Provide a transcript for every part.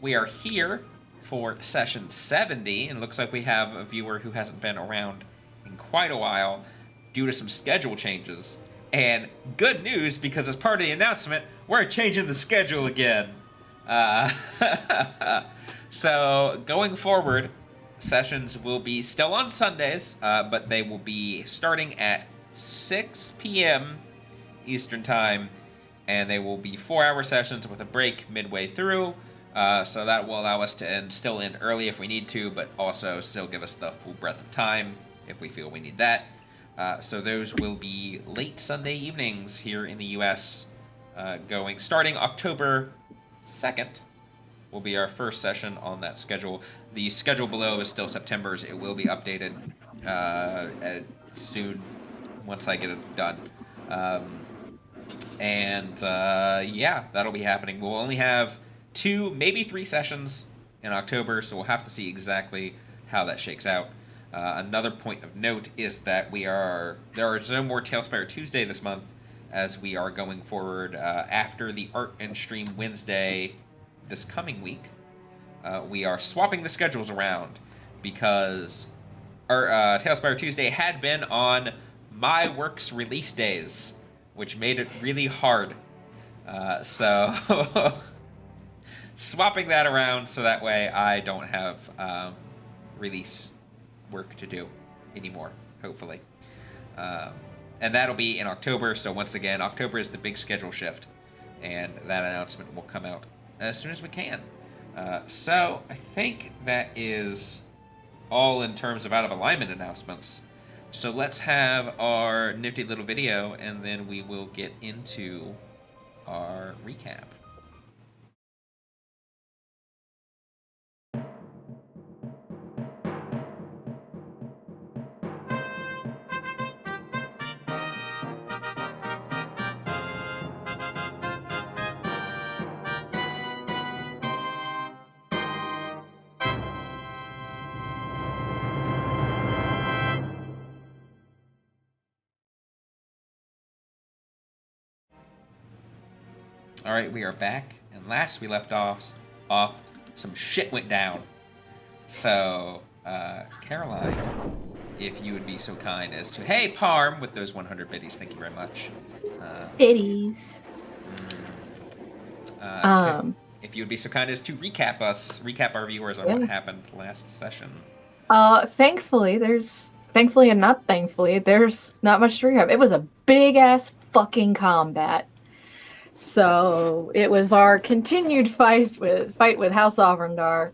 we are here for session 70, and it looks like we have a viewer who hasn't been around in quite a while due to some schedule changes. And good news, because as part of the announcement, we're changing the schedule again. Uh, so going forward, sessions will be still on Sundays, but they will be starting at 6 p.m. Eastern Time, and they will be 4-hour sessions with a break midway through. So that will allow us to still end early if we need to, but also still give us the full breadth of time if we feel we need that. So those will be late Sunday evenings here in the U.S. Starting October 2nd will be our first session on that schedule. The schedule below is still September's. It will be updated soon once I get it done. Yeah, that'll be happening. We'll only have 2, maybe 3 sessions in October, so we'll have to see exactly how that shakes out. Another point of note is that there is no more Tailspire Tuesday this month, as we are going forward after the Art and Stream Wednesday this coming week. We are swapping the schedules around because our Tailspire Tuesday had been on my work's release days, which made it really hard. So swapping that around so that way I don't have release work to do anymore, hopefully. And that'll be in October, so once again, October is the big schedule shift, and that announcement will come out as soon as we can. So I think that is all in terms of out of alignment announcements. So let's have our nifty little video, and then we will get into our recap. All right, we are back, and last we left off, some shit went down. So, Caroline, if you would be so kind as to, hey, Parm, with those 100 biddies, thank you very much. Biddies. If you would be so kind as to recap our viewers on what happened last session. Thankfully and not thankfully, there's not much to recap. It was a big ass fucking combat. So it was our continued fight with House Avrandar.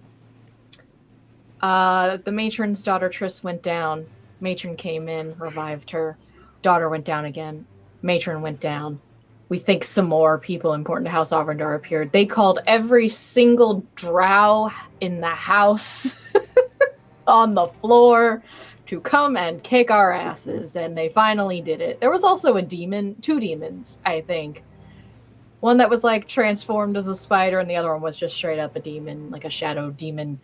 The matron's daughter Triss went down. Matron came in, revived her. Daughter went down again. Matron went down. We think some more people important to House Avrandar appeared. They called every single drow in the house on the floor to come and kick our asses, and they finally did it. There was also a demon, 2 demons, I think. One that was like transformed as a spider, and the other one was just straight up a demon, like a shadow demon.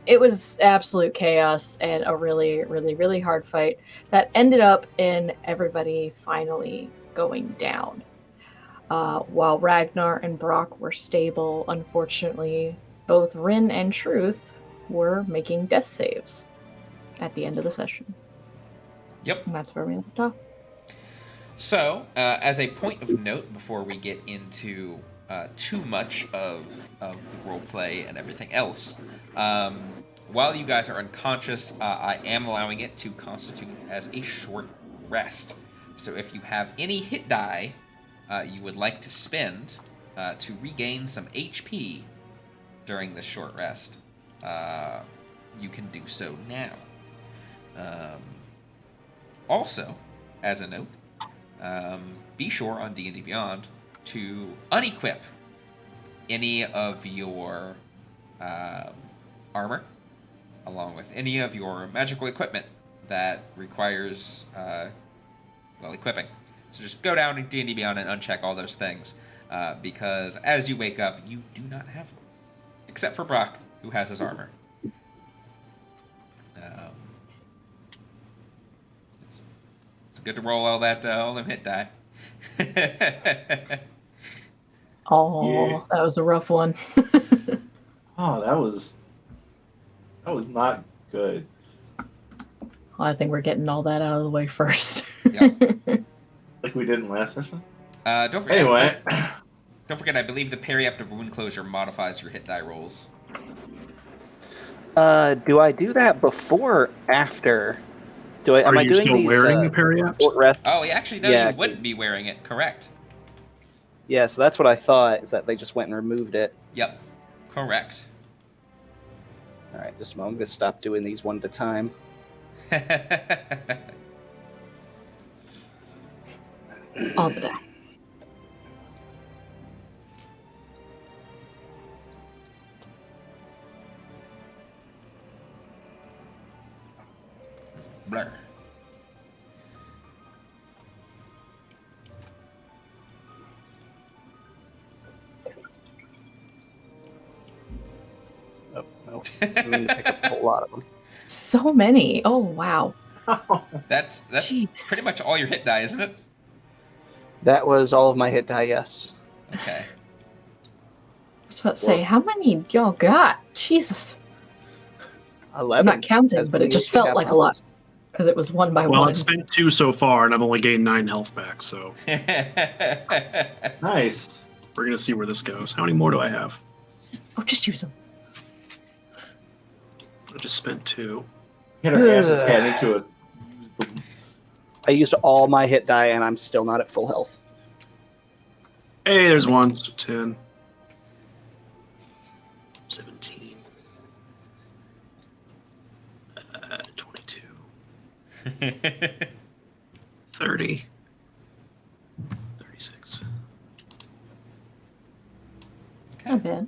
It was absolute chaos and a really, really, really hard fight that ended up in everybody finally going down. While Ragnar and Brock were stable, unfortunately, both Rin and Truth were making death saves at the end of the session. Yep. And that's where we left off. So, as a point of note, before we get into too much of the roleplay and everything else, while you guys are unconscious, I am allowing it to constitute as a short rest. So if you have any hit die you would like to spend to regain some HP during this short rest, you can do so now. Also, as a note, be sure on D&D Beyond to unequip any of your armor, along with any of your magical equipment that requires equipping. So just go down to D&D Beyond and uncheck all those things, because as you wake up, you do not have them, except for Brock, who has his armor. It's good to roll all them hit die. Oh, yeah. That was a rough one. Oh, that was not good. Well, I think we're getting all that out of the way first. Yep. Like we did in last session. Don't forget. Anyway, Don't forget. I believe the periaptive wound closure modifies your hit die rolls. Do I do that before or after? Am Are I you doing still these wearing the periapt? short rest? Oh, yeah, actually, no, Yeah, you wouldn't be wearing it. Correct. Yeah, so that's what I thought, is that they just went and removed it. Yep. Correct. All right, just a moment. I'm going to stop doing these one at a time. All the day. Blur. Oh, no. I'm going to pick up a whole lot of them. So many. Oh, wow. That's Jeez. pretty much all your hit die, isn't it? That was all of my hit die, yes. Okay. I was about to say, how many y'all got? Jesus. 11. I'm not counting, as but it many just as we felt have like a lot levels. because it was one by Well, one. I've spent 2 so far, and I've only gained 9 health back, so nice. we're going to see where this goes. How many more do I have? Oh, just use them. I just spent 2. Hit our asses head into it. I used all my hit die, and I'm still not at full health. Hey, there's one. So 10. 17. 22. 30. 36. Not bad.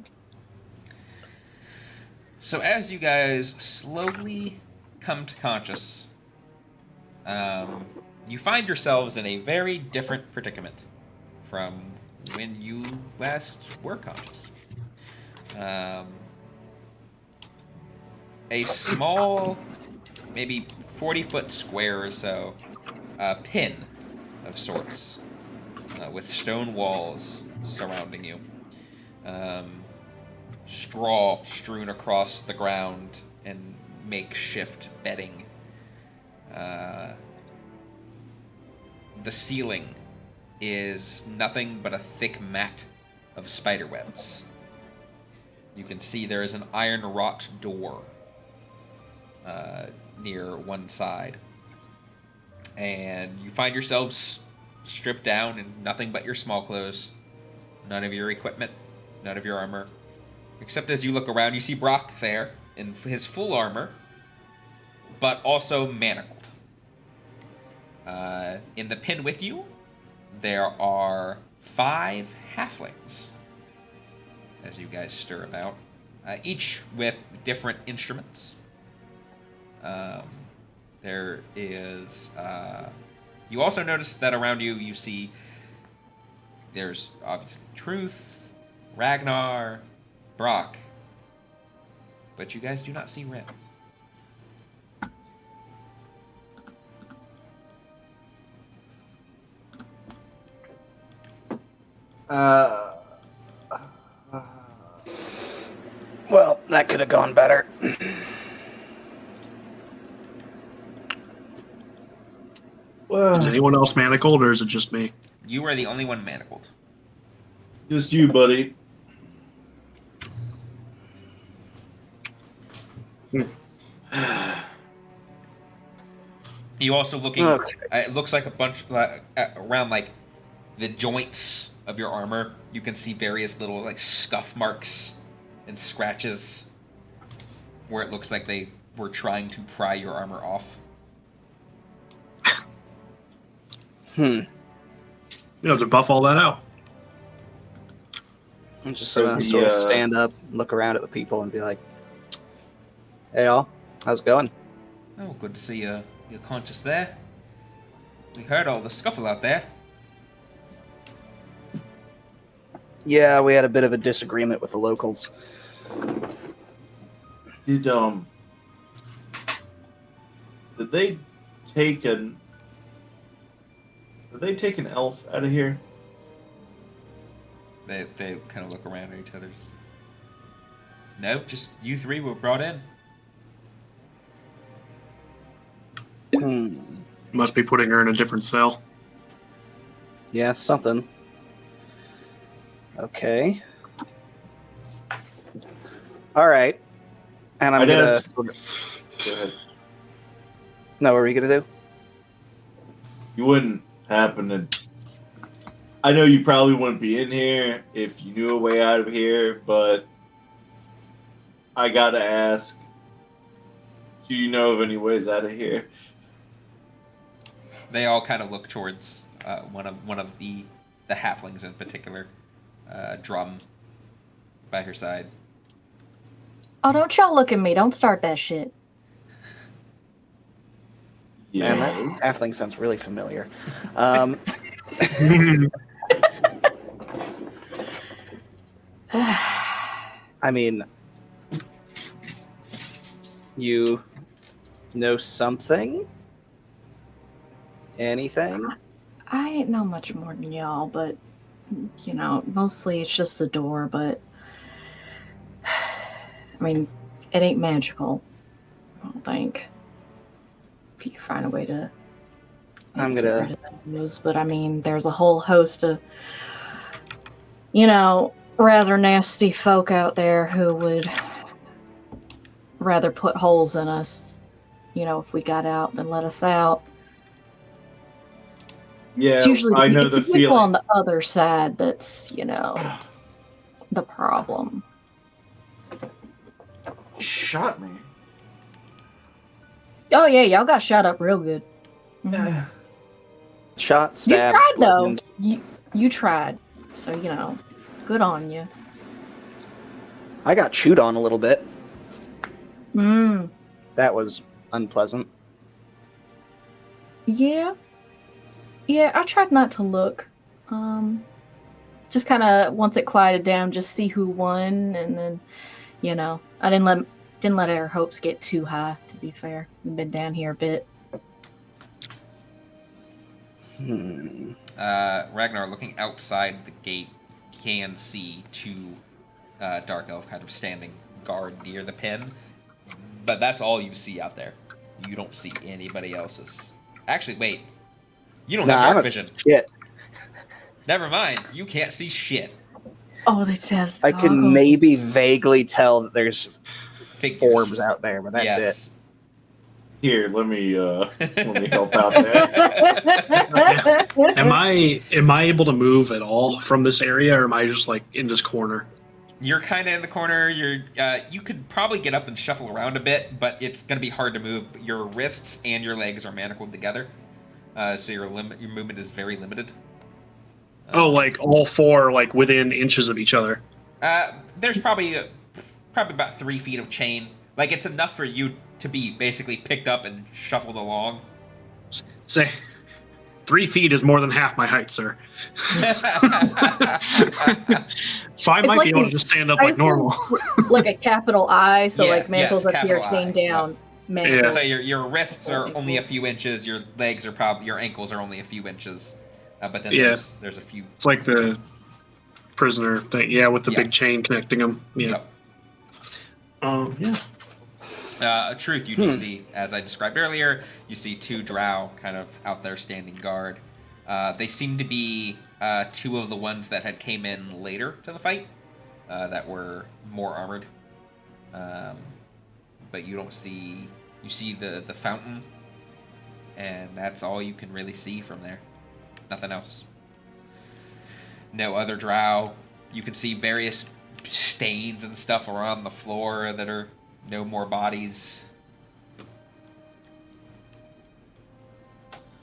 So as you guys slowly come to conscious, you find yourselves in a very different predicament from when you last were conscious. A small, maybe 40-foot square or so, pin of sorts, with stone walls surrounding you. Straw strewn across the ground and makeshift bedding. The ceiling is nothing but a thick mat of spider webs. You can see there is an iron wrought door near one side. And you find yourselves stripped down in nothing but your small clothes, none of your equipment, none of your armor. Except as you look around, you see Brock there in his full armor, but also manacled. In the pin with you, there are 5 halflings as you guys stir about, each with different instruments. There is... you also notice that around you, you see there's obviously Truth, Ragnar, Brock, but you guys do not see Ren. Well, that could have gone better. Is anyone else manacled, or is it just me? You are the only one manacled. Just you, buddy. You also looking. Okay. It looks like a bunch around like the joints of your armor. You can see various little like scuff marks and scratches where it looks like they were trying to pry your armor off. You have to buff all that out. I'm just So gonna the, sort of stand up, look around at the people, and be like, "Hey, y'all, how's it going?" Oh, good to see you're conscious there. We heard all the scuffle out there. Yeah, we had a bit of a disagreement with the locals. Did they take an elf out of here? They kind of look around at each other. No, just you three were brought in. Must be putting her in a different cell. Yeah, something. Okay. All right. And I'm I'd gonna. ask- Go ahead. No, what are you gonna do? You wouldn't happen to. I know you probably wouldn't be in here if you knew a way out of here, but I gotta ask: do you know of any ways out of here? They all kind of look towards one of the halflings in particular, Drum, by her side. Oh, don't y'all look at me. Don't start that shit. Yeah. Man, that halfling sounds really familiar. I mean, you know something? Anything? I ain't know much more than y'all, but, you know, mostly it's just the door, but, I mean, it ain't magical, I don't think. If you can find a way to I'm get gonna- rid of those, but I mean, there's a whole host of, you know, rather nasty folk out there who would rather put holes in us, you know, if we got out than let us out. Yeah, It's usually I know it's the the people feeling. on the other side that's, you know, the problem. Shot me. Oh yeah, y'all got shot up real good. Mhm. Shot, You stabbed, tried though. bludgeoned. You tried, so you know, good on you. I got chewed on a little bit. Mm. That was unpleasant. Yeah. Yeah, I tried not to look. Just kind of once it quieted down, just see who won, and then, you know, I didn't let our hopes get too high. To be fair, we've been down here a bit. Ragnar, looking outside the gate, can see two dark elf kind of standing guard near the pen, but that's all you see out there. You don't see anybody else's. Actually, wait. You don't have I dark don't vision. see shit. Never mind. You can't see shit. Oh, they test. I can maybe vaguely tell that there's Figures. forms out there, but that's Yes. Here, let me help out there. Am I able to move at all from this area, or am I just like in this corner? You're kind of in the corner. You could probably get up and shuffle around a bit, but it's going to be hard to move. Your wrists and your legs are manacled together, so your movement is very limited. Oh, like all four, like within inches of each other. There's probably about 3 feet of chain. Like, it's enough for you to be basically picked up and shuffled along. Say, 3 feet is more than half my height, sir. So I might like be able a- to just stand up I like assume normal. like a capital I, so Yeah, like manacles yeah, up here, capital I, chain down. Manacles. Yeah. So your wrists are only a few inches. Your legs are probably your ankles are only a few inches. But then Yeah. there's a few. It's like the prisoner thing, yeah, with the Yeah. big chain connecting them. Yeah. Yeah. Truth, you do see, as I described earlier, you see two Drow kind of out there standing guard. They seem to be two of the ones that had came in later to the fight, that were more armored. But you don't see. You see the fountain, and that's all you can really see from there. Nothing else. No other Drow. You can see various stains and stuff around the floor that are no more bodies.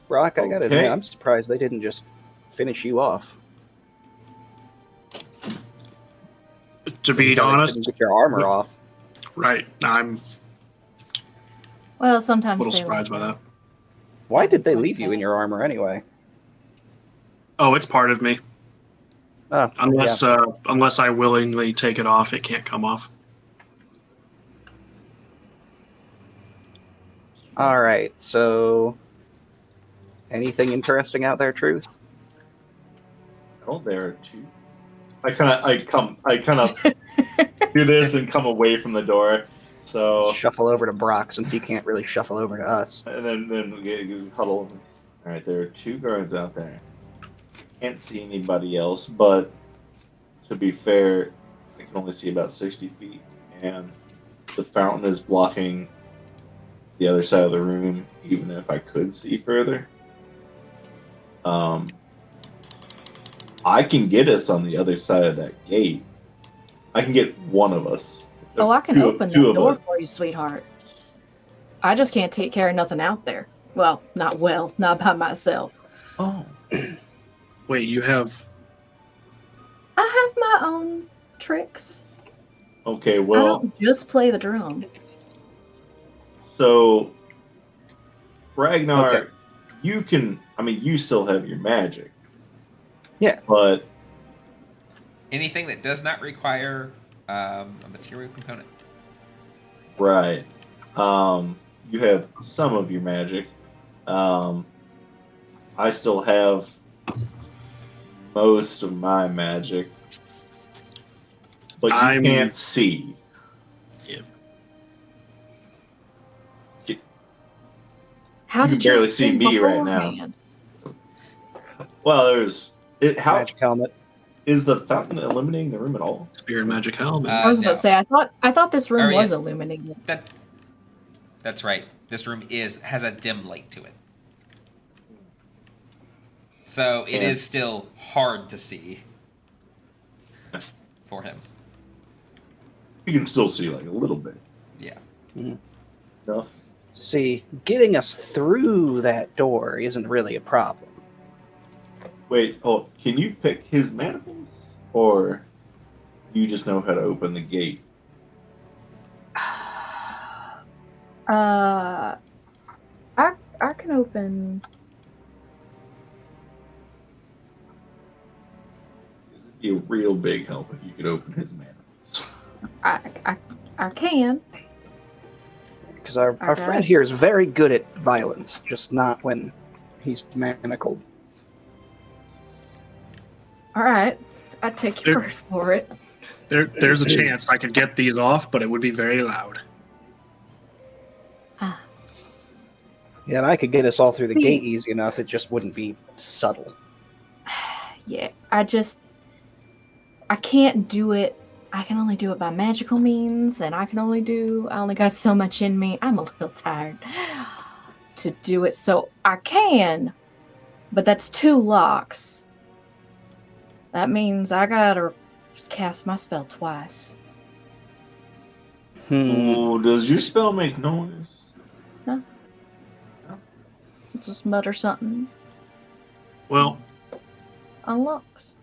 Brock, I gotta Okay. admit, I'm surprised they didn't just finish you off. To be Since they honest, couldn't get your armor off. right, I'm Well, a sometimes little they surprised by like that. Why did they leave you in your armor anyway? Oh, it's part of me. Oh, Unless I willingly take it off, it can't come off. All right. So, anything interesting out there, Truth? Oh, there are two. I kind of do this and come away from the door. So Shuffle over to Brock since he can't really shuffle over to us. and then we huddle. All right, there are 2 guards out there. Can't see anybody else, but to be fair, I can only see about 60 feet, and the fountain is blocking the other side of the room. Even if I could see further, I can get us on the other side of that gate. I can get one of us. Oh, I can Two- open two that of door us. for you, sweetheart. I just can't take care of nothing out there. Well, not by myself. Oh, Wait, you have. I have my own tricks. okay. I Well, don't just play the drum. so Ragnar, Okay. you can. I mean, you still have your magic. Yeah. But Anything that does not require a material component. right, you have some of your magic. I still have most of my magic, but you can't see. How You did can barely you see me right now. beforehand? Well, there's it. How Magic helmet. is the fountain illuminating the room at all? Spirit magic helmet. I was about No. to say I thought this room Oh, yeah. was illuminated. That's right. This room has a dim light to it. So it Yeah. is still hard to see for him. You can still see like a little bit. Yeah. Enough. See, getting us through that door isn't really a problem. Wait, can you pick his manacles? Or you just know how to open the gate? I can open. It'd be a real big help if you could open his manacles. I can. Because our Okay. friend here is very good at violence, just not when he's manacled. All right. I take your word for it. There's a chance I could get these off, but it would be very loud. Yeah, and I could get us all through the See. gate easy enough, it just wouldn't be subtle. Yeah, I can't do it. I can only do it by magical means, and I only got so much in me. I'm a little tired to do it, so I can, but that's 2 locks. That means I gotta cast my spell twice. Oh, does your spell make noise? Just mutter something. Well, Unlocks.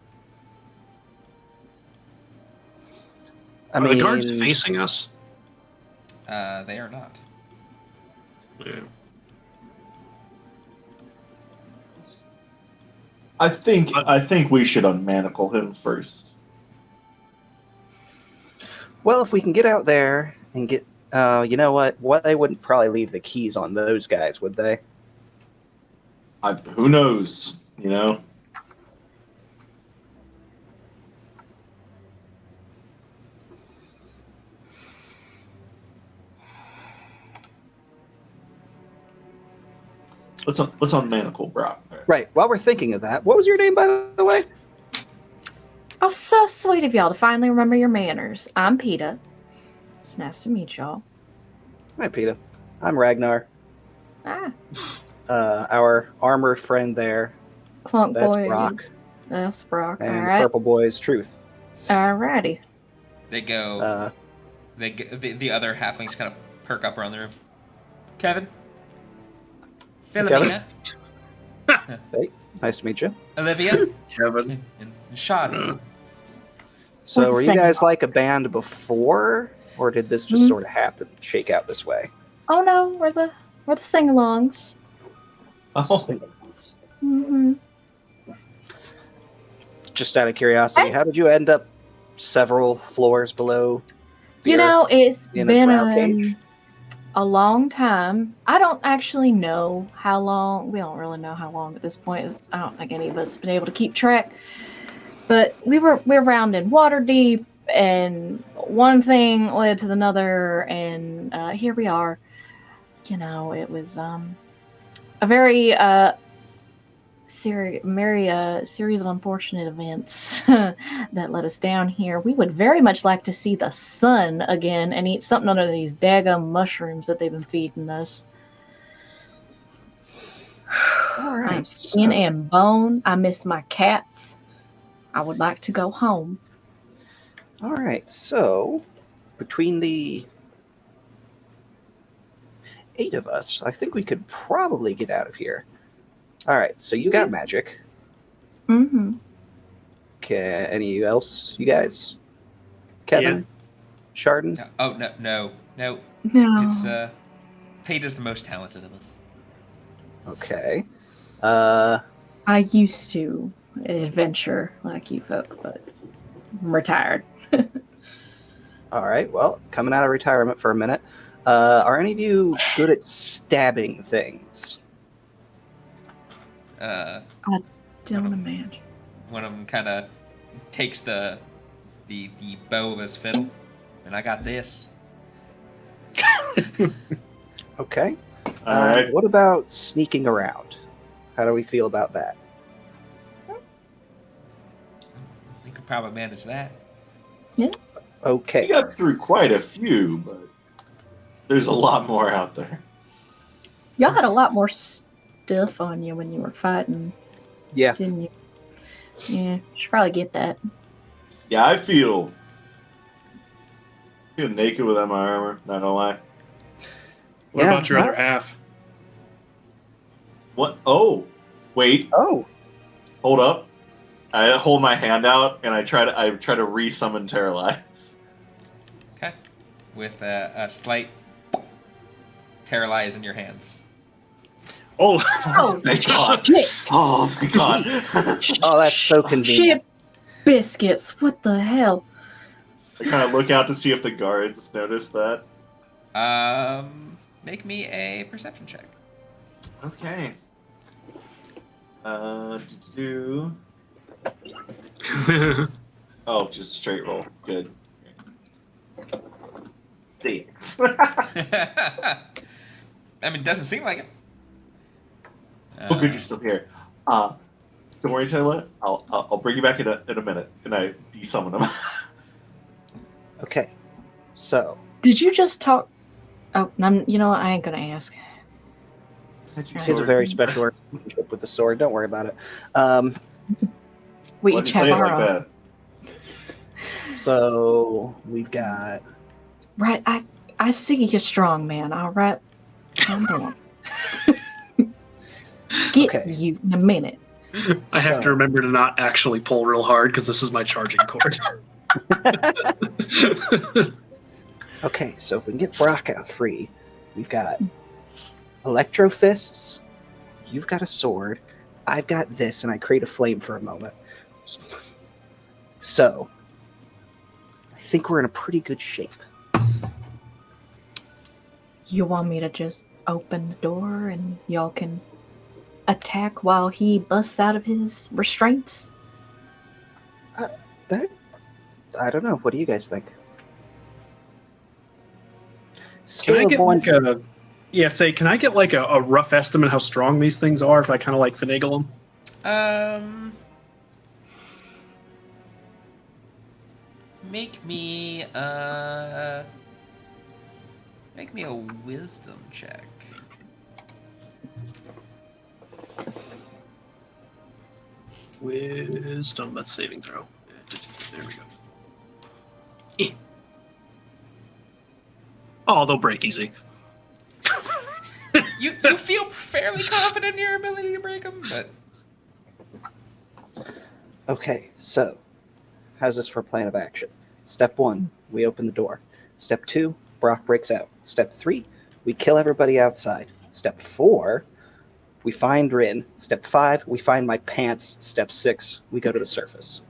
I are mean, the guards facing us? They are not. Yeah. I think we should unmanacle him first. well, if we can get out there and get, you know what? They wouldn't probably leave the keys on those guys, would they? Who knows? You know. Let's unmanacle Brock. Right. While we're thinking of that, what was your name, by the way? Oh, so sweet of y'all to finally remember your manners. I'm PETA. It's nice to meet y'all. Hi, Peter. I'm Ragnar. Ah, Our armored friend there. Clunk That's boy. Brock. That's Brock. And All the right. purple boy is Truth. Alrighty. They go. The other halflings kind of perk up around the room. Kevin. Philomena. Hey, nice to meet you. Olivia. Kevin. And Sean. So, What's were you second? guys like a band before, or did this just sort of happen, shake out this way? Oh no, we're the sing-alongs. Oh, Mm-hmm. Just out of curiosity, how did you end up several floors below? the You earth know, it's in been a drow cage? a long time. I don't actually know how long. We don't really know how long at this point. I don't think any of us have been able to keep track. But we're around in Waterdeep, and one thing led to another, and here we are. You know, it was a very series of unfortunate events that led us down here. We would very much like to see the sun again and eat something under these daggum mushrooms that they've been feeding us. All right. I'm skin and bone. I miss my cats. I would like to go home. All right. So, between the 8 of us, I think we could probably get out of here. All right. So you got magic. Mm-hmm. Okay. Any else, you guys? Kevin, Chardon. Oh no. No. It's Pate is the most talented of us. Okay. I used to adventure like you folk, but I'm retired. All right. Well, coming out of retirement for a minute. Are any of you good at stabbing things? Don't imagine. One of them kind of takes the bow of his fiddle, and I got this. Okay. All right. What about sneaking around? How do we feel about that? We could probably manage that. We Okay. got through quite a few, but there's a lot more out there. Y'all had a lot more stuff on you when you were fighting, Yeah. didn't you? Yeah, should probably get that. Yeah, I feel naked without my armor. Not gonna lie. What Yeah, about your well- other half? What? Oh, wait. Oh. Hold up. I hold my hand out and I try to re-summon Terrali. Okay. With a slight Terralize in your hands. Oh, Oh, Thank God. shit! Oh my God. Oh, that's so convenient. Shit biscuits! What the hell? I kind of look out to see if the guards notice that. Make me a perception check. Okay. Do. Oh, just a straight roll. Good. 6. I mean, it doesn't seem like it. Oh, good, you're still here. Don't worry, Taylor. I'll bring you back in a minute, and I desummon him. Okay. So, Did you just talk? Oh, you know what? I ain't gonna ask. he has a very special relationship with the sword. Don't worry about it. We Why'd each you have say it our like own. that? So, we've got... Right, I see you're strong, man. All right, calm down. Get Okay. you in a minute. I have to remember to not actually pull real hard because this is my charging cord. Okay, so if we can get Brock out free, we've got Electro Fists, you've got a sword, I've got this, and I create a flame for a moment. So, I think we're in a pretty good shape. You want me to just open the door and y'all can attack while he busts out of his restraints? I don't know. What do you guys think? Can I Scale get of 1 like a can I get like a rough estimate how strong these things are if I kind of like finagle them? Make me a wisdom check. Wisdom, that's saving throw. There we go. Oh, they'll break easy. You feel fairly confident in your ability to break them, but Okay, so how's this for a plan of action? Step 1, we open the door. Step 2, Brock breaks out. Step 3, we kill everybody outside. Step 4, we find Rin. Step 5, we find my pants. Step 6, we go to the surface.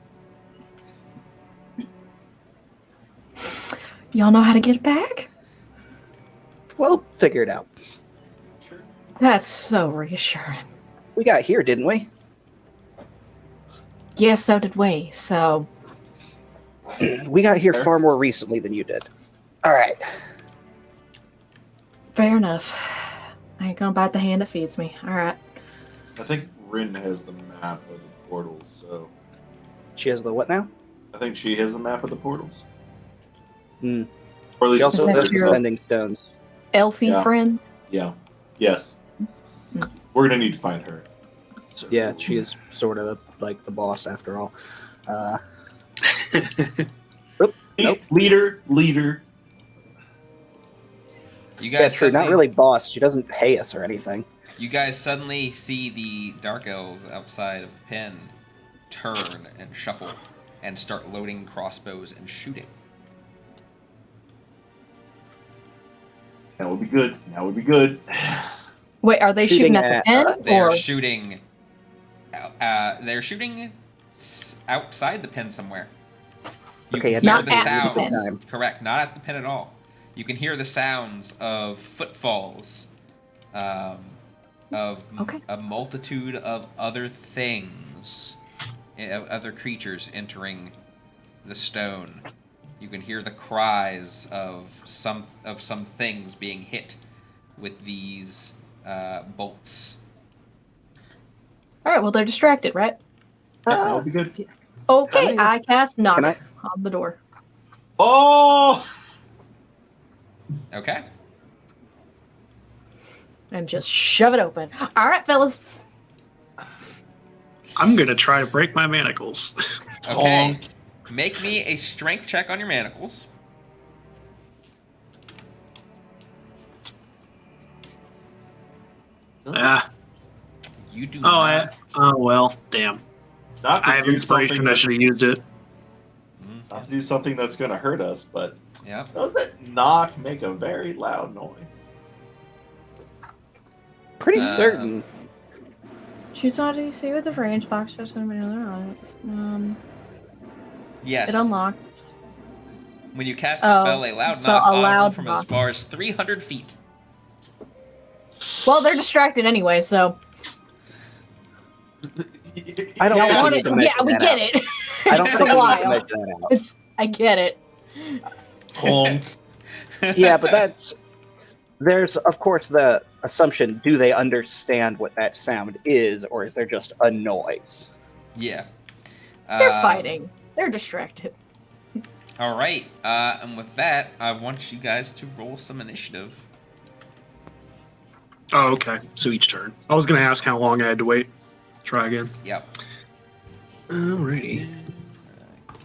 Y'all know how to get back? We'll figure it out. That's so reassuring. We got here, didn't we? Yeah, so did we. So We got here far more recently than you did. All right. Fair enough. I ain't gonna bite the hand that feeds me. All right. I think Rin has the map of the portals, so She has the what now? I think she has the map of the portals. Hmm. Or at least She also Is that has the your- Sending Stones. Elfie Yeah. friend. Yeah. Yes. Mm. We're gonna need to find her. So- Yeah, she is sort of like the boss after all. Nope. Leader. You Yeah, guys true. Not suddenly, really boss. She doesn't pay us or anything. You guys suddenly see the dark elves outside of the pen turn and shuffle and start loading crossbows and shooting. That would be good. Wait, are they shooting at the pen They or? are shooting. They're shooting outside the pen somewhere. You Okay, can yeah, hear not the at the sounds. pen. Correct, not at the pen at all. You can hear the sounds of footfalls, of Okay. a multitude of other things, of other creatures entering the stone. You can hear the cries of some things being hit with these bolts. All right. Well, they're distracted, right? That would be good. Okay. Hi. I cast knock Can I- on the door. Oh! Okay. And just shove it open. All right, fellas. I'm gonna try to break my manacles. Okay. Make me a strength check on your manacles. Ah. You do Oh, not. oh well, damn. Not to I have do inspiration. something I should have used it. Not to do something that's gonna hurt us, but Yeah. does that knock make a very loud noise? Pretty certain. Choose not to see with a range box. Just anybody other on it. Yes. It unlocks. When you cast the spell, a loud knock audible from as far as 300 feet. Well, they're distracted anyway, so. I don't Yeah, think want we it. need to measure Yeah, we that get out. it. I don't It's think a we need to while. measure that out. I get it. Honk. Yeah, but there's of course the assumption: do they understand what that sound is, or is there just a noise? Yeah. They're fighting. They're distracted. All right. And with that, I want you guys to roll some initiative. Oh, okay. So each turn. I was gonna ask how long I had to wait. Try again. Yep. Alrighty.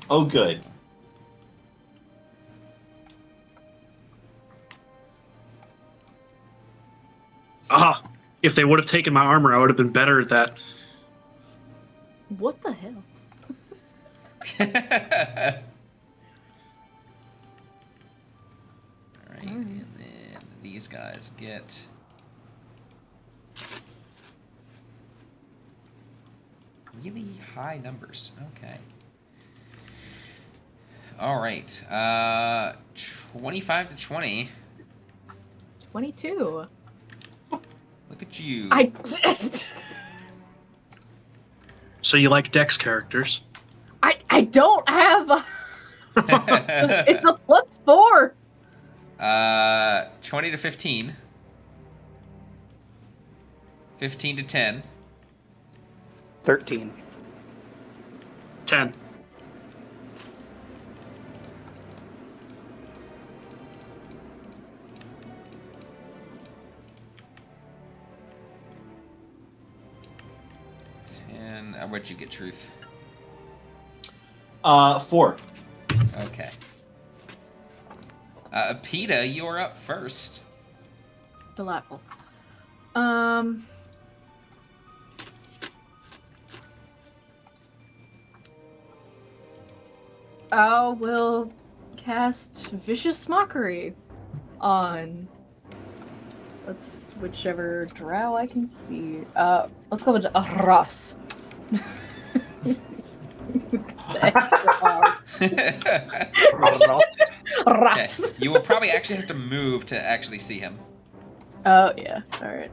Oh, good. Ah, if they would have taken my armor, I would have been better at that. What the hell? All right. And then these guys get. Really high numbers. Okay. All right. 25 to 20. 22. Look at you. I. So you like Dex characters? I don't have. It's a +4. 20 to 15. 15 to 10. 13. 10. Where'd you get truth? 4. Okay. Peta, you're up first. Delightful. I will cast Vicious Mockery on. Let's whichever drow I can see. Let's go with Ross. Ross. Okay. You will probably actually have to move to actually see him. Oh yeah. All right.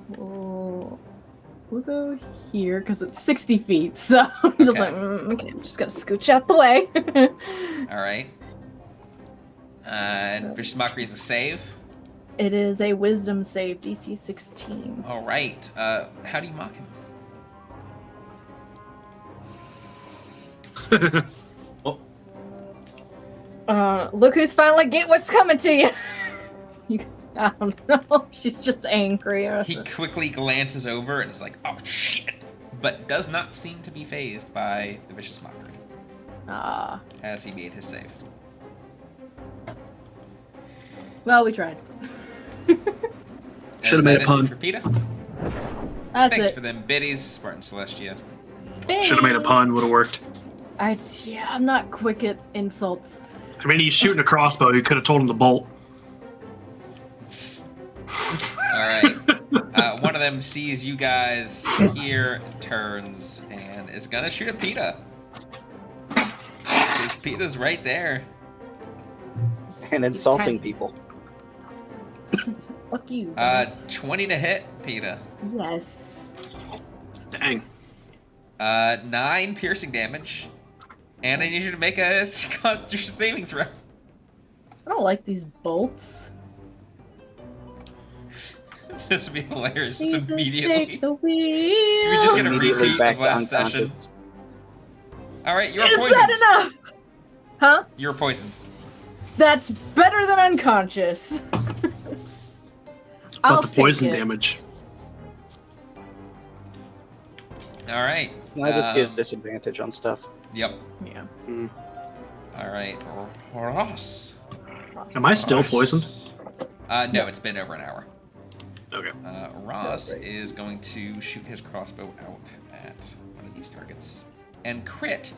We'll we'll go here because it's 60 feet. So I'm just like, okay, I'm just gonna scooch out the way. All right. And Vicious Mockery is a save. It is a Wisdom save, DC 16. All right. How do you mock him? Look who's finally get what's coming to you. I don't know. She's just angry. He quickly glances over and is like, "Oh shit!" but does not seem to be fazed by the Vicious Mockery. As he made his save. Well, we tried. Should have made a pun. For PETA? That's Thanks it. for them biddies, Spartan Celestia. Should have made a pun. Would have worked. Yeah, I'm not quick at insults. I mean, he's shooting a crossbow. You could have told him to bolt. All right. One of them sees you guys here, turns, and is gonna shoot at PETA. Because PETA's right there. And insulting people. Fuck you. 20 to hit, PETA. Yes. Dang. 9 piercing damage. And I need you to make a Constitution saving throw. I don't like these bolts. This would be hilarious. Just Jesus, immediately. take the wheel. You're just gonna Immediately repeat back of to last session. unconscious. Alright, you're Is poisoned. that enough? Huh? You're poisoned. That's better than unconscious. But I'll the poison take it. damage. Alright. Now this gives disadvantage on stuff. Yep. Yeah. Alright. Ross. Am I still Ross. poisoned? No, it's been over an hour. Okay. Ross is going to shoot his crossbow out at one of these targets. And crit.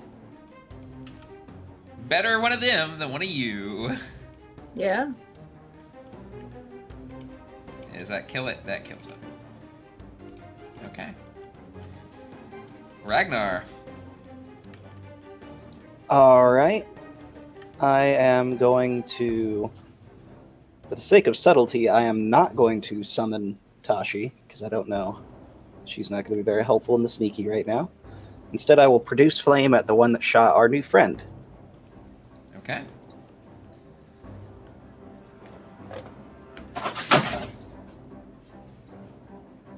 Better one of them than one of you. Yeah. Does that kill it? That kills it. Okay. Ragnar. Alright. I am going to, for the sake of subtlety, I am not going to summon Tashi, because I don't know. She's not going to be very helpful in the sneaky right now. Instead, I will produce flame at the one that shot our new friend. Okay.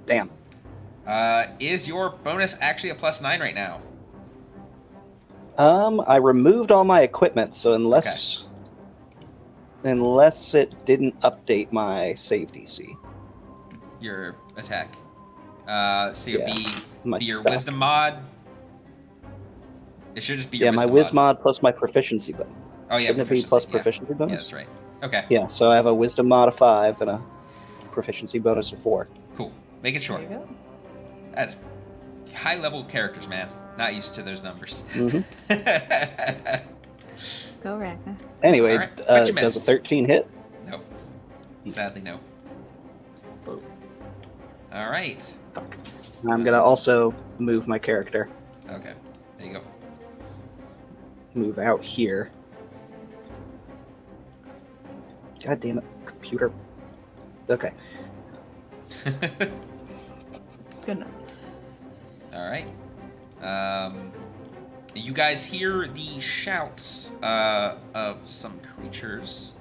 Damn. Is your bonus actually a +9 right now? I removed all my equipment, so unless it didn't update my save DC. Your attack. So it'd be my your stuff. wisdom mod. It should just be your Yeah, my wisdom whiz mod plus my proficiency bonus. Oh yeah, Shouldn't it be proficiency, plus yeah. proficiency bonus? Yeah, that's right. Okay, Yeah, so I have a wisdom mod of 5 and a proficiency bonus of 4. cool. Making sure. There you go. That's high-level characters, man. Not used to those numbers. Mhm. Go Ragnar. Anyway, Alright, but you does a missed. 13 hit? Nope. Sadly, no. Boop. All right. I'm gonna also move my character. Okay. There you go. Move out here. God damn it, computer. Okay. Good enough. All right. You guys hear the shouts of some creatures.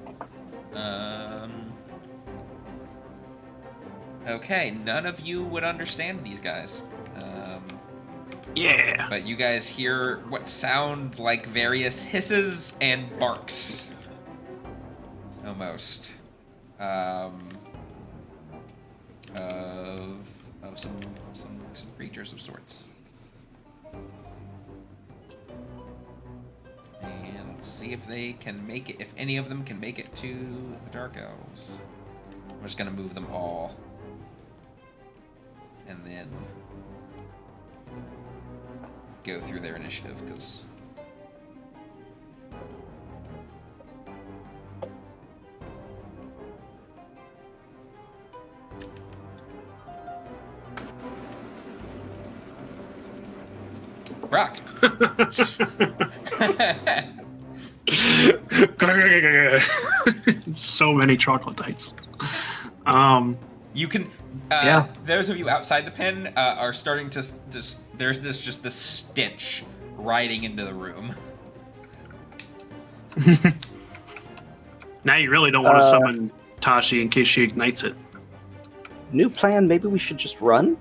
Okay, none of you would understand these guys. Yeah. But you guys hear what sound like various hisses and barks. Almost. Of some creatures of sorts. And let's see if they can make it, if any of them can make it to the Dark Elves. I'm just gonna move them all. And then go through their initiative, because Brock. So many troglodytes. You can. Those of you outside the pen are starting to just. There's this stench riding into the room. Now you really don't want to summon Tashi in case she ignites it. New plan, maybe we should just run?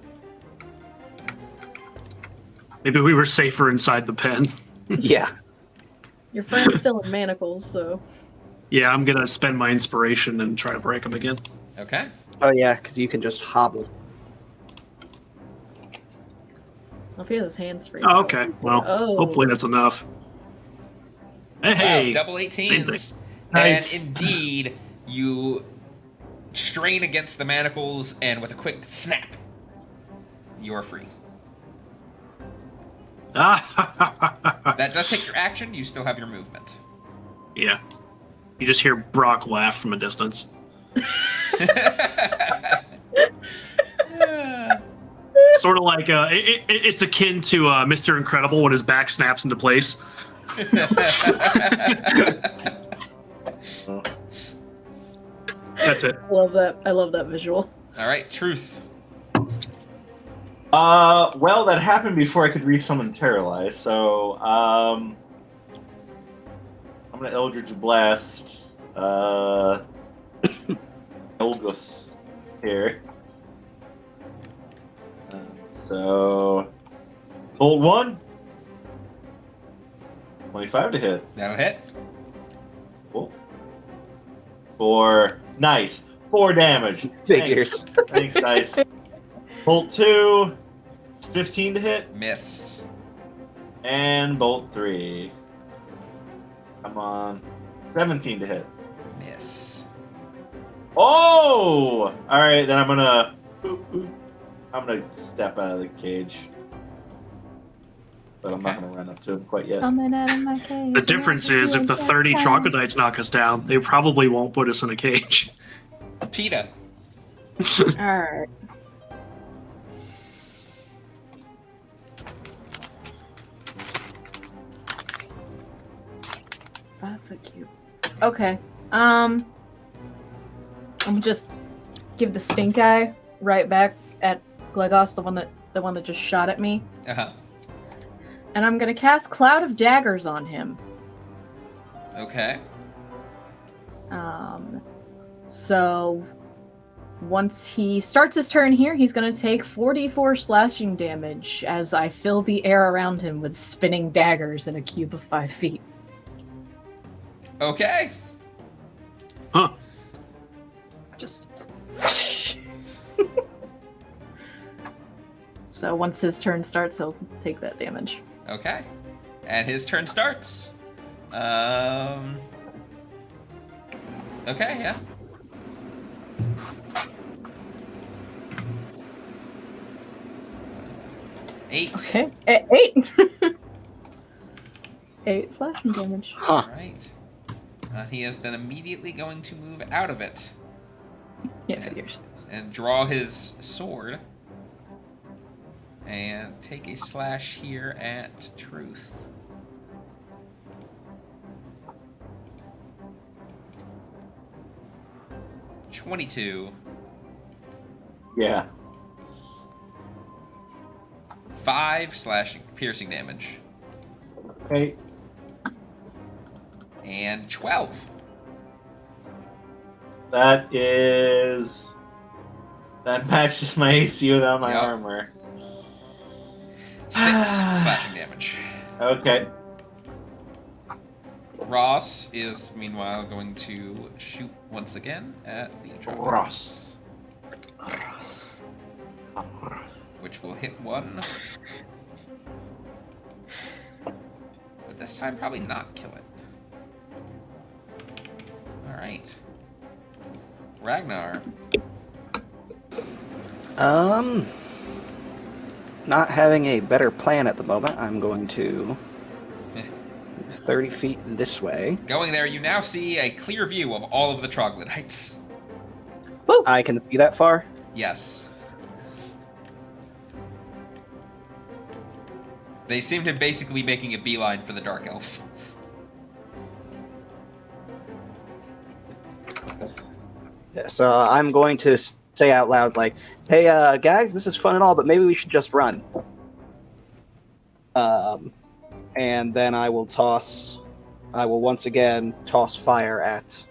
Maybe we were safer inside the pen. Yeah. Your friend's still in manacles, so... Yeah, I'm gonna spend my inspiration and try to break him again. Okay. Oh yeah, because you can just hobble. Well, if he has his hands free. Oh, okay. Well, hopefully that's enough. Hey! Wow, double 18s. Nice. And indeed, you strain against the manacles, and with a quick snap, you are free. That does take your action. You still have your movement. Yeah. You just hear Brock laugh from a distance. Sort of like it's akin to Mr. Incredible when his back snaps into place. That's it. I love that. I love that visual. All right, Truth. Well, that happened before I could re-summon Terralize, so, I'm gonna Eldritch Blast, Elgus here. So, Bolt 1. 25 to hit. That'll hit. Cool. Nice. 4 damage. Figures. Thanks, dice. Bolt 2. 15 to hit. Miss. And Bolt 3. Come on. 17 to hit. Miss. Oh! Alright, then I'm gonna step out of the cage. But I'm not gonna run up to him quite yet. Coming out of my cage. The difference is if the 30 troglodytes knock us down, they probably won't put us in a cage. PETA. Alright. Fuck you. Okay. I'm just give the stink eye right back at Glegos, the one that just shot at me. Uh-huh. And I'm gonna cast Cloud of Daggers on him. Okay. So once he starts his turn here, he's gonna take 4d4 slashing damage as I fill the air around him with spinning daggers in a cube of 5 feet. Okay. Huh. Just. So once his turn starts, he'll take that damage. Okay. And his turn starts. Okay, yeah. Eight. Okay. 8. 8 slashing damage. Huh. All right. He is then immediately going to move out of it. Yeah, figures. And draw his sword. And take a slash here at Truth. $22. Yeah. 5 slashing, piercing damage. Okay. And 12. That matches my AC without my Yep. armor. 6 slashing damage. Okay. Ross is meanwhile going to shoot once again at the Ross. which will hit one. But this time probably not kill it. Alright. Ragnar. Not having a better plan at the moment, I'm going to move 30 feet this way. Going there, you now see a clear view of all of the troglodytes. Woo! I can see that far. Yes. They seem to basically be making a beeline for the Dark Elf. Yeah, so I'm going to say out loud, like, "Hey, guys, this is fun and all, but maybe we should just run." And then I will once again toss fire at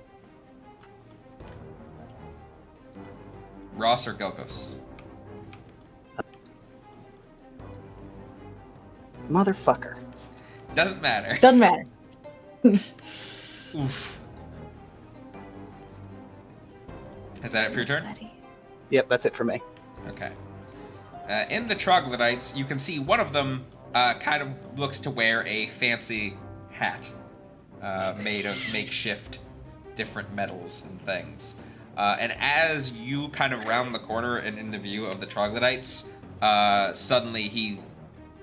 Ross or Gelgos? motherfucker. Doesn't matter. Doesn't matter. Oof. Is that it for your turn? Yep, that's it for me. Okay. In the troglodytes, you can see one of them kind of looks to wear a fancy hat made of makeshift different metals and things. And as you kind of round the corner and in the view of the troglodytes, suddenly he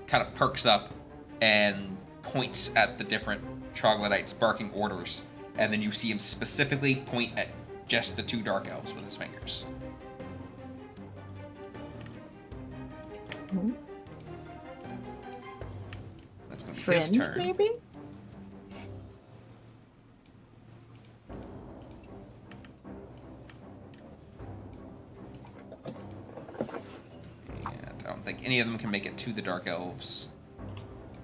kind of perks up and points at the different troglodytes, barking orders. And then you see him specifically point at just the 2 dark elves with his fingers. That's going to be his turn. Maybe? And I don't think any of them can make it to the dark elves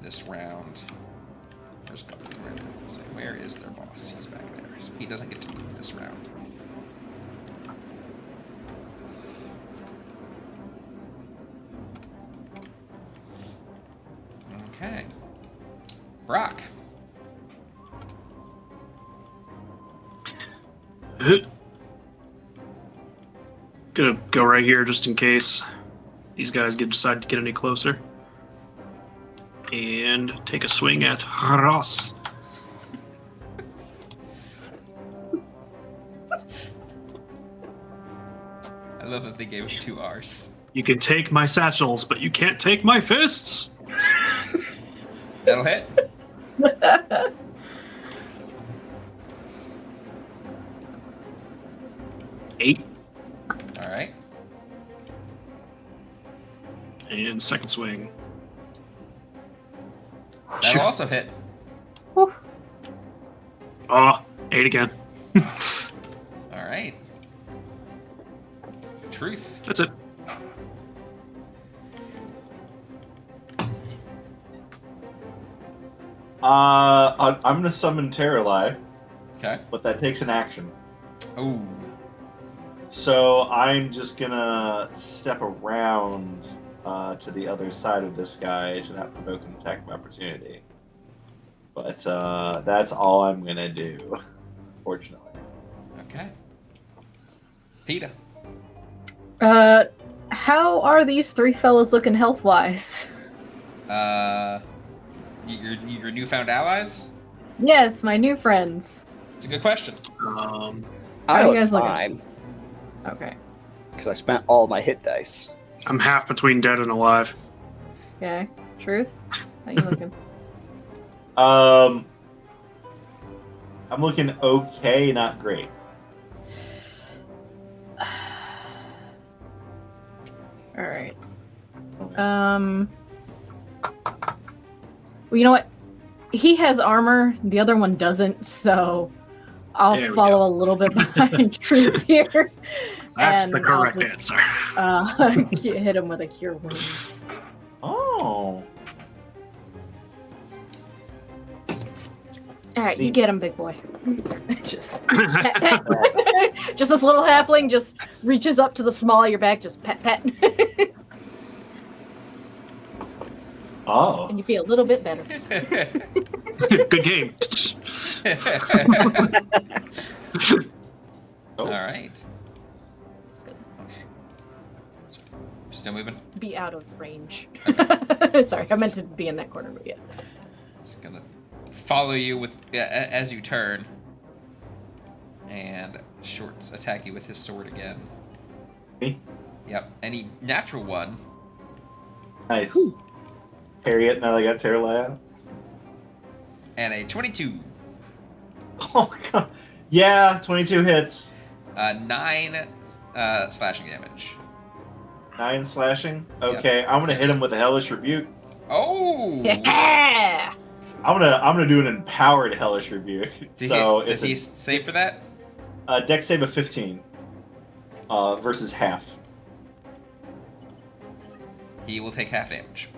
this round. Just go say, where is their boss? He's back there. So he doesn't get to move this round. Okay. Brock. Gonna go right here just in case these guys decide to get any closer. And take a swing at Ross. I love that they gave us 2 R's. You can take my satchels, but you can't take my fists. That'll hit. 8. All right. And second swing. That'll also hit. Whew. Oh, 8 again. All right. Truth. That's it. I'm gonna summon Terrorlie, Okay. but that takes an action. Ooh. So I'm just gonna step around to the other side of this guy to not provoke an attack of opportunity. But that's all I'm gonna do, fortunately. Okay. Peter. How are these 3 fellas looking health-wise? Your newfound allies? Yes, my new friends. It's a good question. How I are you look guys looking? fine Okay. because I spent all my hit dice. I'm half between dead and alive. Okay. Truth? How you looking? I'm looking okay, not great. Alright. Well, you know what? He has armor, the other one doesn't, so I'll There we follow go. a little bit behind Truth here. That's and the correct I'll just, answer. hit him with a Cure Wounds. Oh. Alright, you get him, big boy. Just pat, pat. Just this little halfling just reaches up to the small of your back, just pat, pat. Oh. And you feel a little bit better. Good game. Oh. All right. Still moving? Be out of range. Sorry, I meant to be in that corner, but yeah. Just gonna follow you with as you turn, and Shorts attack you with his sword again. Me? Yep, any natural one. Nice. Parry it now that I got Terrorlie out. And a 22. Oh, God. Yeah, 22 hits. 9 slashing damage. 9 slashing. Okay, I'm gonna hit him with a Hellish Rebuke. Oh! Yeah! I'm gonna do an empowered Hellish Rebuke. Does So he save for that? Dex save of 15. versus half. He will take half damage.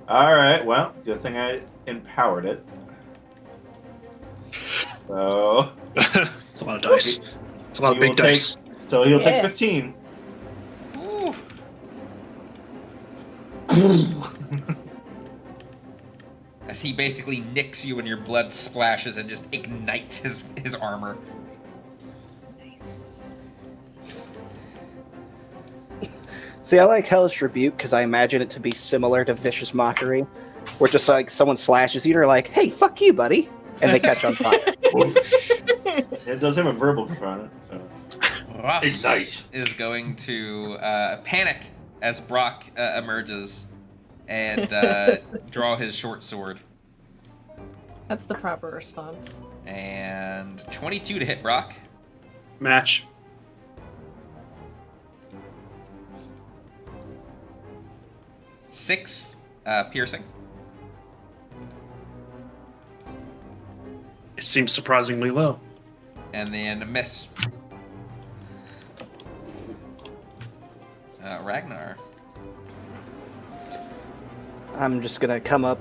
All right. Well, good thing I empowered it. So It's a lot of dice. It's a lot of big dice. So he'll take 15. Ooh. As he basically nicks you and your blood splashes and just ignites his armor. Nice. See, I like Hellish Rebuke because I imagine it to be similar to Vicious Mockery, where just like someone slashes you and you're like, hey, fuck you, buddy, and they catch on fire. It does have a verbal component. So. Russ Ignite. is going to panic as Brock emerges and draw his short sword. That's the proper response. And 22 to hit Brock. Match. Six piercing. It seems surprisingly low. And then a miss. Ragnar. I'm just gonna come up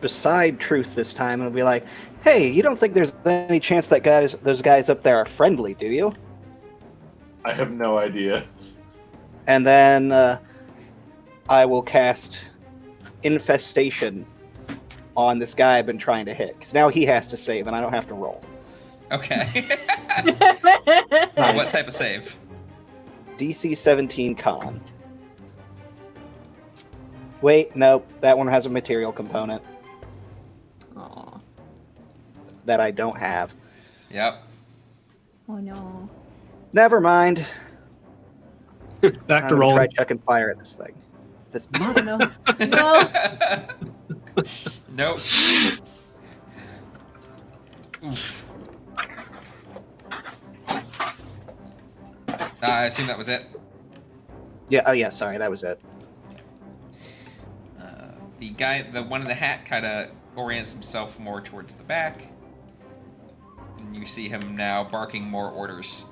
beside Truth this time and be like, hey, you don't think there's any chance that those guys up there are friendly, do you? I have no idea. And then I will cast Infestation on this guy I've been trying to hit, because now he has to save and I don't have to roll. Okay. Nice. What type of save? DC 17 Con. Wait, nope, that one has a material component Aw. that I don't have. Yep. Oh no. Never mind. Back I'm to gonna rolling. try chucking fire at this thing. This Oh mother. no. No. Nope. Oof. I assume that was it. Yeah. Oh yeah. Sorry, that was it. The guy, the one in the hat, kind of orients himself more towards the back, and you see him now barking more orders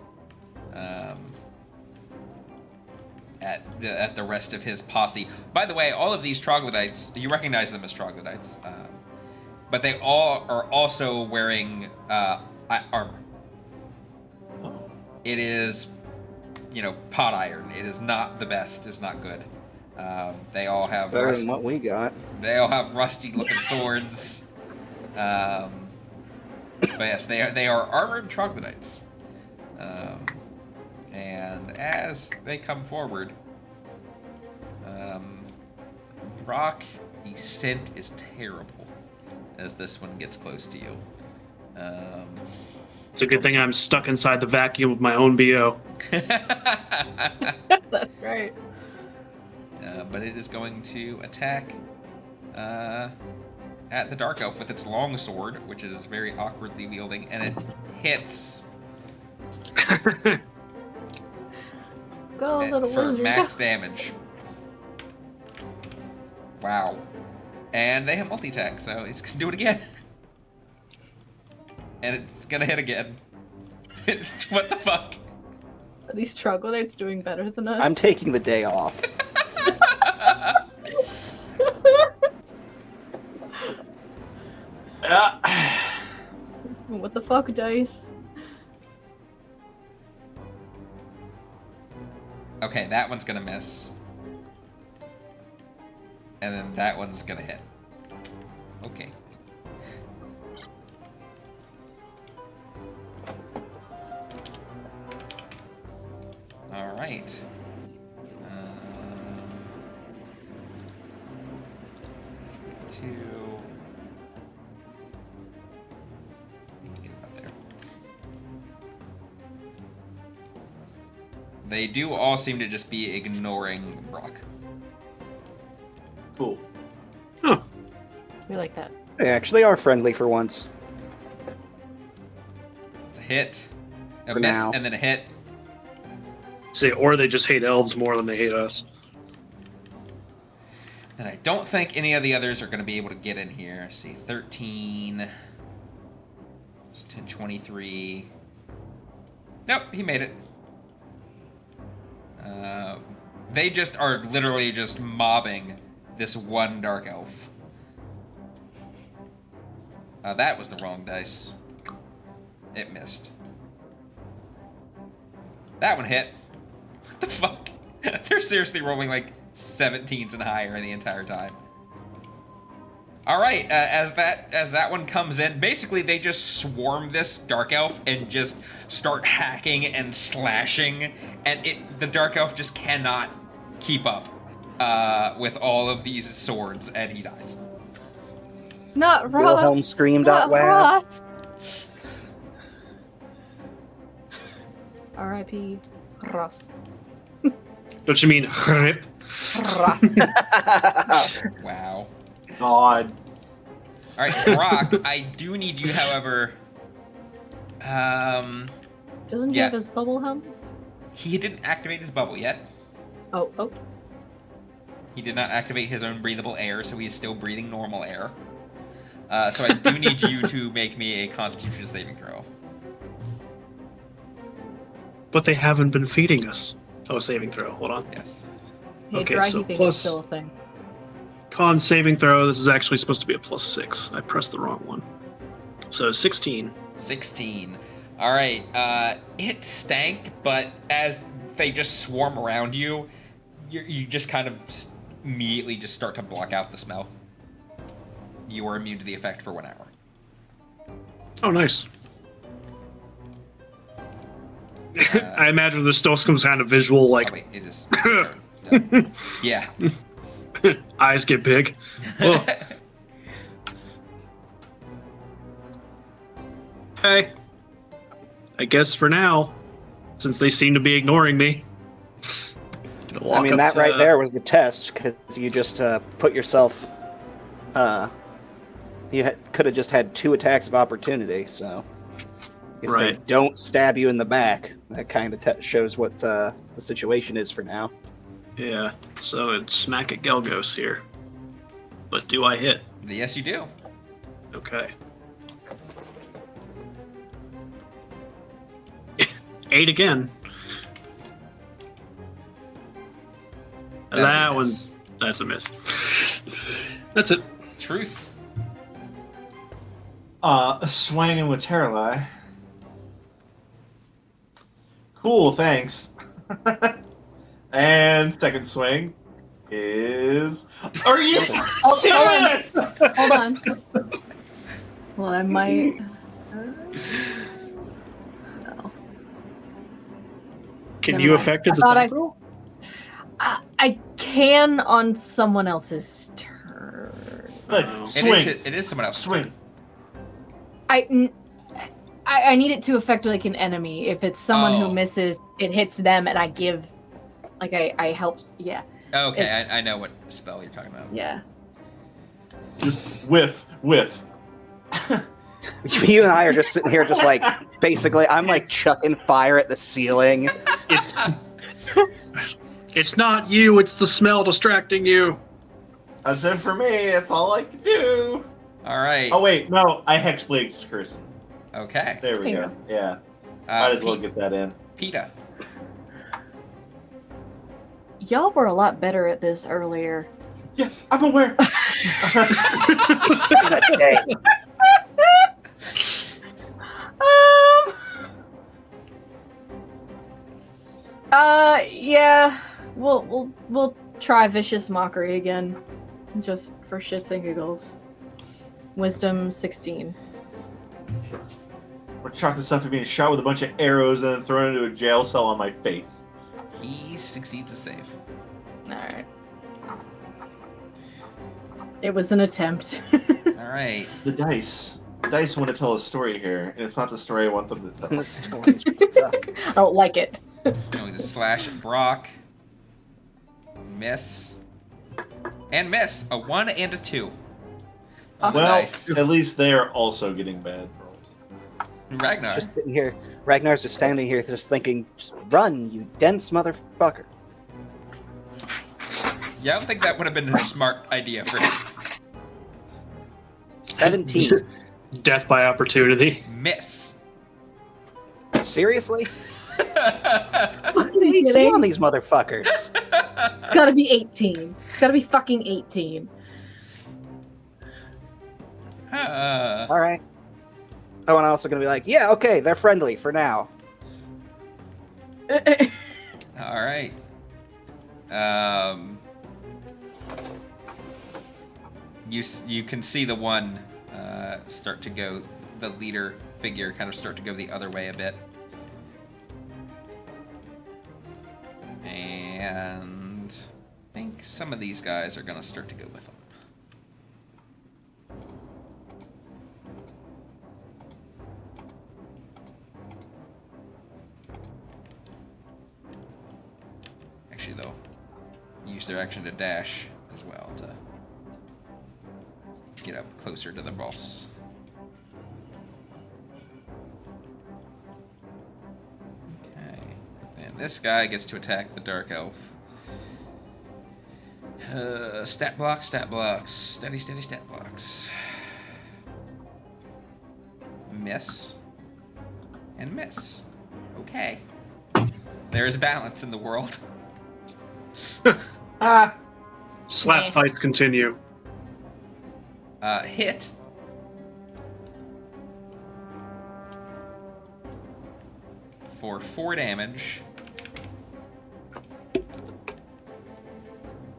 at the rest of his posse. By the way, all of these troglodytes, you recognize them as troglodytes, but they all are also wearing armor. It is, pot iron. It is not the best. It's not good. They all have Better than what we got. They all have rusty-looking swords. But yes, they are armored troglodytes. And as they come forward, Brock, the scent is terrible as this one gets close to you. It's a good thing I'm stuck inside the vacuum of my own BO. That's right. But it is going to attack at the Dark Elf with its long sword, which it is very awkwardly wielding, and it hits Go, little for wizard. max damage. Wow. And they have multi-attack, so it's going to do it again. And it's going to hit again. What the fuck? Are these troglodytes doing better than us? I'm taking the day off. What the fuck, dice? Okay, that one's gonna miss. And then that one's gonna hit. Okay. Alright. Two. Get up there. They do all seem to just be ignoring Brock. Cool. Huh. We like that. They actually are friendly for once. It's a hit, a For miss, now. and then a hit. See, or they just hate elves more than they hate us. And I don't think any of the others are going to be able to get in here. Let's see, 13. It's 10, 23. Nope, he made it. They just are literally just mobbing this one dark elf. That was the wrong dice. It missed. That one hit. What the fuck? They're seriously rolling like 17s and higher the entire time. All right, as that one comes in, basically they just swarm this dark elf and just start hacking and slashing, and the dark elf just cannot keep up with all of these swords, and he dies. Not Ross. Wilhelm screamed out Not loud. Ross. R.I.P. Ross. Don't you mean rip? Ross. Wow. God. All right, Brock, I do need you, however. Doesn't he Yeah. have his bubble helm? He didn't activate his bubble yet. Oh. He did not activate his own breathable air, so he is still breathing normal air. So I do need you to make me a Constitution saving throw. But they haven't been feeding us. Oh, saving throw. Hold on. Yes. Hey, Okay, dry so heaping plus- is still a thing. Con saving throw. This is actually supposed to be a +6. I pressed the wrong one. So 16. 16. All right. It stank, but as they just swarm around you, you just kind of immediately just start to block out the smell. You are immune to the effect for 1 hour. Oh, nice. I imagine there's still some kind of visual, like, Oh, wait, it is. Done. Yeah. eyes get big. Oh. Okay. I guess for now, since they seem to be ignoring me. Gonna I walk mean, up that to- right there was the test, because you just put yourself... you could have just had 2 attacks of opportunity, so... If they Right. don't stab you in the back, that kind of shows what the situation is for now. Yeah, so it's smack at Gelgos here. But do I hit? Yes, you do. Okay. 8 again. That'll That be a one, miss. that's a miss. That's it. Truth. Swanging with Terrali. Cool, thanks. And second swing is... Are you serious? Hold on. Well, I might. No. Can Never you mind. affect his I thought attack roll? I can on someone else's turn. Look, Oh. swing. It is someone else. Swing. I need it to affect like an enemy. If it's someone Oh. who misses, it hits them, and I give, like I help. Yeah, Okay, It's- I know what spell you're talking about. yeah. Just whiff. You and I are just sitting here, just like, basically, I'm like chucking fire at the ceiling. It's not you, it's the smell distracting you. That's it for me. That's all I can do. All right. Oh, wait. No, I Hexblade's Curse. Okay. There we There go. Yeah. Might as well get that in. PETA. Y'all were a lot better at this earlier. Yeah, I'm aware. Hey, Yeah. We'll try vicious mockery again, just for shits and giggles. Wisdom 16. We'll chalk this up to being shot with a bunch of arrows and then thrown into a jail cell on my face. He succeeds a save. All right. It was an attempt. All right. The dice. The dice want to tell a story here, and it's not the story I want them to tell. the stories suck. I don't like it. I'm going to slash at Brock. Miss. And miss. A 1 and a 2. Awesome. Well, Nice. at least they are also getting bad rolls. Ragnar. Just sitting here. Ragnar's just standing here, just thinking, just run, you dense motherfucker. Yeah, I don't think that would have been a smart idea for him. 17. Death by opportunity. Miss. Seriously? All Fucking hate AC kidding? on these motherfuckers? It's gotta be 18. It's gotta be fucking 18. All right. Oh, and I'm also gonna be like, yeah, okay, they're friendly for now. All right. You can see the one start to go, the leader figure kind of start to go the other way a bit. And I think some of these guys are going to start to go with them. Actually, they'll use their action to dash as well to get up closer to the boss. Okay. And this guy gets to attack the Dark Elf. Stat blocks, stat blocks. Steady, steady, stat blocks. Miss. And miss. Okay. There's balance in the world. Slap fights continue. Hit. For 4 damage.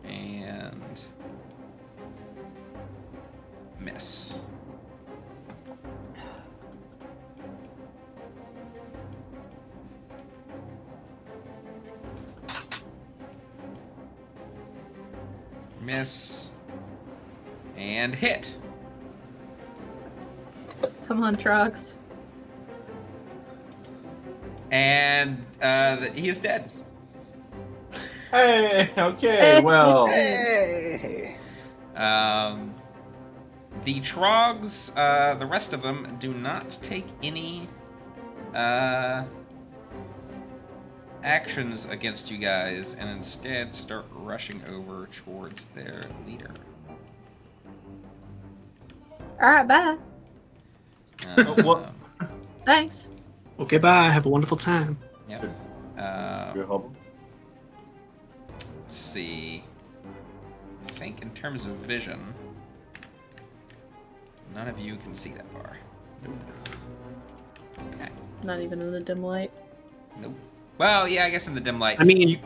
And miss. Miss. And hit. Come on, trucks. And he is dead. Hey, okay, well. Hey. The Trogs, the rest of them, do not take any actions against you guys, and instead start rushing over towards their leader. Alright, bye. What? Thanks. Okay, bye. Have a wonderful time. Yep. Your hubble? Let's see. I think in terms of vision, none of you can see that far. Nope. Okay. Not even in the dim light. Nope. Well, yeah, I guess in the dim light. I mean,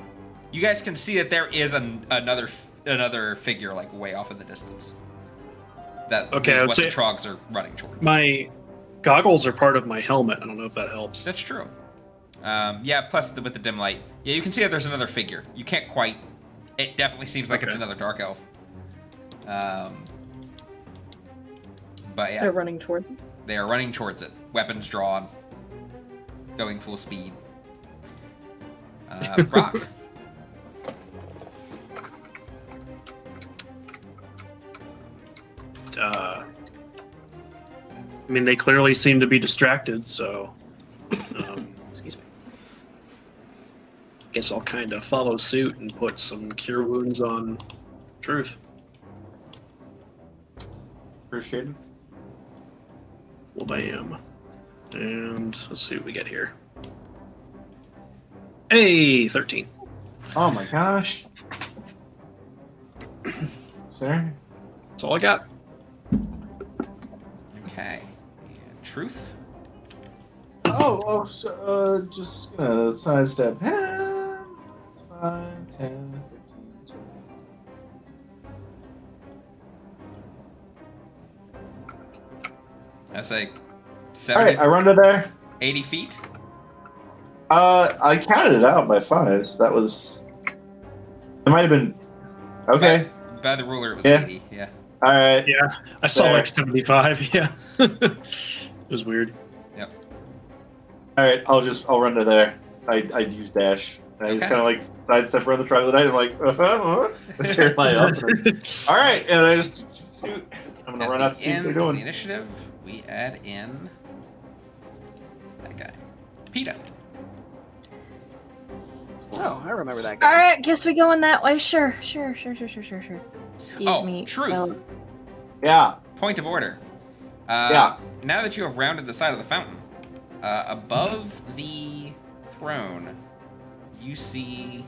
you guys can see that there is another figure like way off in the distance. That Okay, is I would what say the Trogs are running towards. my goggles are part of my helmet. I don't know if that helps. That's true. Yeah, plus with the dim light. Yeah, you can see that there's another figure. You can't quite... It definitely seems like it's another Dark Elf. But yeah. They're running toward them. They are running towards it. Weapons drawn. Going full speed. Brock. I mean, they clearly seem to be distracted, so Excuse me. guess I'll kind of follow suit and put some cure wounds on Truth. Appreciate it. Well, bam. And let's see what we get here. Hey, 13. Oh my gosh. Sir? That's all I got. Okay. And Truth. Just gonna sidestep. It's 5, 10, 15, 20. I say All 70, right, I run to there. 80 feet. I counted it out by 5. So that was. It might have been. Okay. By the ruler, it was Yeah. 80. Yeah. All right. Yeah, I saw There. like 75. Yeah. It was weird. Yep. All right. I'll run to there. I use dash. And I just Okay. kind of like sidestep around the troglodyte and like tear light up. All right, and I just shoot. I'm gonna At run the out to see what end they're of the doing. initiative, we add in that guy, Peter. Oh, I remember that guy. Alright, guess we going that way. Sure. Excuse me. Truth. Well, Yeah. Point of order. Yeah. Now that you have rounded the side of the fountain, above the throne, you see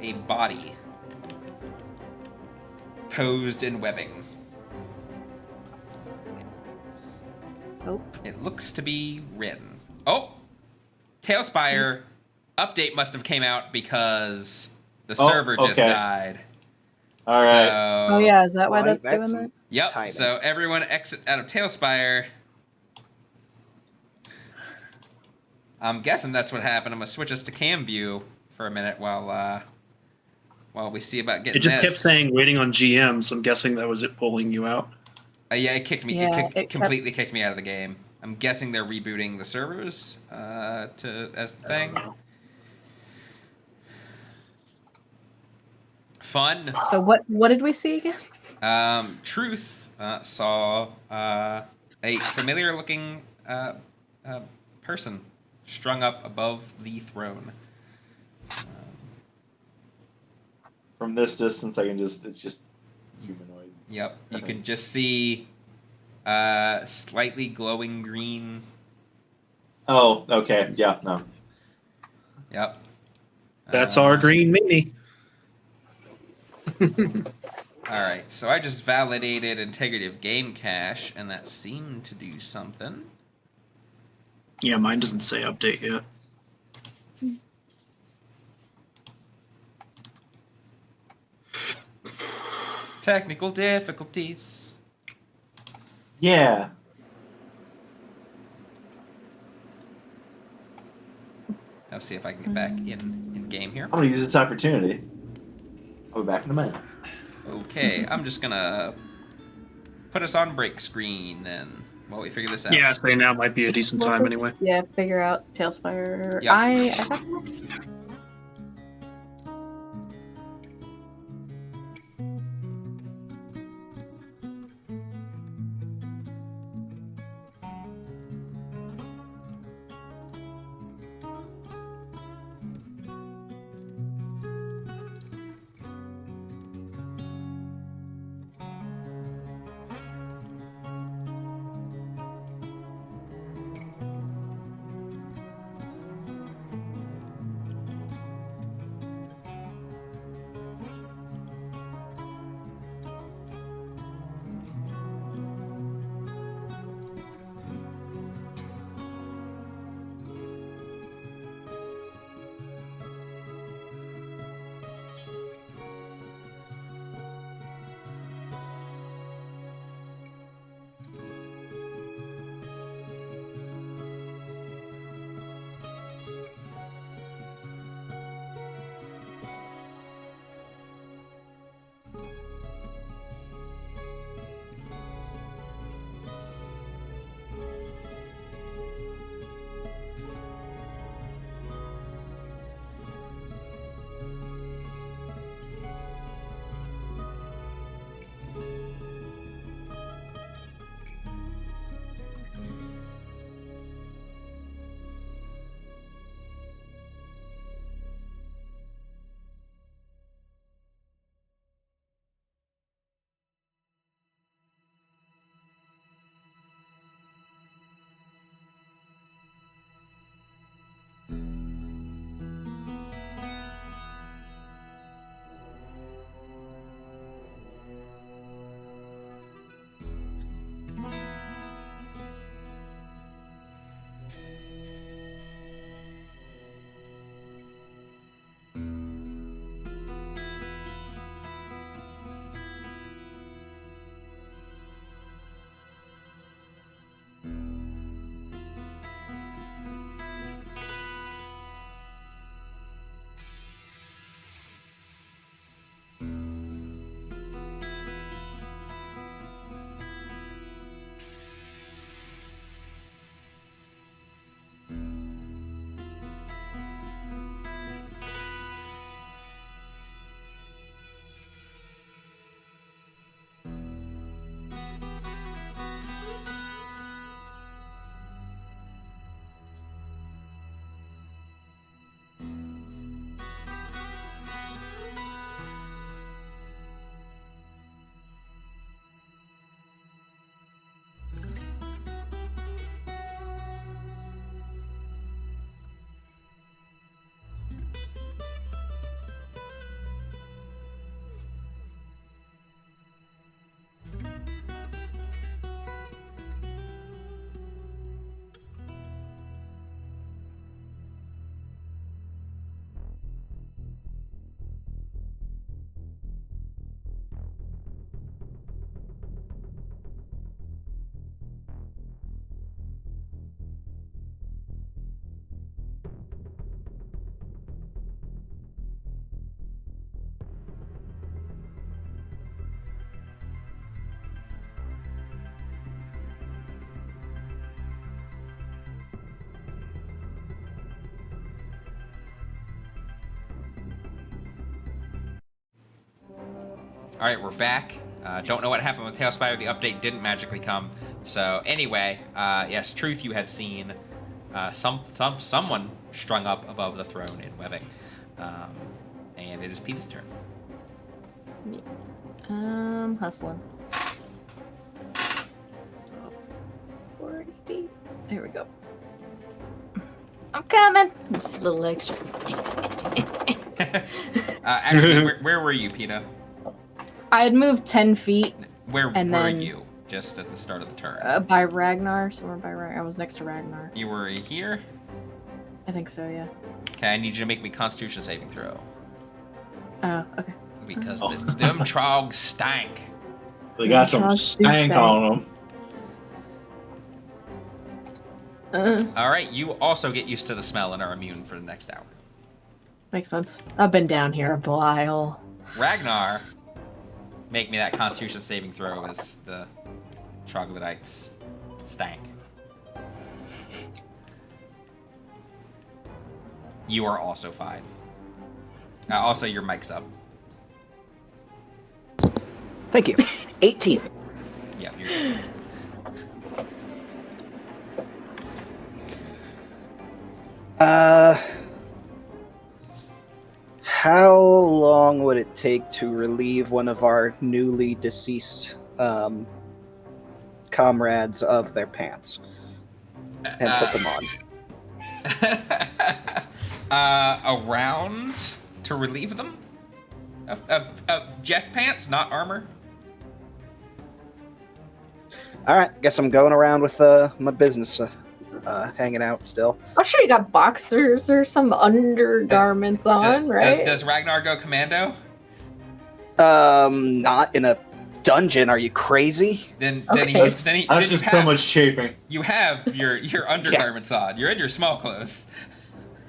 a body posed in webbing. Oh. It looks to be Rin. Oh! Tailspire update must have came out because the server just died. All right. So, Oh yeah, is that why Well, that's doing that? Yep. Timing. So everyone exit out of Tailspire. I'm guessing that's what happened. I'm gonna switch us to cam view for a minute while we see about getting It just this. kept saying waiting on GM, so I'm guessing that was it pulling you out. Yeah, it kicked me. Yeah, it completely kicked me out of the game. I'm guessing they're rebooting the servers as the thing. Fun. So what did we see again? Truth saw a familiar-looking person strung up above the throne. From this distance, it's just humanoid. Yep, you can just see slightly glowing green. Oh, okay. Yeah, no. Yep. That's our green mini. Alright, so I just validated integrity of game cache, and that seemed to do something. Yeah, mine doesn't say update yet. Technical difficulties. Yeah. I'll see if I can get back in game here. I'm gonna use this opportunity. I'll be back in a minute. Okay, I'm just gonna put us on break screen then while we figure this out. Yeah, say now might be a decent time anyway. Yeah, figure out Tailspire. Yeah. I have All right, we're back. Don't know what happened with Tailspire. The update didn't magically come. So anyway, yes, Truth, you had seen someone strung up above the throne in webbing, and it is Peter's turn. Hustling. 40 feet. There we go. I'm coming. Just a little extra. Actually, where were you, Peter? I had moved 10 feet. Where and were then, you? Just at the start of the turn. By Ragnar. Somewhere by Ragnar. I was next to Ragnar. You were here? I think so, yeah. Okay, I need you to make me Constitution saving throw. Oh, okay. Because them trogs stank. They got some stank on them. All right, you also get used to the smell and are immune for the next hour. Makes sense. I've been down here a while. Ragnar, make me that Constitution saving throw as the troglodytes stank. You are also fine. Also, your mic's up. Thank you. 18. Yeah, you're good. How long would it take to relieve one of our newly deceased comrades of their pants and put them on? A round to relieve them of chest pants, not armor. All right, guess I'm going around with my business hanging out still. I'm sure you got boxers or some undergarments on, right? Does Ragnar go commando? Not in a dungeon. Are you crazy? Then Okay. That's just so much chafing. You have your undergarments on. You're in your small clothes.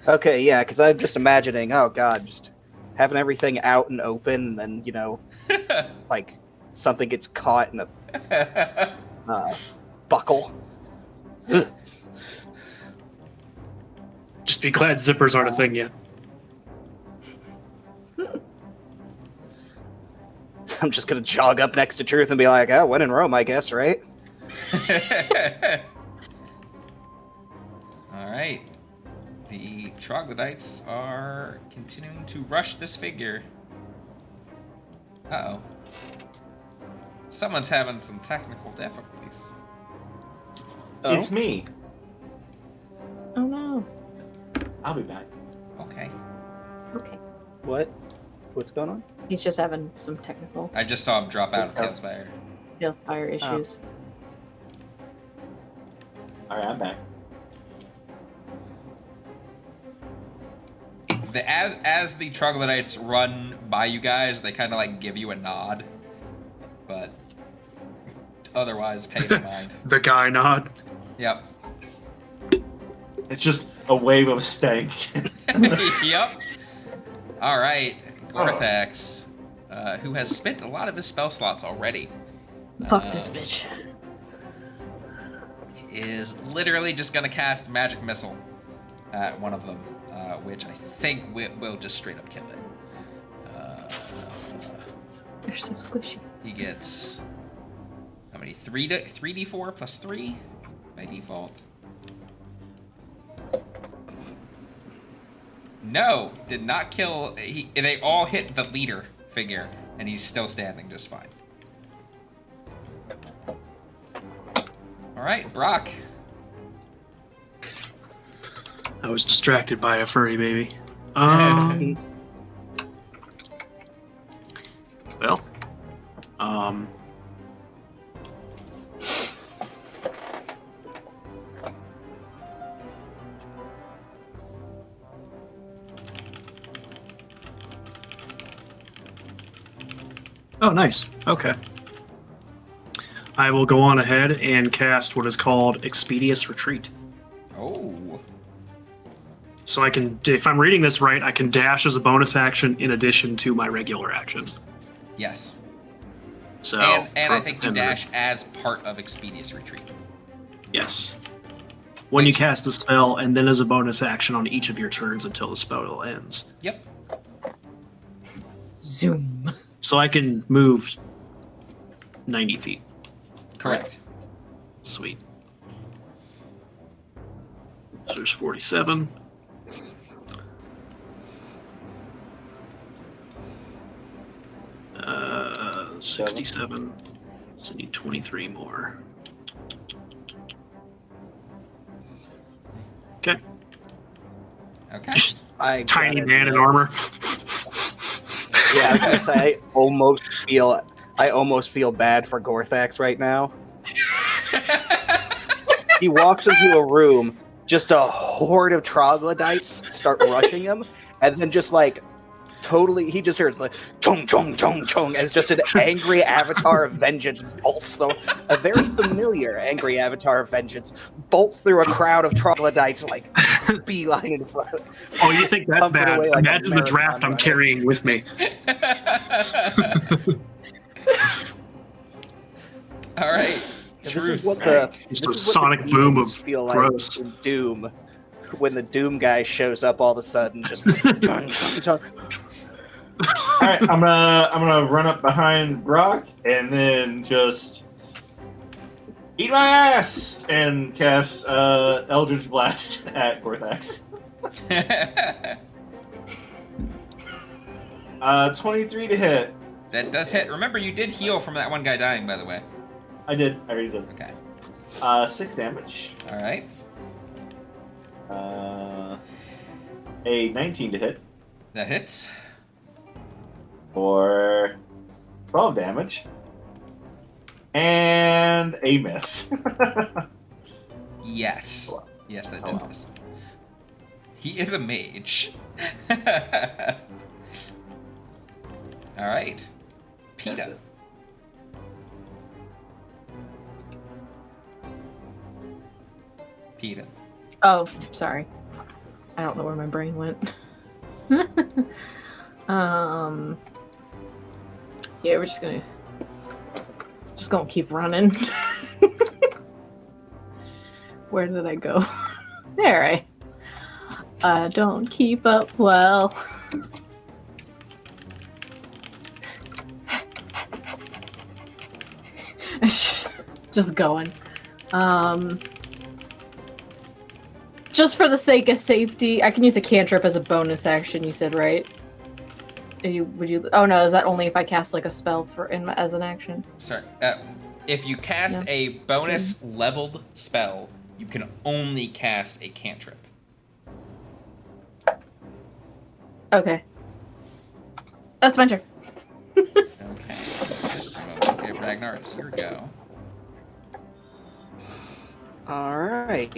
Okay, yeah, because I'm just imagining, oh god, just having everything out and open, and then, like, something gets caught in a buckle. Ugh. Just be glad zippers aren't a thing yet. I'm just gonna jog up next to Truth and be like, oh, when in Rome, I guess, right? All right. The troglodytes are continuing to rush this figure. Uh-oh. Someone's having some technical difficulties. Oh? It's me. Oh no. I'll be back. Okay. Okay. What? What's going on? He's just having some technical I just saw him drop out of Tailspire. Tailspire issues. Alright, I'm back. As the troglodytes run by you guys, they kind of like give you a nod, but otherwise pay no mind. The guy nod. Yep. It's just a wave of stank. Yep. All right, Gorthax, who has spent a lot of his spell slots already. Fuck this bitch. Is literally just gonna cast Magic Missile at one of them, which I think will just straight up kill it. They're so squishy. He gets how many? 3d4 plus 3 by default. No, did not kill. They all hit the leader figure, and he's still standing just fine. All right, Brock. I was distracted by a furry baby. Well, oh, nice. Okay. I will go on ahead and cast what is called Expeditious Retreat. Oh. So I can, if I'm reading this right, I can dash as a bonus action in addition to my regular action. Yes. So and I think you dash as part of Expeditious Retreat. Yes. When you cast the spell, and then as a bonus action on each of your turns until the spell ends. Yep. Zoom. So I can move 90 feet. Correct. Sweet. So there's 47. Uh, 67. So I need 23 more. Okay. Okay. I Tiny gotta man in admit- armor. Yeah, I was gonna say I almost feel bad for Gorthax right now. He walks into a room, just a horde of troglodytes start rushing him, and then just like totally, he just hears like chung chung chung chung as just an angry avatar of vengeance bolts through a very familiar angry avatar of vengeance bolts through a crowd of troglodytes like beeline in front. Oh, you think that's Pumping bad? away like a Imagine the marathon draft I'm runner. carrying with me. All right. This Truth. is what the Just this a is what sonic the boom demons of feel gross. like in Doom, when the Doom guy shows up all of a sudden, just chun, chun, chun. All right, I'm gonna run up behind Brock and then just eat my ass and cast Eldritch Blast at Gorthax. 23 to hit. That does hit. Remember, you did heal from that one guy dying, by the way. I already did. Okay. 6 damage. All right. A 19 to hit That hits. for 12 damage. And a miss. Yes. Yes, that did Oh, wow. miss. He is a mage. All right. That's PETA. it. PETA. Oh, sorry. I don't know where my brain went. Yeah, we're just gonna keep running. Where did I go? There I don't keep up well. Just going. Just for the sake of safety, I can use a cantrip as a bonus action. You said, right? Would you? Oh no, is that only if I cast like a spell as an action? Sorry. If you cast No. a bonus leveled spell, you can only cast a cantrip. Okay, that's my turn. Okay. Just a moment. Okay, Ragnar, it's your go. All right.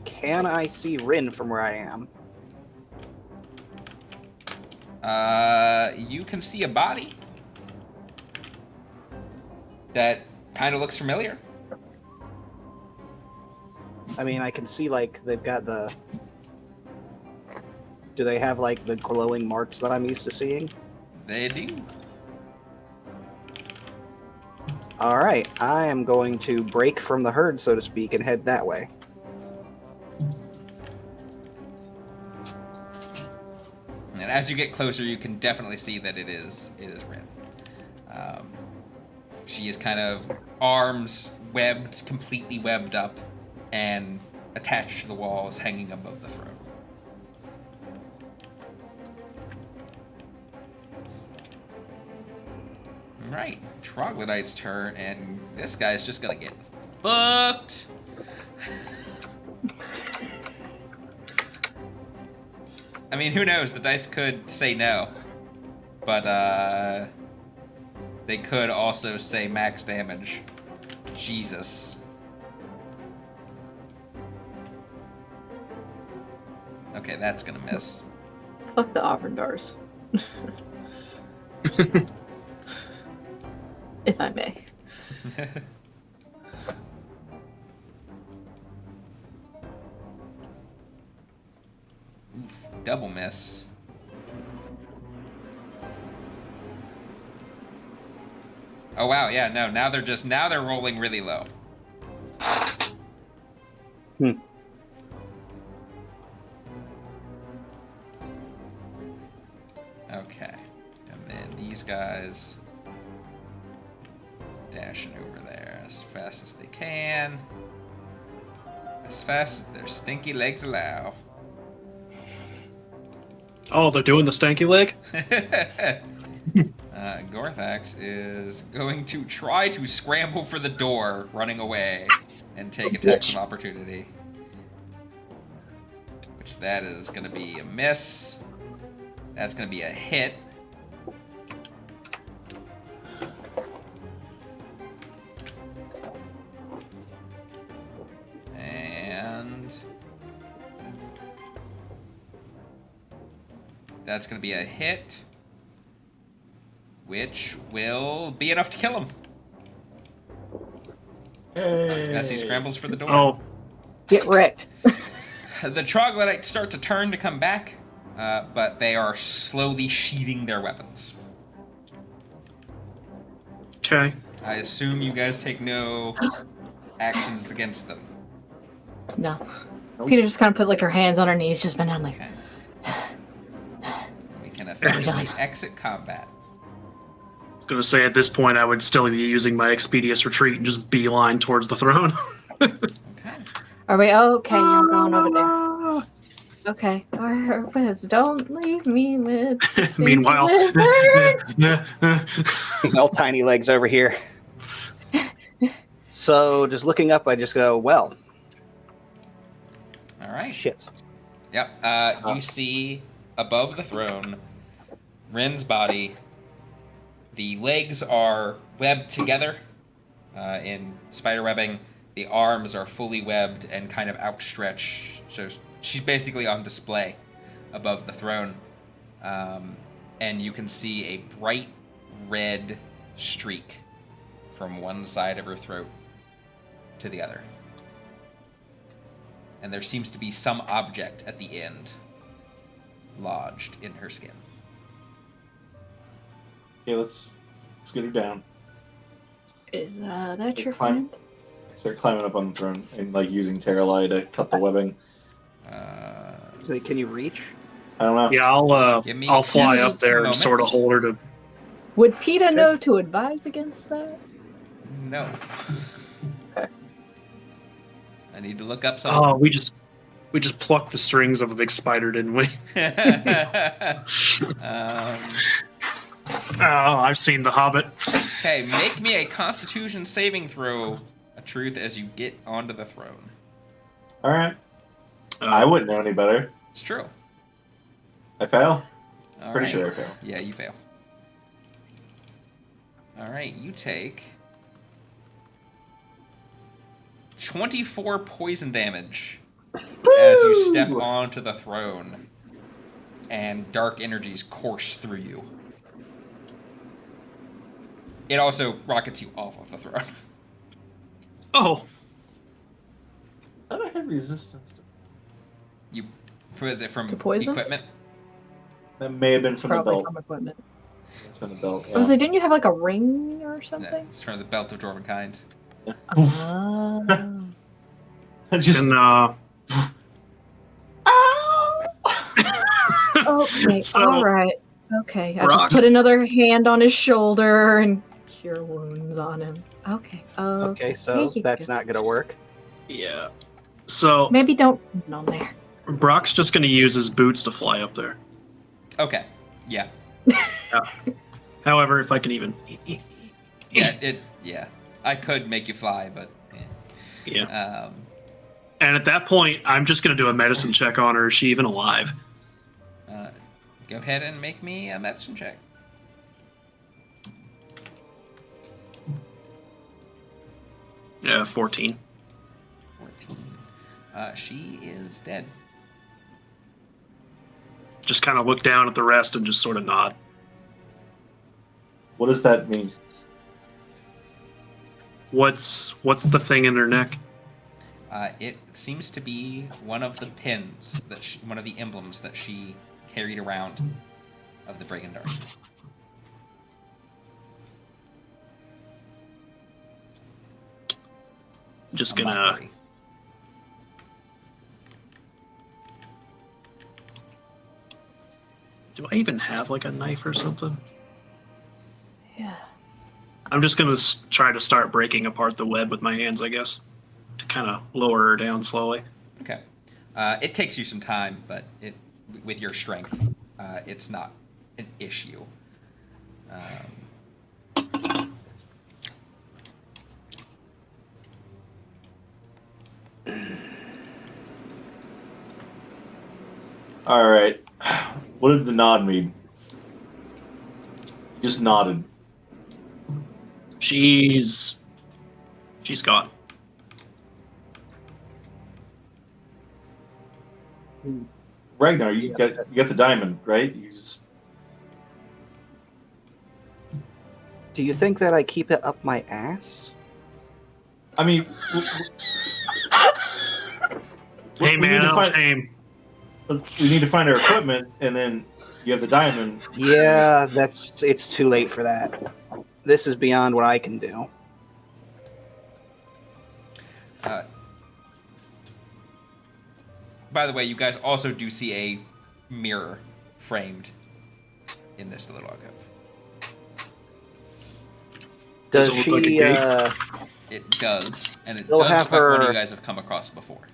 Can I see Rin from where I am? You can see a body that kind of looks familiar. I mean, I can see like they've got the. Do they have like the glowing marks that I'm used to seeing? They do. All right, I am going to break from the herd, so to speak, and head that way. And as you get closer, you can definitely see that it is Rin. She is kind of arms webbed, completely webbed up, and attached to the walls, hanging above the throne. All right, Troglodyte's turn, and this guy's just gonna get fucked. I mean, who knows? The dice could say no, but they could also say max damage. Jesus. Okay, that's gonna miss. Fuck the Auverndars. If I may. Oof, double miss. Oh wow, yeah, no, now they're rolling really low. Okay. And then these guys dashing over there as fast as they can. As fast as their stinky legs allow. Oh, they're doing the stanky leg? Gorthax is going to try to scramble for the door, running away, and take attacks of opportunity. Which that is going to be a miss. That's going to be a hit. And that's going to be a hit, which will be enough to kill him. Hey. As he scrambles for the door. Oh, Get wrecked. The troglodytes start to turn to come back, but they are slowly sheathing their weapons. okay. I assume you guys take no actions against them. No. Nope. Peter just kind of put like her hands on her knees, just been down like. Okay. We can effectively exit combat. I was gonna say at this point I would still be using my Expedious Retreat and just beeline towards the throne. Okay. Are we okay? I'm going over there. Okay. Arpus, don't leave me with the stinky Meanwhile, lizards. All tiny legs over here. So just looking up, I just go, well, All right. shit. Yep. You see above the throne, Ren's body. The legs are webbed together in spider webbing. The arms are fully webbed and kind of outstretched. So she's basically on display above the throne. And you can see a bright red streak from one side of her throat to the other. And there seems to be some object at the end lodged in her skin. Okay, let's get her down. Is that your Fine. friend? Start climbing up on the throne and like using Terralai to cut the webbing. So can you reach? I don't know. Yeah, Give me I'll fly just up there a and moment. sort of hold her to. Would PETA know to advise against that? No. Okay. I need to look up Oh, something. we just plucked the strings of a big spider, didn't we? Oh, I've seen The Hobbit. Okay, make me a Constitution saving throw, a truth, as you get onto the throne. All right. I wouldn't know any better. It's true. I fail. All Pretty right. sure I fail. Yeah, you fail. All right, you take 24 poison damage as you step onto the throne, and dark energies course through you. It also rockets you off of the throne. Oh, I thought I had resistance. You, was it from To poison? equipment? That may have been It's from the probably belt. from equipment. From the belt. I was Yeah. like, didn't you have like a ring or No, something? it's from the belt of dwarven kind. Oh. Just and Okay, So- all right. Okay, I Rock. just put another hand on his shoulder and cure wounds on him. Okay. Okay, so There you that's go. not going to work. yeah. So Maybe don't stand on there. Brock's just going to use his boots to fly up there. Okay. Yeah. However, if I can even. Yeah. I could make you fly, but Yeah. And at that point, I'm just going to do a medicine check on her. Is she even alive? Go ahead and make me a medicine check. Yeah, 14. 14. She is dead. Just kind of look down at the rest and just sort of nod. what does that mean? What's the thing in her neck? It seems to be one of the pins one of the emblems that she carried around of the Brigandar. Just A gonna mockery. Do I even have like a knife or something? Yeah. I'm just gonna try to start breaking apart the web with my hands, I guess, to kind of lower her down slowly. Okay. It takes you some time, but with your strength, it's not an issue. All right. What did the nod mean? He just nodded. She's gone. Ragnar, you got the diamond, right? You just Do you think that I keep it up my ass? I mean, Hey we man, need to no find shame. we need to find our equipment, and then you have the diamond. Yeah, it's too late for that. This is beyond what I can do. By the way, you guys also do see a mirror framed in this little alcove. Does it look like a she gate? It does, and it Still does have look like one her- you guys have come across before.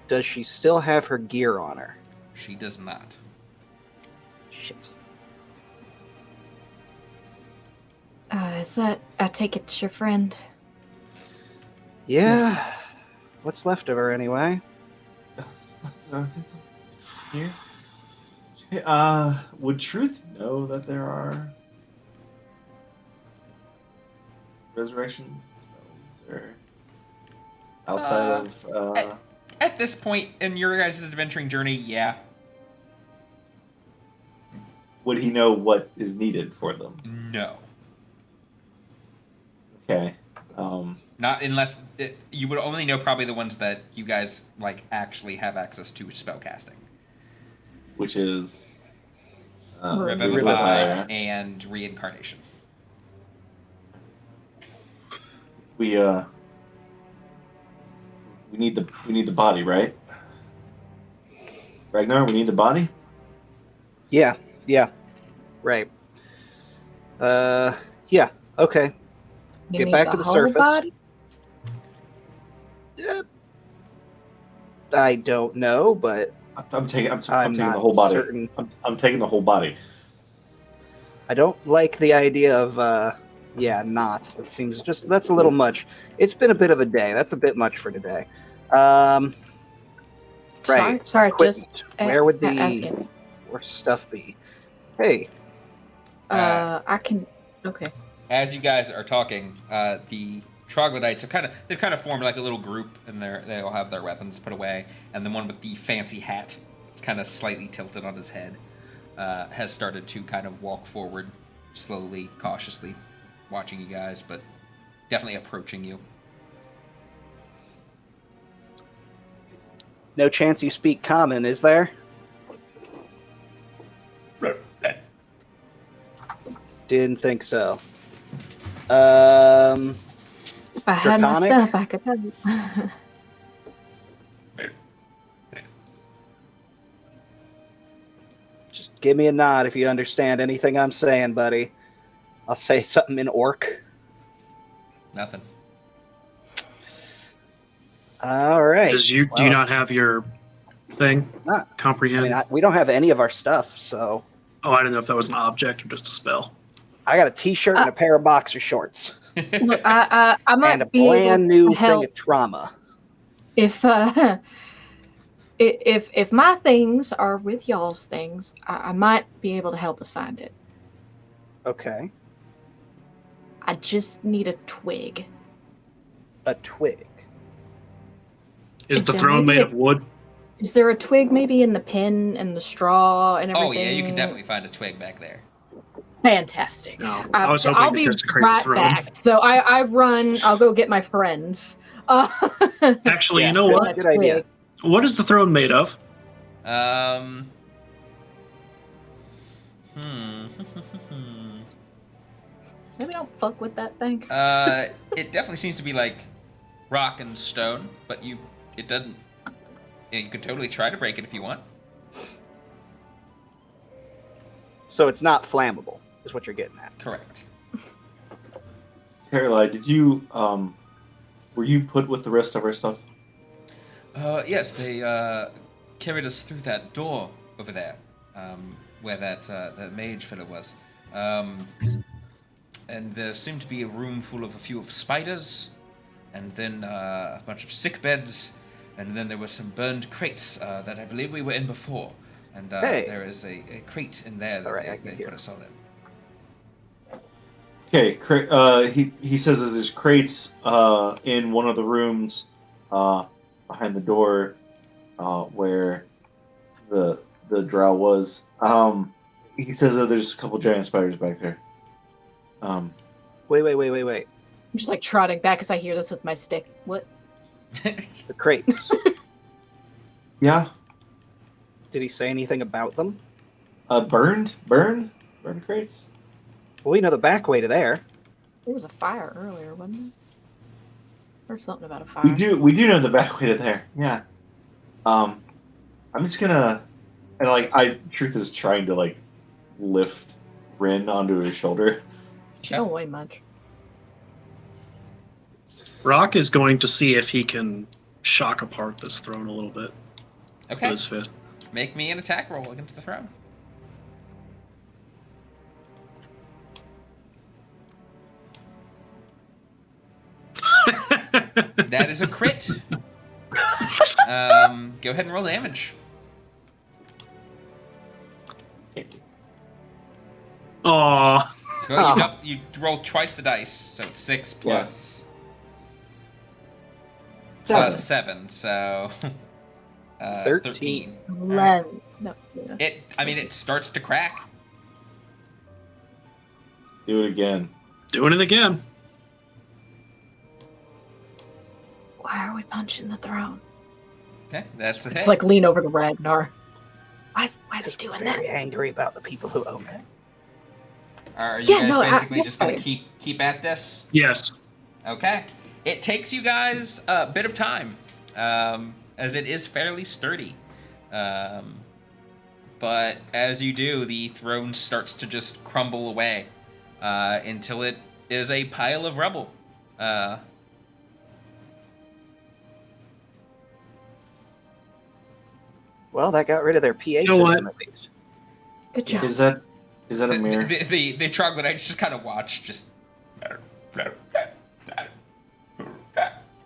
does she still have her gear on her? She does not. Shit. Is that? I take it your friend. Yeah. What's left of her anyway? Here. Would Truth know that there are resurrection spells or outside of? At this point in your guys' adventuring journey, yeah. Would he know what is needed for them? No. Okay. Not unless you would only know probably the ones that you guys like actually have access to spellcasting. Which is Revivify and Reincarnation. We need the body, right? Ragnar, we need the body? Yeah. Right. Yeah. Okay. You Get need back to the whole surface. body? I don't know, but I'm taking I'm the not whole body. certain. I'm taking the whole body. I don't like the idea of knots. That seems that's a little much. It's been a bit of a day. That's a bit much for today. Right. Sorry, Equipment. just Where would asking. where stuff be? Hey, I can. Okay. As you guys are talking, the troglodytes they've kind of formed like a little group, and they all have their weapons put away. And the one with the fancy hat, it's kind of slightly tilted on his head, has started to kind of walk forward, slowly, cautiously, watching you guys, but definitely approaching you. no chance you speak common, is there? Didn't think so. If I had my Draconic? stuff, I could have it. Just give me a nod if you understand anything I'm saying, buddy. I'll say something in orc. Nothing. All right. Do you not have your thing? Not. Comprehend? We don't have any of our stuff, so Oh, I didn't know if that was an object or just a spell. I got a T-shirt and a pair of boxer shorts Look, I might and a be brand able new to help thing of trauma. if if my things are with y'all's things. I might be able to help us find it. Okay, I just need a twig. a twig. Is Is the there throne maybe made a- of wood? Is there a twig maybe in the pin and the straw and everything? Oh yeah, you can definitely find a twig back there. Fantastic. No, I was hoping I'll to be desecrate the right throne. back. So I run. I'll go get my friends. Actually, Yeah, you know good- what? Good idea. What is the throne made of? Maybe don't fuck with that thing. It definitely seems to be like rock and stone, but it doesn't. Yeah, you could totally try to break it if you want. So it's not flammable, is what you're getting at. Correct. Caroline, did you were you put with the rest of our stuff? Yes, they carried us through that door over there, where that mage fellow was. And there seemed to be a room full of a few of spiders, and then a bunch of sick beds, and then there were some burned crates that I believe we were in before. And Hey. there is a crate in there that All right, I can they hear. put us all in. Okay, he says there's crates in one of the rooms behind the door where the drow was. He says that there's a couple giant spiders back there. Wait. I'm just like trotting back as I hear this with my stick. What? The crates. Yeah, Did he say anything about them? burned crates. Well, we know the back way to there. There was a fire earlier, wasn't it? Or something about a fire. We do know the back way to there. Yeah. I'm just gonna, and Truth is trying to lift Rin onto his shoulder. She don't weigh much. Rock is going to see if he can shock apart this throne a little bit Okay. with his fist. Make me an attack roll against the throne. That is a crit. Go ahead and roll damage. Aw. Well, you roll twice the dice, so it's 6 plus 7, so 13. 11. No. Yeah. It starts to crack. Do it again. Doing it again. Why are we punching the throne? Okay, that's a hit. Just like lean over to Ragnar. Why is he doing Very that? angry about the people who own it. Are you Yeah, guys no, basically just gonna yeah. keep at this? Yes. Okay. It takes you guys a bit of time, as it is fairly sturdy. But as you do, the throne starts to just crumble away until it is a pile of rubble. Well, that got rid of their PA know system at least. Good job. Is that a mirror? The troglodytes just kind of watch, just.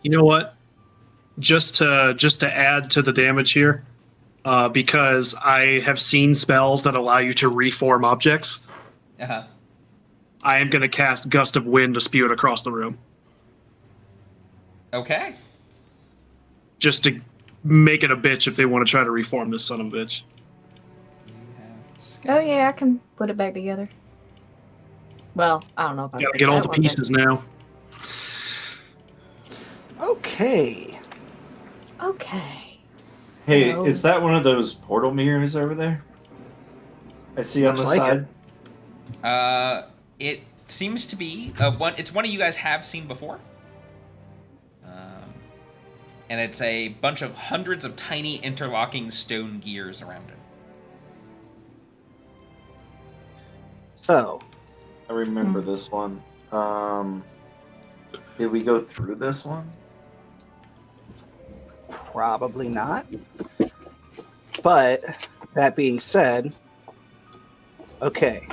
You know what? Just to add to the damage here, because I have seen spells that allow you to reform objects, Uh-huh. I am going to cast Gust of Wind to spew it across the room. Okay. Just to make it a bitch if they want to try to reform this son of a bitch. Oh yeah, I can put it back together. Well, I don't know if I Gotta get all the pieces now. Okay. Okay. Hey, So- is that one of those portal mirrors over there? I see on the Looks like side. It seems to be one. It's one you guys have seen before. And it's a bunch of hundreds of tiny interlocking stone gears around it. So, I remember this one. Did we go through this one? probably not. But, that being said, okay.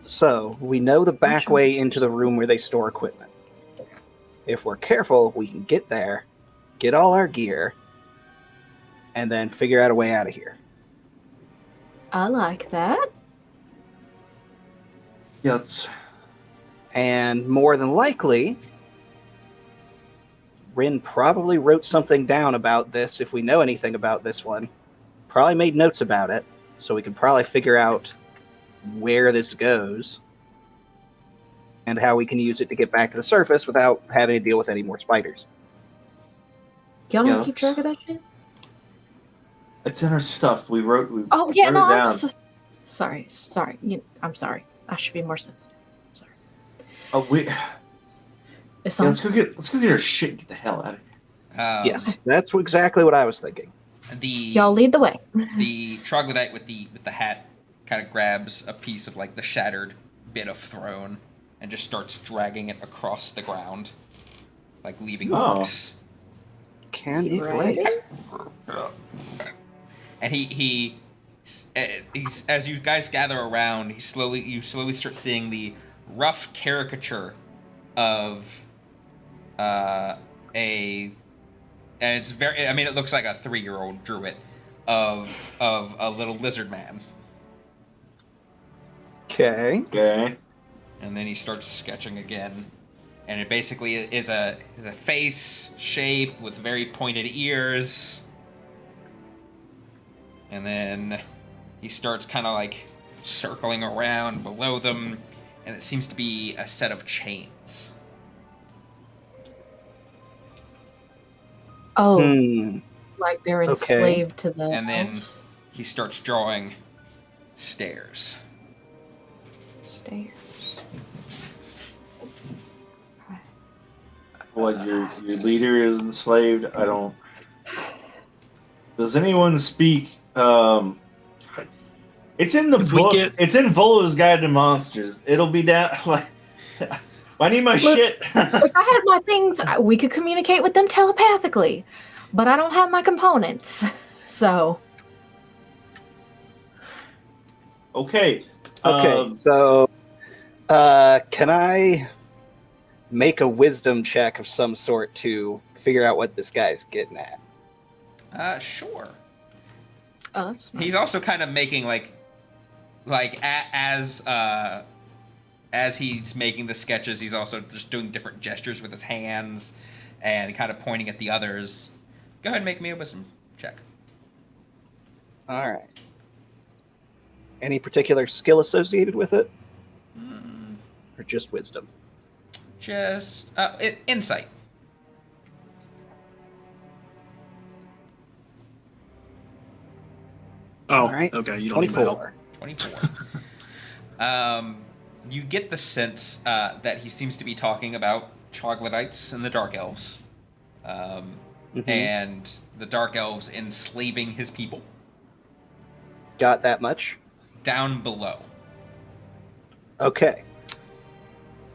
So, we know the back way into the room where they store equipment. If we're careful, we can get there, get all our gear, and then figure out a way out of here. I like that. Yeah, it's And more than likely, Rin probably wrote something down about this if we know anything about this one. Probably made notes about it, so we can probably figure out where this goes and how we can use it to get back to the surface without having to deal with any more spiders. Y'all don't Yeah, keep let's- track of that shit? it's in our stuff. We wrote Oh yeah, it no, I'm down. sorry. I'm sorry. I should be more sensitive. Sorry. Oh, It's yeah, on. let's go get our shit and get the hell out of here. Yes, that's exactly what I was thinking. The Y'all lead the way. the troglodyte with the hat kind of grabs a piece of like the shattered bit of throne and just starts dragging it across the ground, like leaving marks. Can Is he it riding? wait? And he's as you guys gather around, you slowly start seeing the rough caricature of and it's very, I mean, it looks like a 3-year-old drew it of a little lizard man. Okay. Okay. And then he starts sketching again, and it basically is a face shape with very pointed ears. And then he starts kind of like circling around below them, and it seems to be a set of chains. Oh, Hmm. like they're enslaved to the And then house? he starts drawing stairs. Stairs. What, your leader is enslaved? I don't. Does anyone speak? It's in the If we book. get- It's in Volo's Guide to Monsters. It'll be down. Like, I need my Look, shit. If I had my things, we could communicate with them telepathically, but I don't have my components, so. Okay. Okay, so can I make a wisdom check of some sort to figure out what this guy's getting at? Sure. Oh, that's He's also kind of making as he's making the sketches, he's also just doing different gestures with his hands and kind of pointing at the others. Go ahead and make me a wisdom check. All right. Any particular skill associated with it, or just wisdom? Just insight. Oh, All right. okay. You don't need my help. 24. 24. You get the sense that he seems to be talking about troglodytes and the Dark Elves. Mhm. And the Dark Elves enslaving his people Got that much? down below. Okay.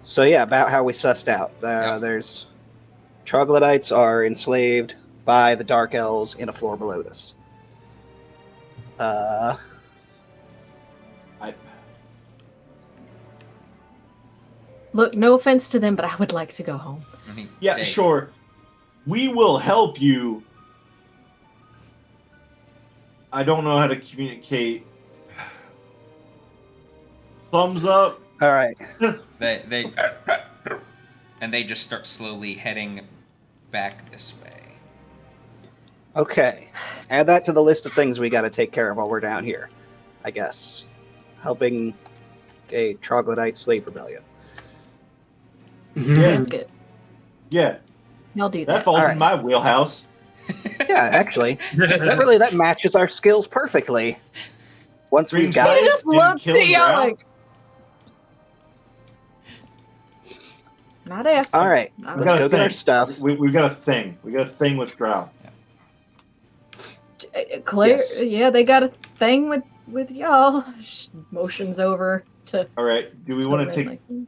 So yeah, about how we sussed out. Yep. There's troglodytes are enslaved by the Dark Elves in a floor below this. Look, no offense to them, but I would like to go home. I mean, Yeah, sure. We will help you. I don't know how to communicate. Thumbs up. All right. They and they just start slowly heading back this way. Okay. Add that to the list of things we got to take care of while we're down here, I guess. Helping a troglodyte slave rebellion. Mhm. Sounds good. Yeah, I'll do that that. falls All in right. my wheelhouse. Yeah, actually, that matches our skills perfectly. Once we've Green got side. I just Didn't love kill to him yelling. Not asking. All right, Not We let's got a go get our thing. stuff. We've got a thing. We got a thing with Drow. Claire, Yes. yeah, they got a thing with y'all. Motions over to. All right. Do we want to take? like, Do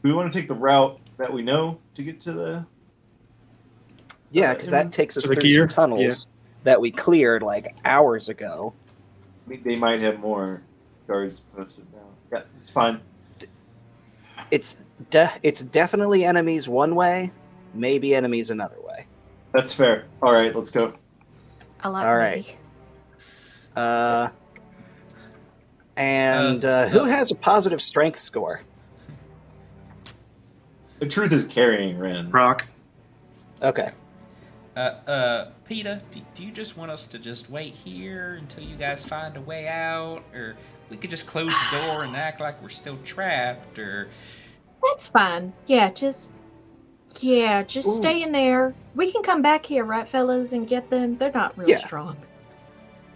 we want to take the route that we know to get to the? Yeah, because that takes us To the through gear? some tunnels that we cleared like hours ago. They might have more guards posted now. Yeah, it's fine. It's definitely enemies one way, maybe enemies another way. That's fair. All right, let's go. I like All maybe. right. Who has a positive strength score? The truth is carrying Ren. Rock. Okay. Peter, do you just want us to just wait here until you guys find a way out, or we could just close the door and act like we're still trapped, or? That's fine. Yeah, just Ooh. stay in there. We can come back here, right, fellas, and get them. They're not real Yeah. strong.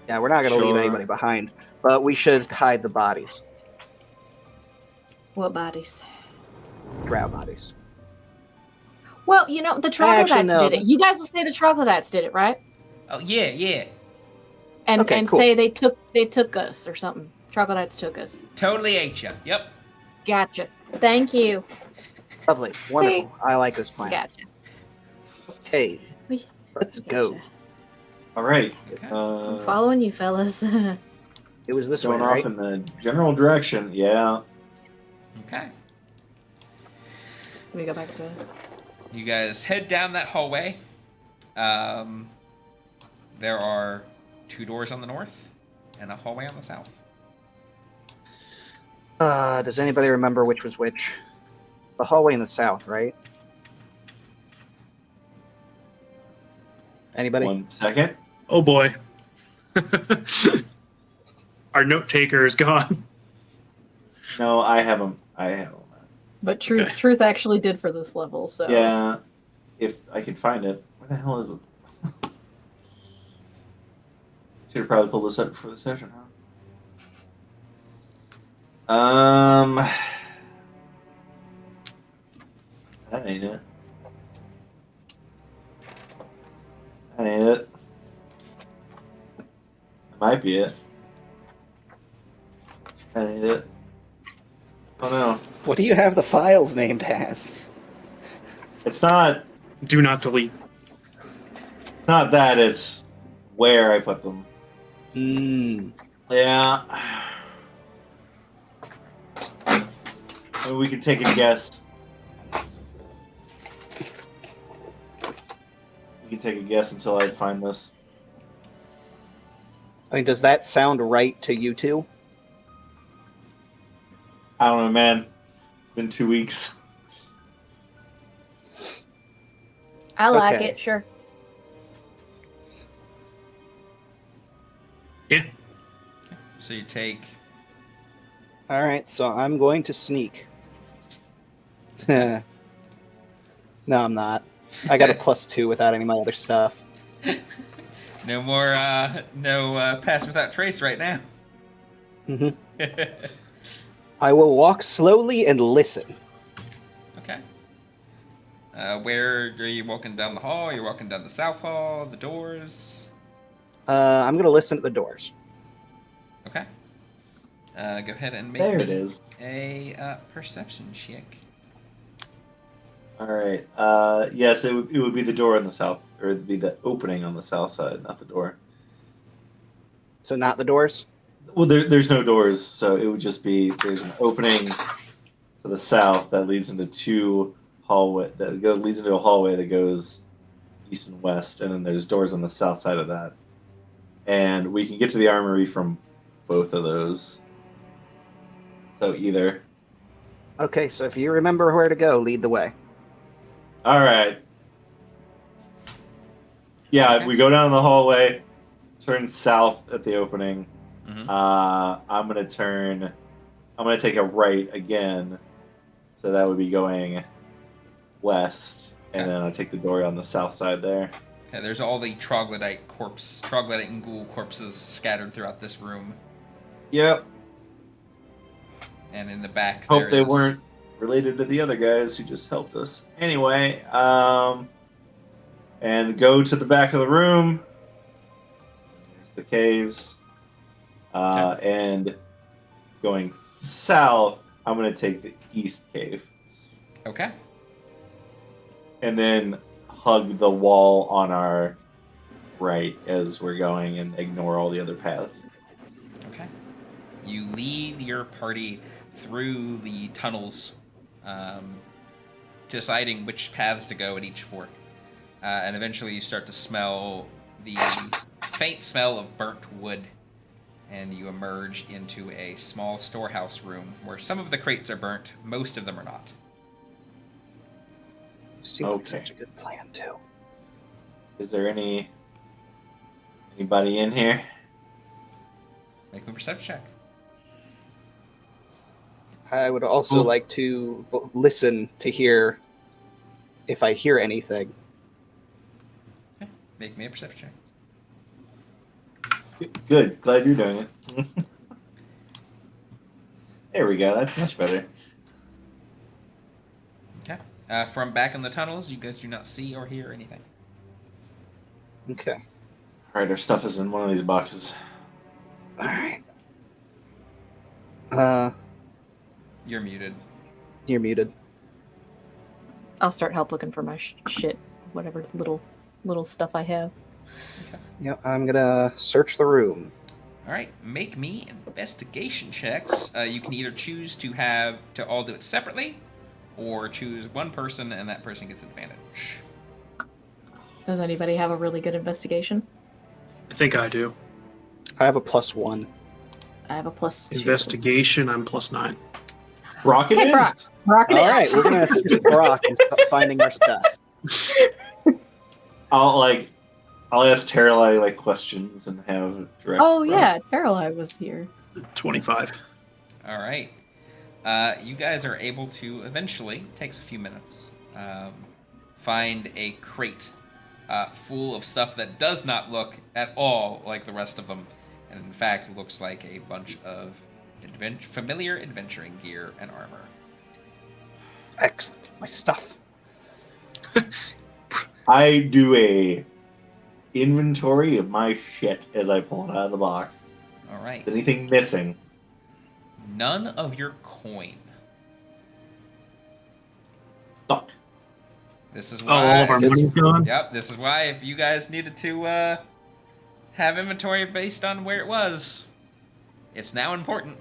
Yeah, we're not going to leave Sure. anybody behind, but we should hide the bodies, What bodies? drow bodies. Well, the troglodytes no, did it. You guys will say the troglodytes did it, right? Oh yeah. And Okay, and cool. say they took us or something. Troglodytes took us. Totally ate you. Yep. Gotcha. Thank you. Lovely. Wonderful. I like this plan. Gotcha. Okay, let's go. Gotcha. All right. Okay. I'm following you, fellas. It was this way, Going off right? in the general direction. Yeah. Okay. we go back to. You guys head down that hallway. There are 2 doors on the north and a hallway on the south. Does anybody remember which was which? The hallway in the south, right? Anybody? 1 second. Oh boy. Our note taker is gone. No, I have them. But truth actually did for this level, so. Yeah. If I could find it. Where the hell is it? Should have probably pulled this up before the session, huh? That ain't it. That ain't it. That might be it. That ain't it. Oh no. What do you have the files named as? It's not Do not delete. that, it's where I put them. Yeah. Maybe we could take a guess. We can take a guess until I find this. I mean, does that sound right to you two? I don't know, man. It's been 2 weeks. I like Okay. it, sure. Yeah. So you take. Alright, so I'm going to sneak. No, I'm not. I got a +2 without any of my other stuff. No more, pass without trace right now. hmm I will walk slowly and listen. Okay. Where are you walking down the hall? You're walking down the south hall, the doors. I'm going to listen at the doors. Okay. Go ahead and make There it me is. a perception check. All right. Yes, it would be the door on the south, or it'd be the opening on the south side, not the door. So not the doors? Well, there's no doors, so it would just be there's an opening to the south that leads into leads into a hallway that goes east and west, and then there's doors on the south side of that. And we can get to the armory from both of those. So either. Okay, so if you remember where to go, lead the way. All right. Yeah, Okay. we go down the hallway, turn south at the opening. Mm-hmm. I'm gonna take a right again, so that would be going west, and Okay. then I'll take the door on the south side there. Okay, there's all the troglodyte and ghoul corpses scattered throughout this room, Yep. and in the back Hope they weren't related to the other guys who just helped us. Anyway, and go to the back of the room. There's the caves. And going south, I'm going to take the east cave. Okay. And then hug the wall on our right as we're going and ignore all the other paths. Okay. You lead your party through the tunnels, deciding which paths to go at each fork. And eventually you start to smell the faint smell of burnt wood. And you emerge into a small storehouse room where some of the crates are burnt, most of them are not. Seemed like Okay. such a good plan, too. Is there anybody in here? Make me a perception check. I would also Cool. like to listen to hear if I hear anything. Okay. Make me a perception check. Good. Glad you're doing it. There we go. That's much better. Okay. From back in the tunnels, you guys do not see or hear anything. Okay. All right, our stuff is in one of these boxes. Alright. You're muted. You're muted. I'll start help looking for my shit, whatever little stuff I have. Yep, I'm gonna search the room. All right, make me investigation checks. You can either choose to all do it separately, or choose one person and that person gets advantage. Does anybody have a really good investigation? I think I do. I have a +1. I have a +2. Investigation, I'm +9. Brock it Okay, is? Brock. Brock it All is. right, we're gonna assist Brock in finding our stuff. I'll ask Terrell questions and have direct. Oh yeah, Caroline was here. 25. All right. You guys are able to eventually, takes a few minutes, find a crate full of stuff that does not look at all like the rest of them, and in fact looks like a bunch of familiar adventuring gear and armor. Excellent, my stuff. I do a inventory of my shit as I pull it out of the box. All right. Is anything missing? None of your coin. Fuck. This is Oh, why. all of our money's gone? Yep. This is why if you guys needed to have inventory based on where it was, it's now important.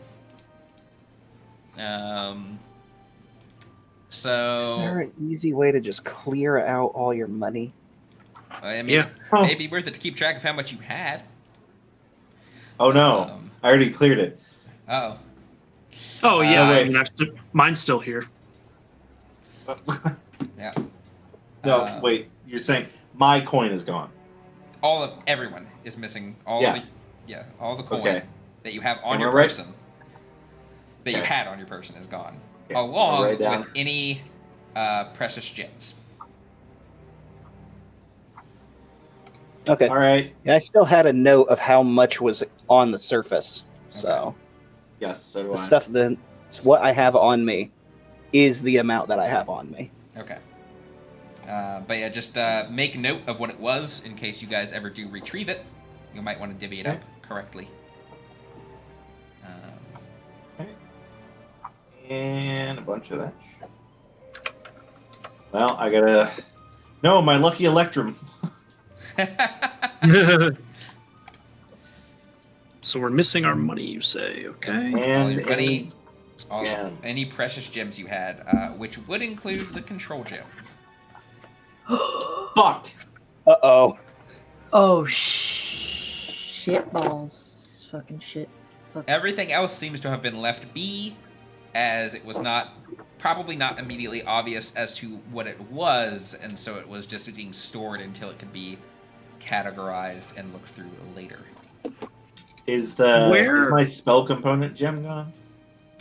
So. Is there an easy way to just clear out all your money? I mean, Yeah. it may be worth it to keep track of how much you had. Oh no, I already cleared it. Oh. Oh, yeah. wait. I mean, mine's still here. Yeah. No, wait. You're saying my coin is gone. Everyone is missing all the coin Okay. that you have on Am your I right? person. That you Okay. had on your person is gone, Okay, I'll along write down. with any precious gems. Okay. All right. Yeah, I still had a note of how much was on the surface. So Yes, so do the I. stuff then, it's what I have on me, is the amount that I have on me. Okay. But yeah, just make note of what it was in case you guys ever do retrieve it. You might want to divvy it up correctly. And a bunch of that shit. Well, I gotta. No, my lucky electrum. So we're missing our money, you say? Okay. And any precious gems you had, which would include the control gem. fuck. Uh-oh. Oh shit balls. Fucking shit. Everything else seems to have been left be, as it was probably not immediately obvious as to what it was, and so it was just being stored until it could be categorized and looked through later. Is Where- my spell component gem gone?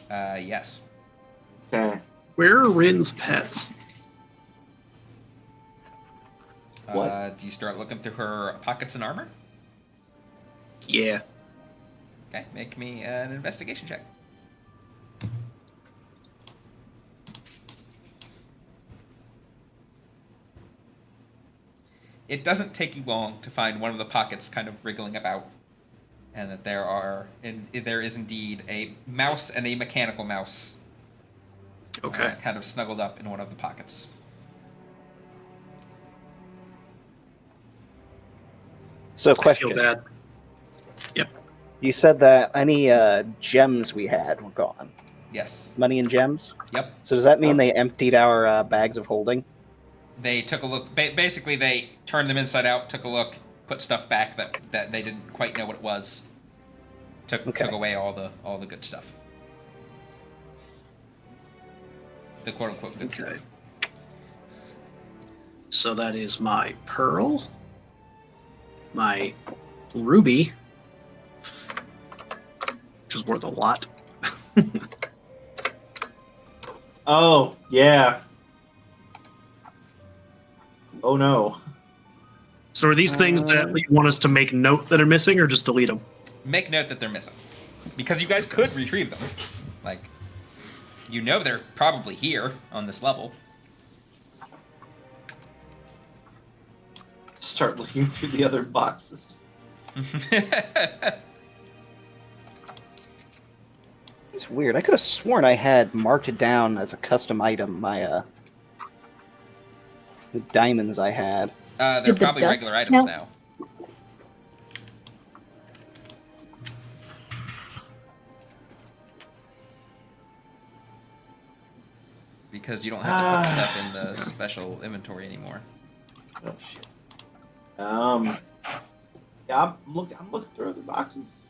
Yes. Okay. Where are Rin's pets? What? Do you start looking through her pockets and armor? Yeah. Okay, make me an investigation check. It doesn't take you long to find one of the pockets kind of wriggling about, and that there is indeed a mouse and a mechanical mouse Okay. kind of snuggled up in one of the pockets. So I feel question. bad. Yep. You said that any gems we had were gone. Yes. Money and gems? Yep. So does that mean they emptied our bags of holding? They took a look. Basically, they turned them inside out, took a look, put stuff back that they didn't quite know what it was. Took away all the good stuff. The quote unquote good stuff. Okay. So that is my pearl, my ruby, which is worth a lot. Oh, yeah. Oh, no. So are these things that you want us to make note that are missing, or just delete them? Make note that they're missing, because you guys could retrieve them. Like, they're probably here on this level. Start looking through the other boxes. It's weird. I could have sworn I had marked it down as a custom item, the diamonds I had. They're Did the probably dust regular items count? now. Because you don't have to put stuff in the special inventory anymore. Oh shit. Yeah, I'm looking through the boxes.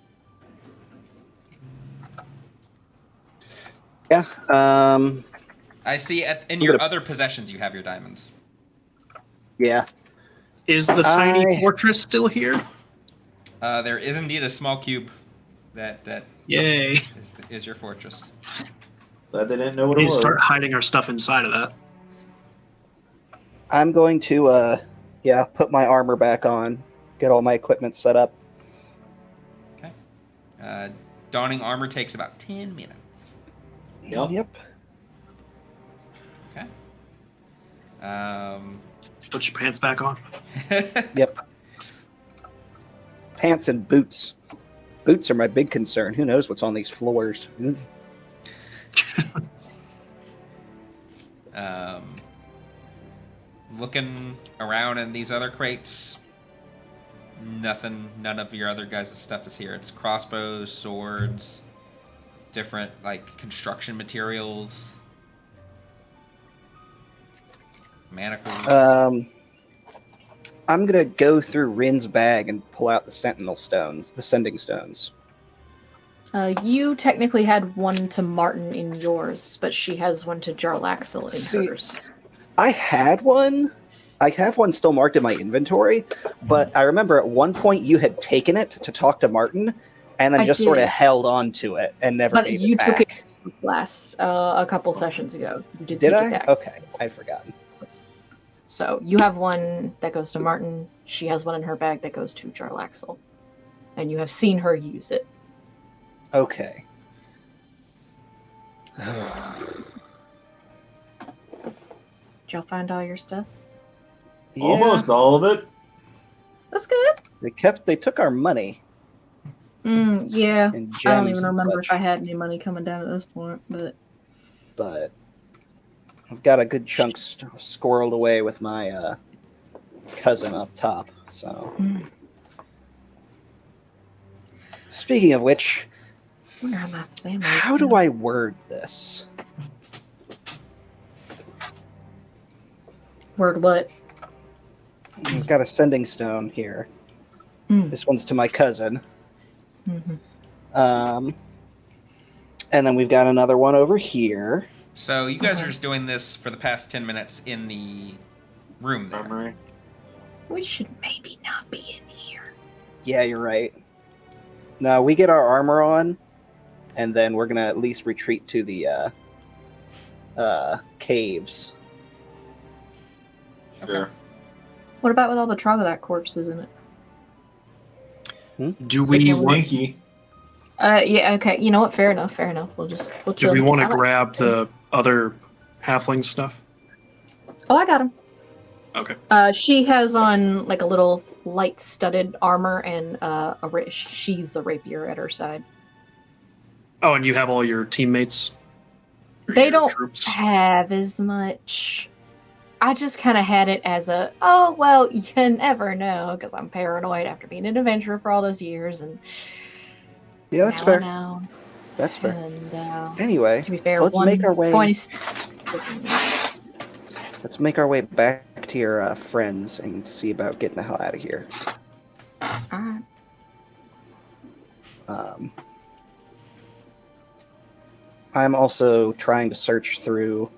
Yeah. I see in your other possessions you have your diamonds. Yeah. Is the tiny fortress still here? There is indeed a small cube that Yay. is your fortress. Glad they didn't know what We it need to was. start hiding our stuff inside of that. I'm going to, put my armor back on, get all my equipment set up. Okay. Donning armor takes about 10 minutes. Yep. Okay. Put your pants back on. Yep. Pants and boots. Boots are my big concern. Who knows what's on these floors? Ugh. Looking around in these other crates, none of your other guys' stuff is here. It's crossbows, swords, different like construction materials, manacles. I'm gonna go through Rin's bag and pull out the Sentinel Stones, the Sending Stones. You technically had one to Martin in yours, but she has one to Jarlaxle in hers. I had one. I have one still marked in my inventory, but I remember at one point you had taken it to talk to Martin, and then just sort of held on to it and never gave it back. Took it last a couple sessions ago. You did take I? it back. Okay, I'd forgotten. So you have one that goes to Martin. She has one in her bag that goes to Jarlaxle, and you have seen her use it. Okay. Did y'all find all your stuff? Yeah, Almost all of it. That's good. They took our money. Yeah. And I don't gems even and remember such. if I had any money coming down at this point, But I've got a good chunk squirreled away with my cousin up top. So, speaking of which, I wonder how my family's how do doing. I word this? Word what? I've got a sending stone here. This one's to my cousin. Mm-hmm. And then we've got another one over here. So you guys are just doing this for the past 10 minutes in the room there. Armory. We should maybe not be in here. Yeah, you're right. No, we get our armor on, and then we're gonna at least retreat to the caves. Sure. What about with all the troglodyte corpses in it? Do we want? Stinky. Yeah, okay. You know what? Fair enough. We'll Do chill. we want to I like- grab the other halfling stuff? Oh, I got him. Okay. She has on like a little light studded armor and she's a rapier at her side. Oh, and you have all your teammates. Or They your don't troops? have as much. I just kind of had it as you never know, because I'm paranoid after being an adventurer for all those years, and Yeah, that's now fair. I know. That's fair. And Anyway, to be fair, so let's make our way. Let's make our way back to your friends and see about getting the hell out of here. Alright. I'm also trying to search through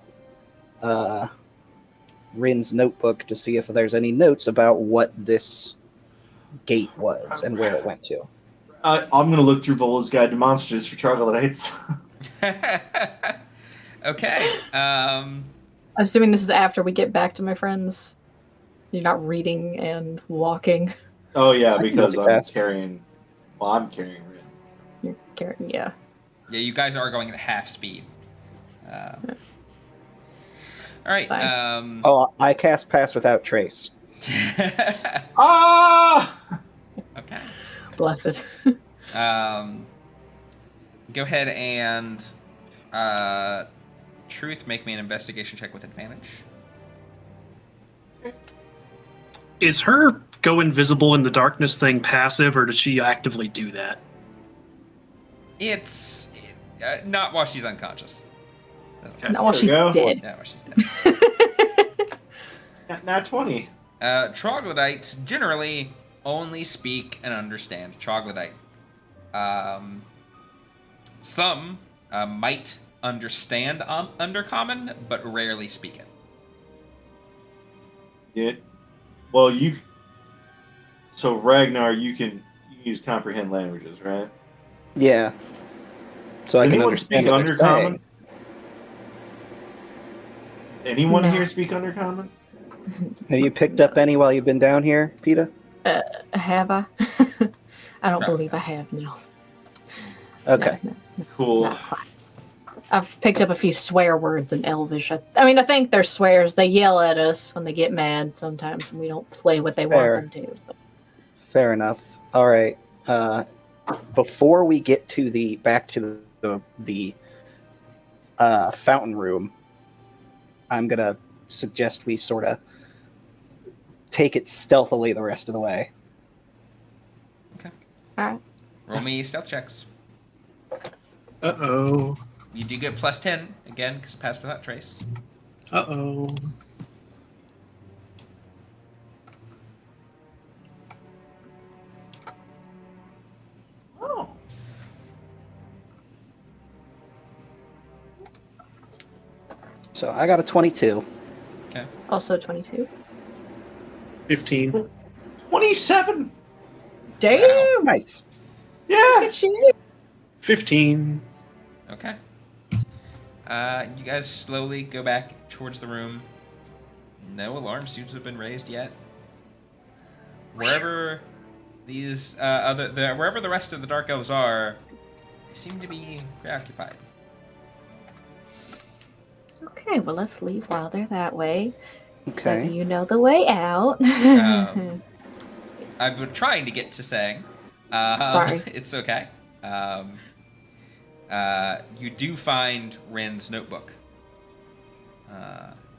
Rin's notebook to see if there's any notes about what this gate was and where it went to. I'm gonna look through Vola's Guide to Monsters for troglodytes. Okay. I'm assuming this is after we get back to my friends. You're not reading and walking. Oh yeah, because I'm multitask. carrying. Well, I'm carrying Rin. You're carrying, yeah. Yeah, you guys are going at half speed. All right. Fine. Oh, I cast Pass Without Trace. Ah! Blessed. Go ahead and Truth, make me an investigation check with advantage. Is her go invisible in the darkness thing passive, or does she actively do that? It's not while she's unconscious. Okay. Not while There we she's go. dead. Yeah, while she's dead. Not 20. Troglodytes generally only speak and understand Troglodyte. Some might understand Undercommon, but rarely speak it. Yeah. Well, So Ragnar, you can use comprehend languages, right? Yeah. So Does I can anyone speak understand what they're Undercommon? saying. Does anyone No. here speak Undercommon? Have you picked up any while you've been down here, PETA? Have I? I don't Probably believe I not. have, no. Okay. No, Cool. not quite. I've picked up a few swear words in Elvish. I think they're swears. They yell at us when they get mad sometimes, and we don't play what they Fair. want them to. But Fair enough. All right. Before we get to back to the fountain room, I'm gonna suggest we sort of take it stealthily the rest of the way. all right. Roll me stealth checks. Uh-oh. You do get plus 10, again, because pass without trace. Uh-oh. Oh. So I got a 22. Okay. Also 22. 15. 27. Damn! Wow. Nice. Yeah. Look at you. 15. Okay. You guys slowly go back towards the room. No alarm suits have been raised yet. Wherever these wherever the rest of the Dark Elves are, they seem to be preoccupied. Okay, well, let's leave while they're that way. So do Okay. you know the way out? I've been trying to get to saying. Sorry. It's okay. You do find Ren's notebook.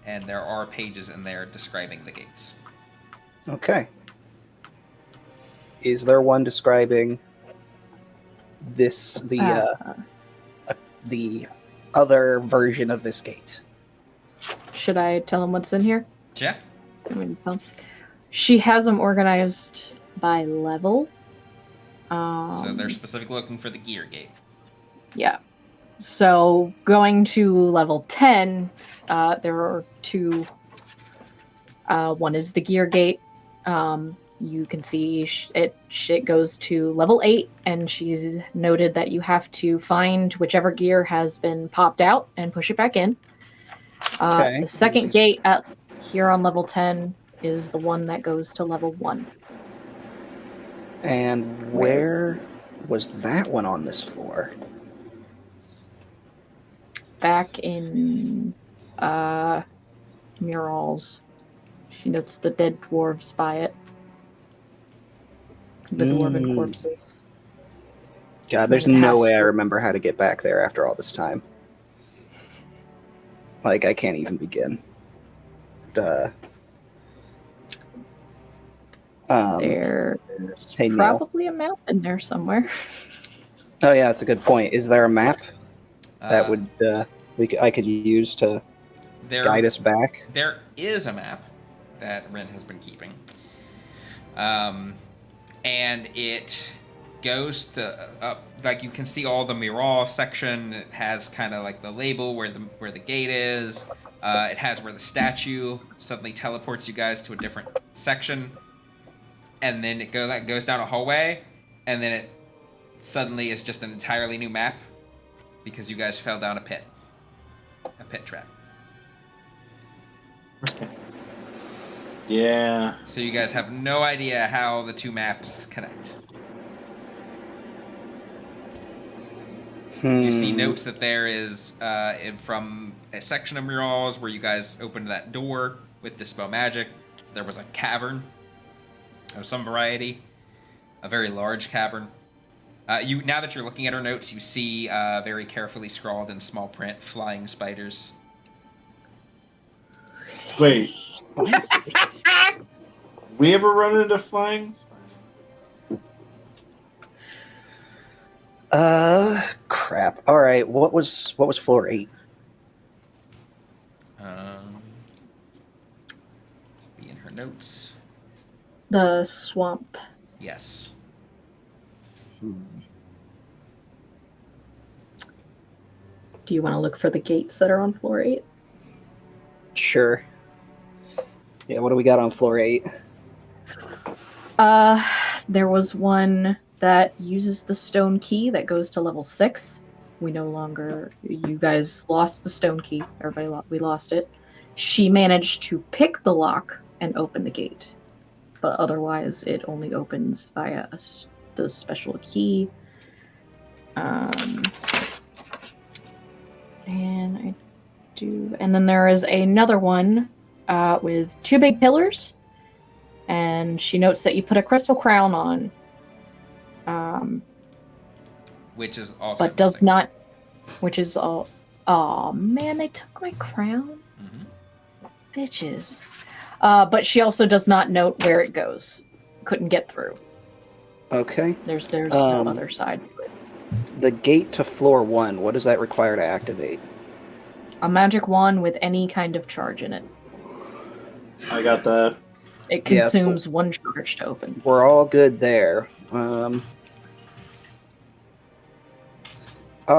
And there are pages in there describing the gates. Okay. Is there one describing the other version of this gate? Should I tell him what's in here? Yeah. I'm going to tell him. She has them organized by level. So they're specifically looking for the gear gate. Yeah. So going to level 10, there are two. One is the gear gate. You can see it goes to level 8, and she's noted that you have to find whichever gear has been popped out and push it back in. Okay. The second gate here on level 10 is the one that goes to level 1. And where was that one on this floor? Back in murals. She notes the dead dwarves by it. The dwarven corpses. God, there's And it no has way I to- remember how to get back there after all this time. Like, I can't even begin. There's There's Neil. probably a map in there somewhere. Oh yeah, that's a good point. Is there a map that Uh, would I could use to guide us back? There is a map that Ren has been keeping. And it goes up, like you can see all the mural section. It has kind of like the label where the gate is. It has where the statue suddenly teleports you guys to a different section. And then that goes down a hallway, and then it suddenly is just an entirely new map because you guys fell down a pit trap. Yeah. So you guys have no idea how the two maps connect. You see notes that there is from a section of murals where you guys opened that door with Dispel Magic. There was a cavern of some variety, a very large cavern. You now that you're looking at her notes, you see very carefully scrawled in small print, flying spiders. Wait. We ever run into flying? Crap. All right. What was floor 8? Be in her notes. The swamp. Yes. Do you want to look for the gates that are on floor 8? Sure. Yeah. What do we got on floor 8? There was one that uses the stone key that goes to level 6. We no longer. You guys lost the stone key. We lost it. She managed to pick the lock and open the gate, but otherwise it only opens via the special key. And then there is another one with 2 big pillars, and she notes that you put a crystal crown on. Which is also But does missing. not. Which is all. Oh man, they took my crown. Bitches. But she also does not note where it goes. Couldn't get through. Okay. There's no other side to it. The gate to floor 1. What does that require to activate? A magic wand with any kind of charge in it. I got that. It Yeah, consumes 1 charge to open. We're all good there. All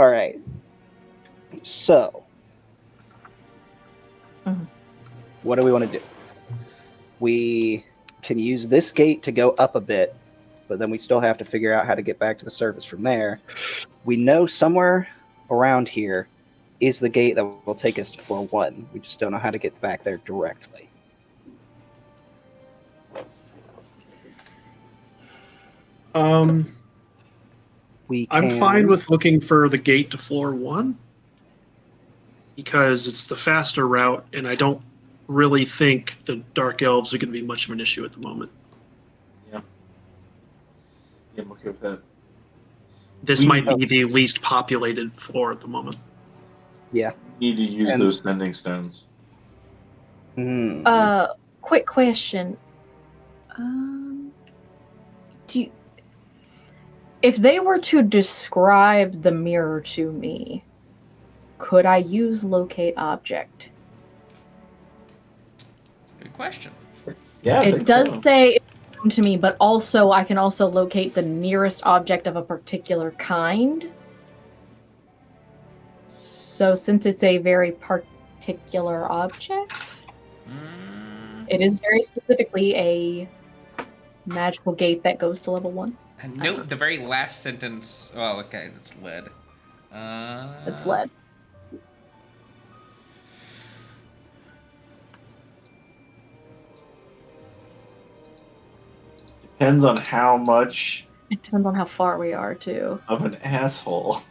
right. So, what do we want to do? We can use this gate to go up a bit, but then we still have to figure out how to get back to the surface from there. We know somewhere around here is the gate that will take us to floor 1. We just don't know how to get back there directly. I'm fine with looking for the gate to floor 1 because it's the faster route, and I don't really think the Dark Elves are going to be much of an issue at the moment. Yeah, I'm okay with that. This might be the least populated floor at the moment. Yeah. We need to use those Sentinel Stones. Quick question. If they were to describe the mirror to me, could I use locate object? Good question. Yeah, It does say it's known to me, but also I can also locate the nearest object of a particular kind. So since it's a very particular object, it is very specifically a magical gate that goes to level 1. And note the very last sentence. Oh, okay, that's lead. It's lead. Depends on how much It depends on how far we are, too. of an asshole.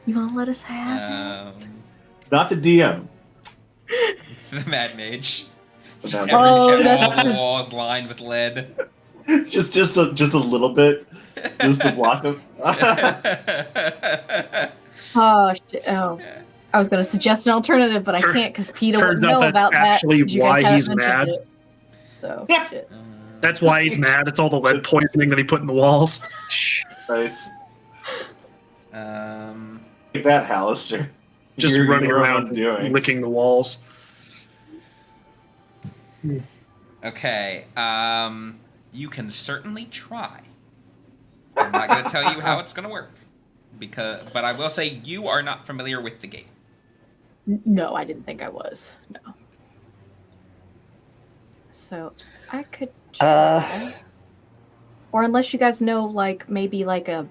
You want to let us have it? Not the DM. The Mad Mage. The Just Mad all that's the walls lined with lead. just a little bit, just to block them. Oh, shit. Oh. I was going to suggest an alternative, but I can't because PETA wouldn't know that's about that. actually 'cause you guys why haven't he's mentioned mad. it. So, shit. That's why he's mad. It's all the lead poisoning that he put in the walls. Nice. Take that, Hallister. Just You're running around around doing. licking the walls. Okay, you can certainly try. I'm not going to tell you how it's going to work, but I will say you are not familiar with the gate. No, I didn't think I was. No. So, I could try. Or unless you guys know, like, maybe like a...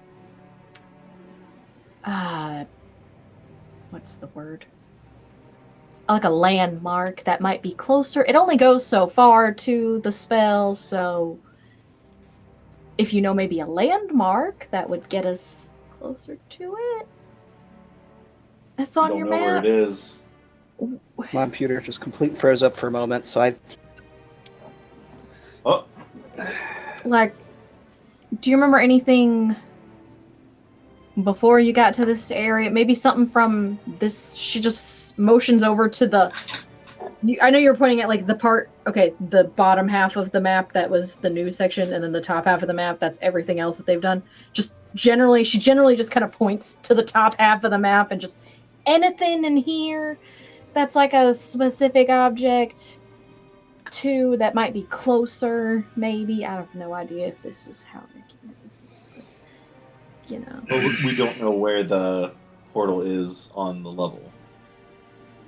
what's the word? Like a landmark that might be closer. It only goes so far to the spell, so if you know maybe a landmark that would get us closer to it. It's on your I don't know where map. it is. My computer just completely froze up for a moment, so I... Oh, Like Do you remember anything before you got to this area? Maybe something from this. She just motions over to the. I know you're pointing at like the part. Okay, the bottom half of the map that was the news section, and then the top half of the map that's everything else that they've done. She generally just kind of points to the top half of the map and just anything in here that's like a specific object to that might be closer. Maybe I have no idea if this is how this is, but, you know. But we don't know where the portal is on the level.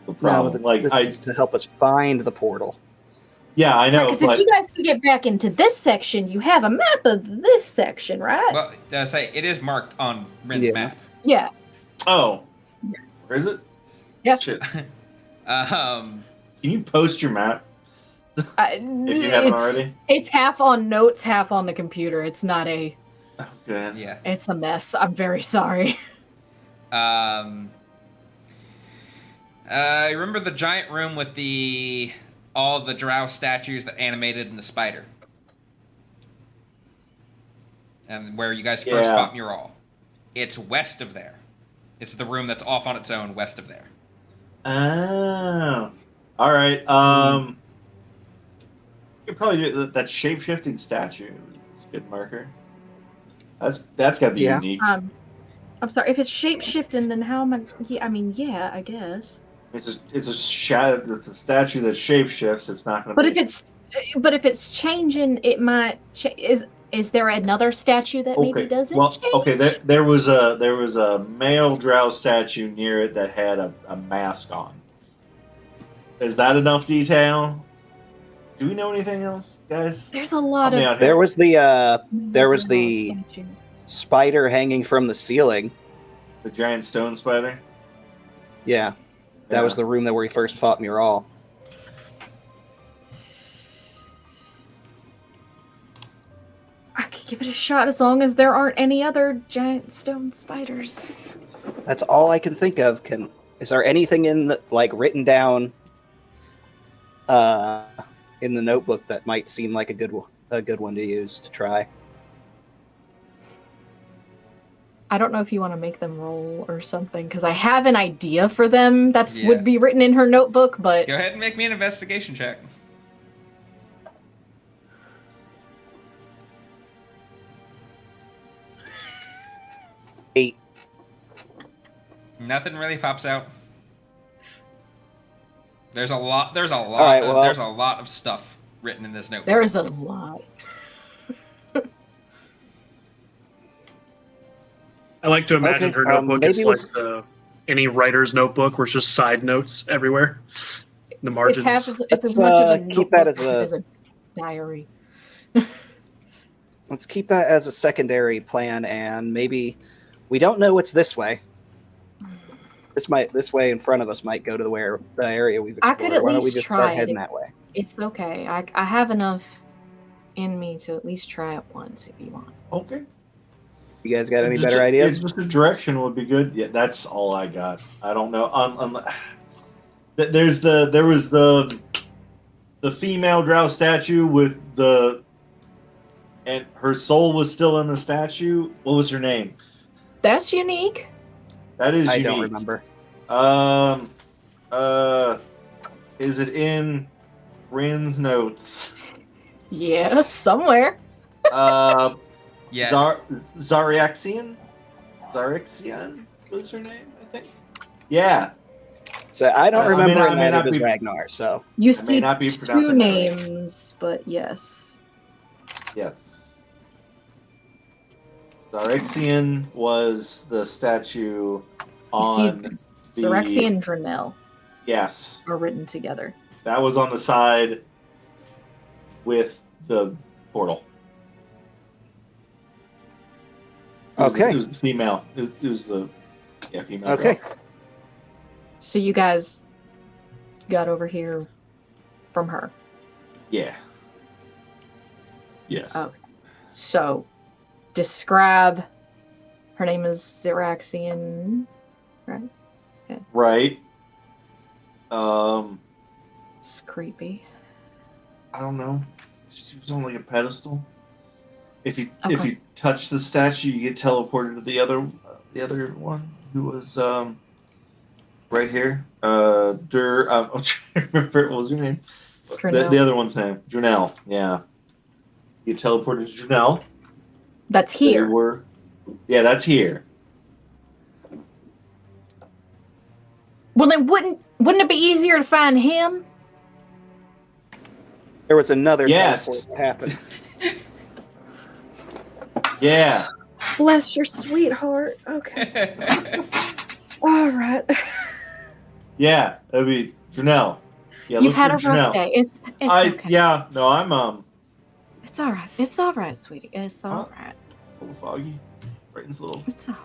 The No, problem, this is to help us find the portal. Yeah, I know. Because if you guys can get back into this section, you have a map of this section, right? Well, did I say it is marked on Rin's map? Yeah. Oh, Yeah. Where is it? Yep. Shit. Um, Can you post your map if you haven't already? It's half on notes, half on the computer. It's not a. Oh, good. yeah. It's a mess. I'm very sorry. Remember the giant room with all the Drow statues that animated in the spider? And where you guys first fought Mural. It's west of there. It's the room that's off on its own west of there. Oh. All right. You could probably do that shape-shifting statue. It's a good marker. That's got to be unique. I'm sorry. If it's shape-shifting, then how am I... Yeah, I mean, yeah, I guess. It's a shadow. It's a statue that shape-shifts. It's not going to. But if it's changing, it might. Is there another statue that maybe doesn't change? Okay. There was a male Drow statue near it that had a mask on. Is that enough detail? Do we know anything else, guys? There's a lot of. There was the spider hanging from the ceiling. The giant stone spider. Yeah, that was the room where we first fought Mural. I could give it a shot as long as there aren't any other giant stone spiders. That's all I can think of. Is there anything in the written down in the notebook that might seem like a good one to use to try? I don't know if you want to make them roll or something, because I have an idea for them would be written in her notebook, but... Go ahead and make me an investigation check. Nothing really pops out. There's a lot. There's a lot of stuff written in this notebook. There is a lot. I like to imagine her notebook is like any writer's notebook where it's just side notes everywhere. The margins. It's as much of a keep that as a diary. Let's keep that as a secondary plan, and maybe we don't know what's this way. This way in front of us might go to the area we've explored. I could at Why don't we least just try start it. heading that way? It's okay. I have enough in me to at least try it once if you want. Okay. You guys got any better ideas? Just the direction would be good. Yeah, that's all I got. I don't know. There was the female Drow statue with and her soul was still in the statue. What was her name? That's unique. That is I unique. don't remember. Is it in Rin's notes? Yeah, somewhere. Yeah. Zarixian was her name, I think. Yeah. So I don't remember I may not as be- Ragnar. So You I may see not be two pronouncing it right. names, but yes. Yes. Zarixian was the statue on You see Zerexi and Drenell Yes. are written together. That was on the side with the portal. Okay. It was the female. It was the female. okay. girl. So you guys got over here from her. Yeah. Yes. Oh. So describe. Her name is Zeraxian, right? Right. It's creepy. I don't know. She was on like a pedestal. If you Okay. touch the statue, you get teleported to the other one who was right here. I'm trying to remember what was her name. Drenell. The other one's name, Drenell. Yeah, you teleported to Drenell. That's They here. were, yeah, that's here. Well, then wouldn't it be easier to find him? There was another Yes. teleport that happened. Yeah. Bless your sweetheart. Okay. All right. Yeah, that'd be Drenell. Yeah, You've look had for a rough Drenell. day. It's okay. Yeah, no, I'm It's all right. It's all right, sweetie. It's all right. a little foggy. Brayton's a little. It's all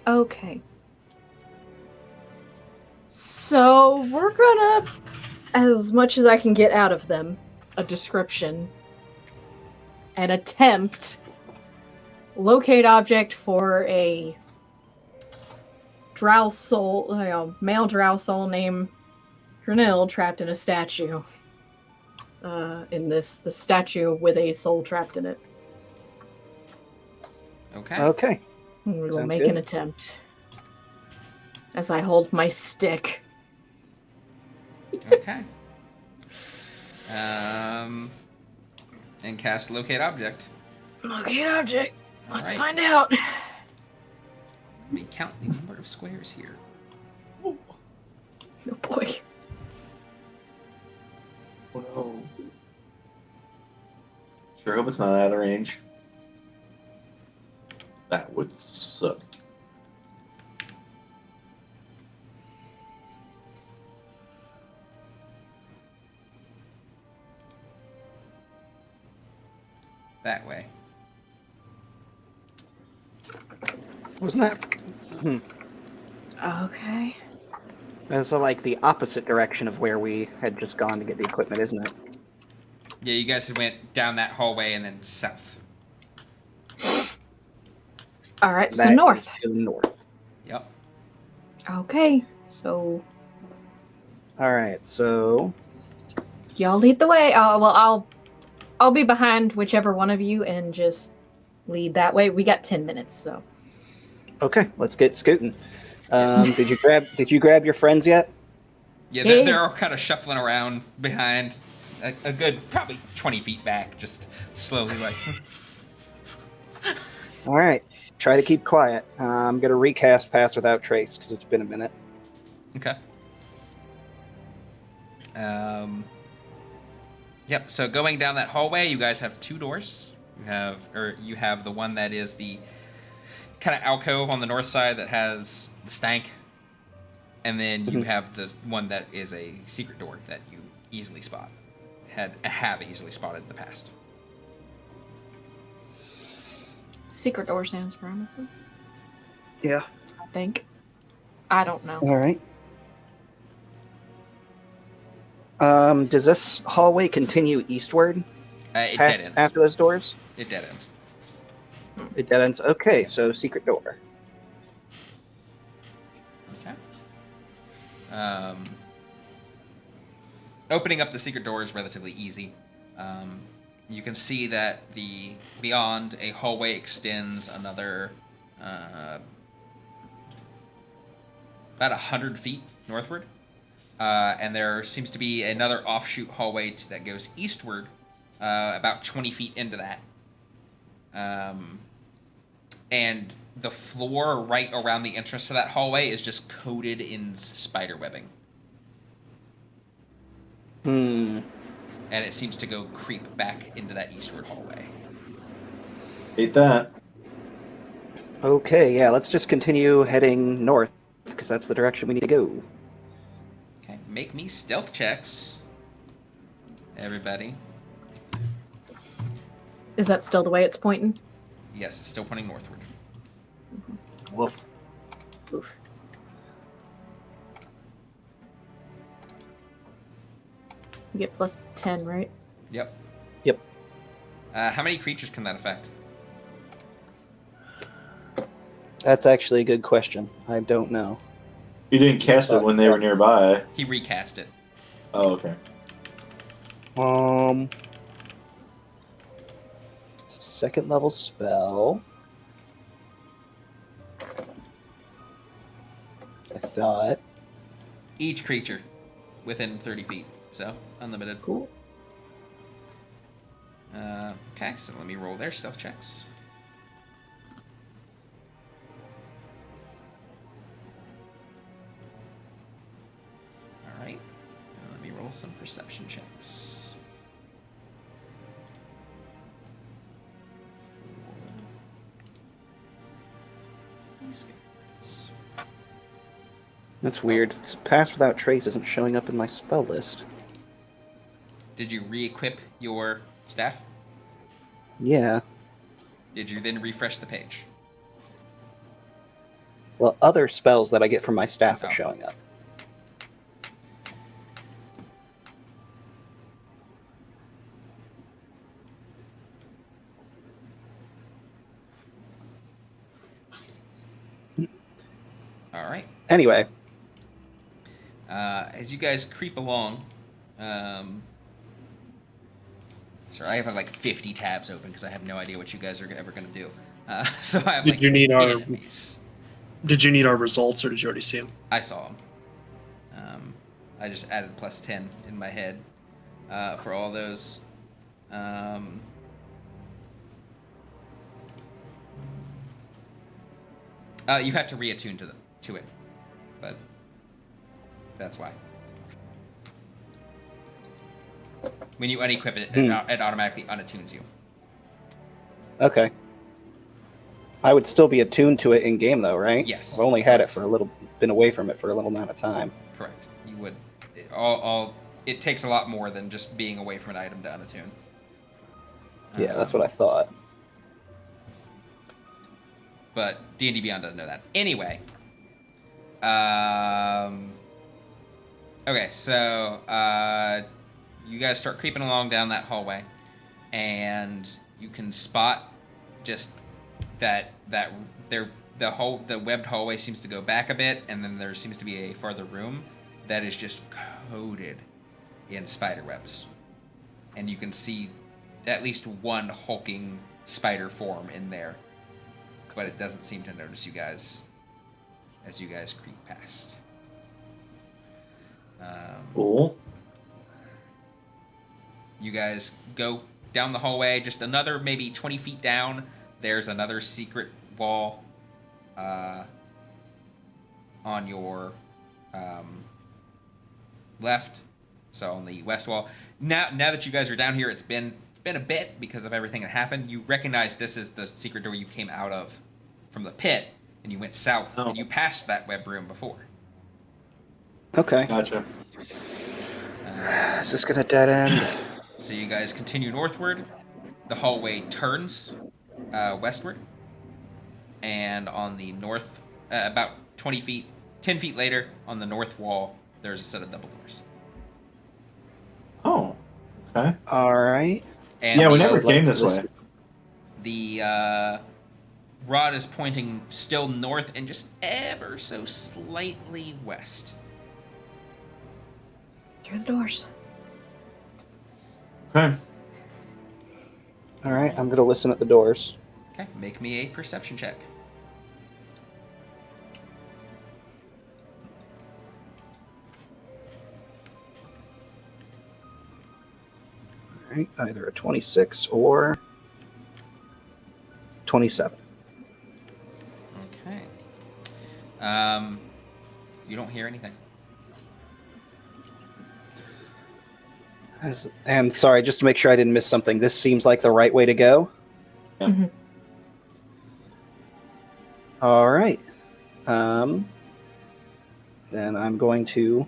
right. Okay. So we're gonna, as much as I can get out of them, a description, an attempt, locate object for a drow soul, male drow soul named Drenell trapped in a statue. The statue with a soul trapped in it. Okay. Okay. We will Sounds make good. an attempt. As I hold my stick. Okay. And cast locate object. Locate object. All Let's right. find out. Let me count the number of squares here. Oh boy. Oh no. Sure hope it's not out of range. That would suck. That way. Wasn't that? Okay. That's like the opposite direction of where we had just gone to get the equipment, isn't it? Yeah, you guys had went down that hallway and then south. All right, so That north. is to the north. Yep. Okay, so All right, so y'all lead the way. Well, I'll be behind whichever one of you and just lead that way. We got 10 minutes, so. okay, let's get scooting. Did you grab your friends yet? Yeah, Yeah. they're all kind of shuffling around behind a good probably 20 feet back, just slowly like. All right, try to keep quiet. I'm gonna recast Pass Without Trace because it's been a minute. Okay. Yep. So going down that hallway, you guys have two doors. You have the one that is the kind of alcove on the north side that has the stank, and then you have the one that is a secret door that you easily spot. Have easily spotted in the past. Secret door sounds promising, Yeah. I think. I don't know. All right. Does this hallway continue eastward It past dead ends. after those doors? It dead ends. It dead ends. Okay, so secret door. Okay. Opening up the secret door is relatively easy. You can see that beyond a hallway extends another about 100 feet northward, and there seems to be another offshoot hallway that goes eastward, about 20 feet into that. And the floor right around the entrance to that hallway is just coated in spider webbing. And it seems to go creep back into that eastward hallway. Hate that. Okay, yeah, let's just continue heading north because that's the direction we need to go. Okay, make me stealth checks, everybody. Is that still the way it's pointing? Yes, it's still pointing northward. Woof. Oof. You get plus 10, right? Yep. Yep. How many creatures can that affect? That's actually a good question. I don't know. You didn't cast it when they were nearby. He recast it. Oh, okay. second level spell. I thought. Each creature within 30 feet. So, unlimited. Cool. Okay, so let me roll their stealth checks. Alright. Let me roll some perception checks. For these guys. That's weird. It's Pass Without Trace isn't showing up in my spell list. Did you re-equip your staff? Yeah. Did you then refresh the page? Well, other spells that I get from my staff are Oh. showing up. Alright. Anyway, As you guys creep along, sorry, I have like 50 tabs open because I have no idea what you guys are ever going to do. So I have Did like you need our- enemies. Did you need our results, or did you already see them? I saw them. I just added plus 10 in my head for all those. You had to reattune to it, but that's why. When you unequip it, it automatically unattunes you. okay. I would still be attuned to it in game, though, right? Yes. I've only had it for been away from it for a little amount of time. Correct. You would. It takes a lot more than just being away from an item to unattune. Yeah, that's what I thought. But D&D Beyond doesn't know that. Anyway. Okay, so you guys start creeping along down that hallway, and you can spot just that the webbed hallway seems to go back a bit, and then there seems to be a farther room that is just coated in spider webs, and you can see at least one hulking spider form in there, but it doesn't seem to notice you guys as you guys creep past. Cool. You guys go down the hallway, just another maybe 20 feet down. There's another secret wall on your left, so on the west wall. Now that you guys are down here, it's been a bit because of everything that happened. You recognize this is the secret door you came out of from the pit, and you went south, and you passed that web room before. Okay. Gotcha. Is this gonna dead end? So you guys continue northward. The hallway turns westward, and on the north, about 10 feet later, on the north wall, there's a set of double doors. Oh, okay. All right. And Yeah, we the, never would like came to this way. listen. The rod is pointing still north and just ever so slightly west. Through the doors. Okay. All right. I'm gonna listen at the doors. Okay, make me a perception check. All right. Either a 26 or 27. Okay. You don't hear anything. And sorry, just to make sure I didn't miss something, this seems like the right way to go. Yeah. Mm-hmm. All right. Then I'm going to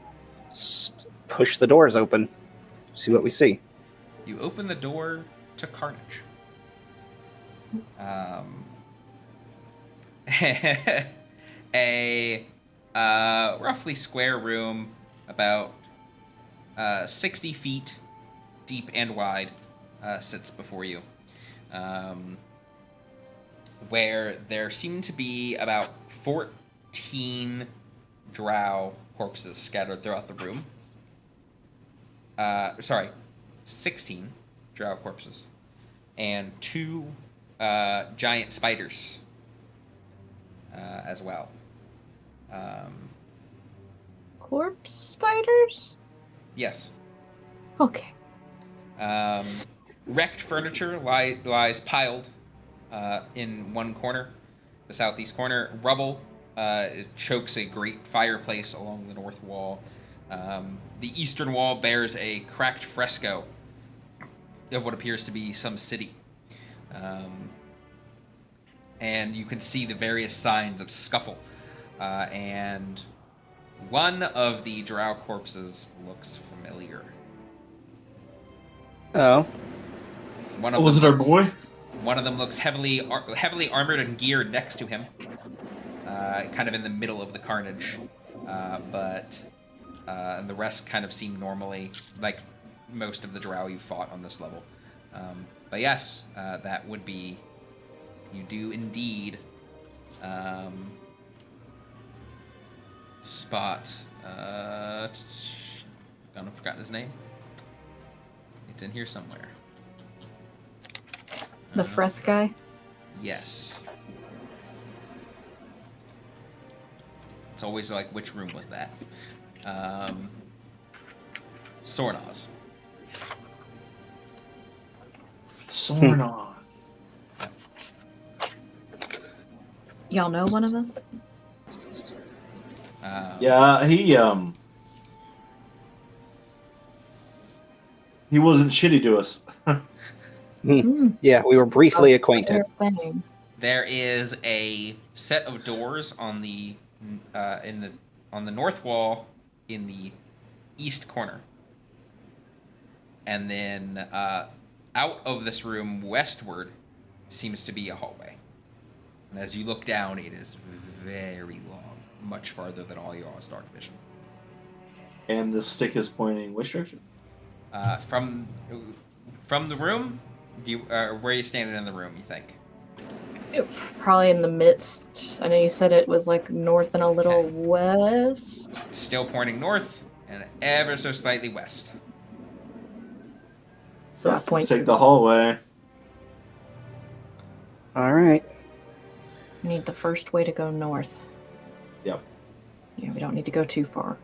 push the doors open. See what we see. You open the door to carnage. A roughly square room, about 60 feet deep and wide, sits before you, where there seem to be about 14 drow corpses scattered throughout the room. 16 drow corpses, and 2 giant spiders as well. Corpse spiders? Yes. Okay. Wrecked furniture lies piled in one corner, the southeast corner. Rubble it chokes a great fireplace along the north wall. The eastern wall bears a cracked fresco of what appears to be some city. And you can see the various signs of scuffle. And one of the drow corpses looks familiar. Oh, One of Was it them our looks- boy? One of them looks heavily armored and geared next to him, kind of in the middle of the carnage. And the rest kind of seem normally, like most of the drow you fought on this level. But yes, that would be... You do indeed spot... Gonna have forgotten his name. It's in here somewhere. The Freth guy? Yes. It's always like, which room was that? Sornoz. Sornos. Y'all know one of them? Yeah, he wasn't shitty to us. yeah, we were briefly acquainted. Thing. There is a set of doors on the on the north wall in the east corner, and then out of this room westward seems to be a hallway. And as you look down, it is very long, much farther than all y'all's dark vision. And the stick is pointing which direction? From the room, where are you standing in the room? You think? Probably in the midst. I know you said it was like north and a little west. Still pointing north and ever so slightly west. So Yes, I point let's take to the hallway. All right. We need the first way to go north. Yep. Yeah, we don't need to go too far.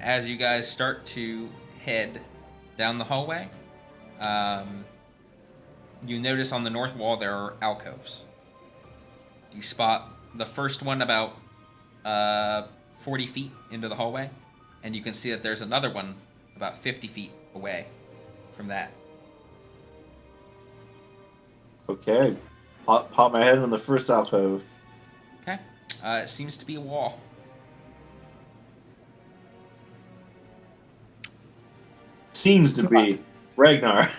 As you guys start to head down the hallway, you notice on the north wall there are alcoves. You spot the first one about 40 feet into the hallway, and you can see that there's another one about 50 feet away from that. Okay. Pop my head in the first alcove. Okay. It seems to be a wall. Seems to be. Ragnar.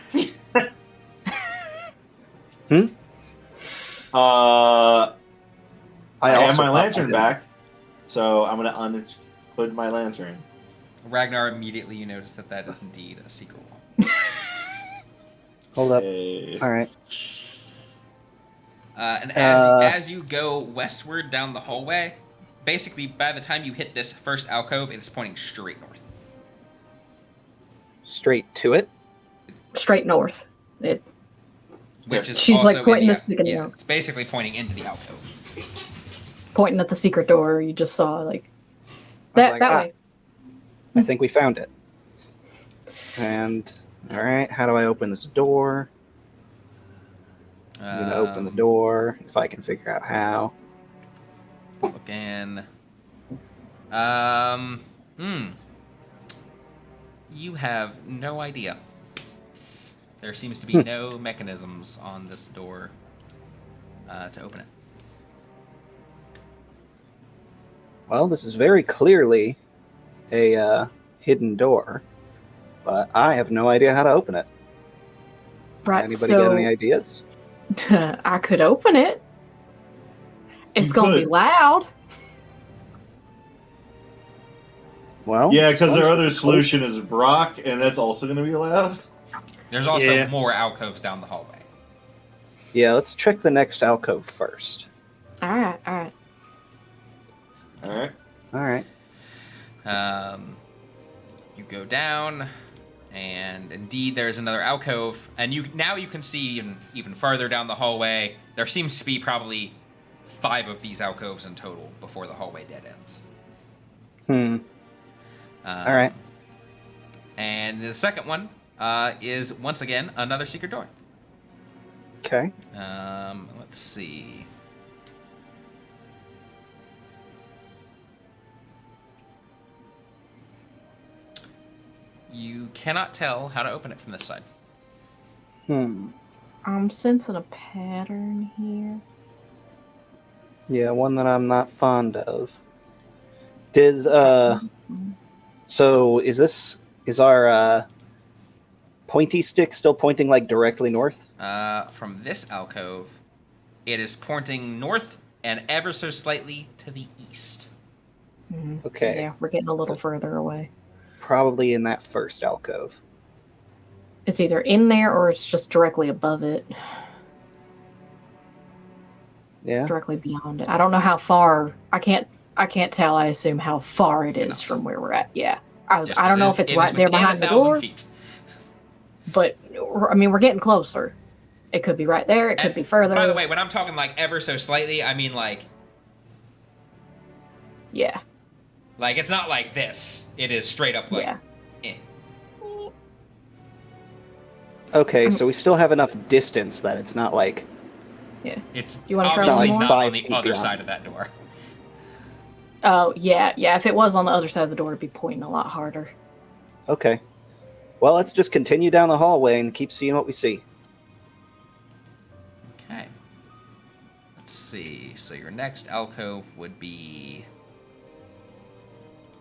Hmm? I have also my popped lantern head. back, so I'm gonna unhood my lantern. Ragnar, immediately you notice that is indeed a secret wall. Hold up. Okay. All right. And as you go westward down the hallway, basically by the time you hit this first alcove, it is pointing straight north. Straight to it. Straight north. Which is She's, also like, pointing in this to the yeah, alcove. it's basically pointing into the alcove. Pointing at the secret door you just saw, like I was that like, that "Ah, way. I think we found it. And all right, how do I open this door? I'm gonna open the door if I can figure out how. Looking. You have no idea. There seems to be no mechanisms on this door to open it. Well, this is very clearly a hidden door, but I have no idea how to open it. Right, Anybody got any ideas? I could open it. It's You gonna be could. loud. Well, Yeah, because our sounds other like- solution is Brock, and that's also gonna be loud. There's also Yeah. more alcoves down the hallway. Yeah, let's check the next alcove first. Alright. All right. All right. You go down, And indeed, there's another alcove, and you can see even farther down the hallway. There seems to be probably 5 of these alcoves in total before the hallway dead ends. All right. And the second one is once again another secret door. Okay. Let's see. You cannot tell how to open it from this side. I'm sensing a pattern here. Yeah, one that I'm not fond of. So is our pointy stick still pointing like directly north? From this alcove, it is pointing north and ever so slightly to the east. Okay. Yeah, we're getting a little further away. Probably in that first alcove. It's either in there or it's just directly above it. Yeah. Directly beyond it. I don't know how far. I can't tell. I assume how far it is from where we're at. Yeah. I don't know if it's right there behind the door. Feet. But I mean, we're getting closer. It could be right there. It could be further. By the way, when I'm talking like ever so slightly, I mean like. Yeah. Like it's not like this. It is straight up like. Yeah. Okay, so we still have enough distance that it's not like. Yeah. It's you want to try obviously some more? not on the other side of that door. Oh yeah. If it was on the other side of the door, it'd be pointing a lot harder. Okay. Well, let's just continue down the hallway and keep seeing what we see. Okay. Let's see. So your next alcove would be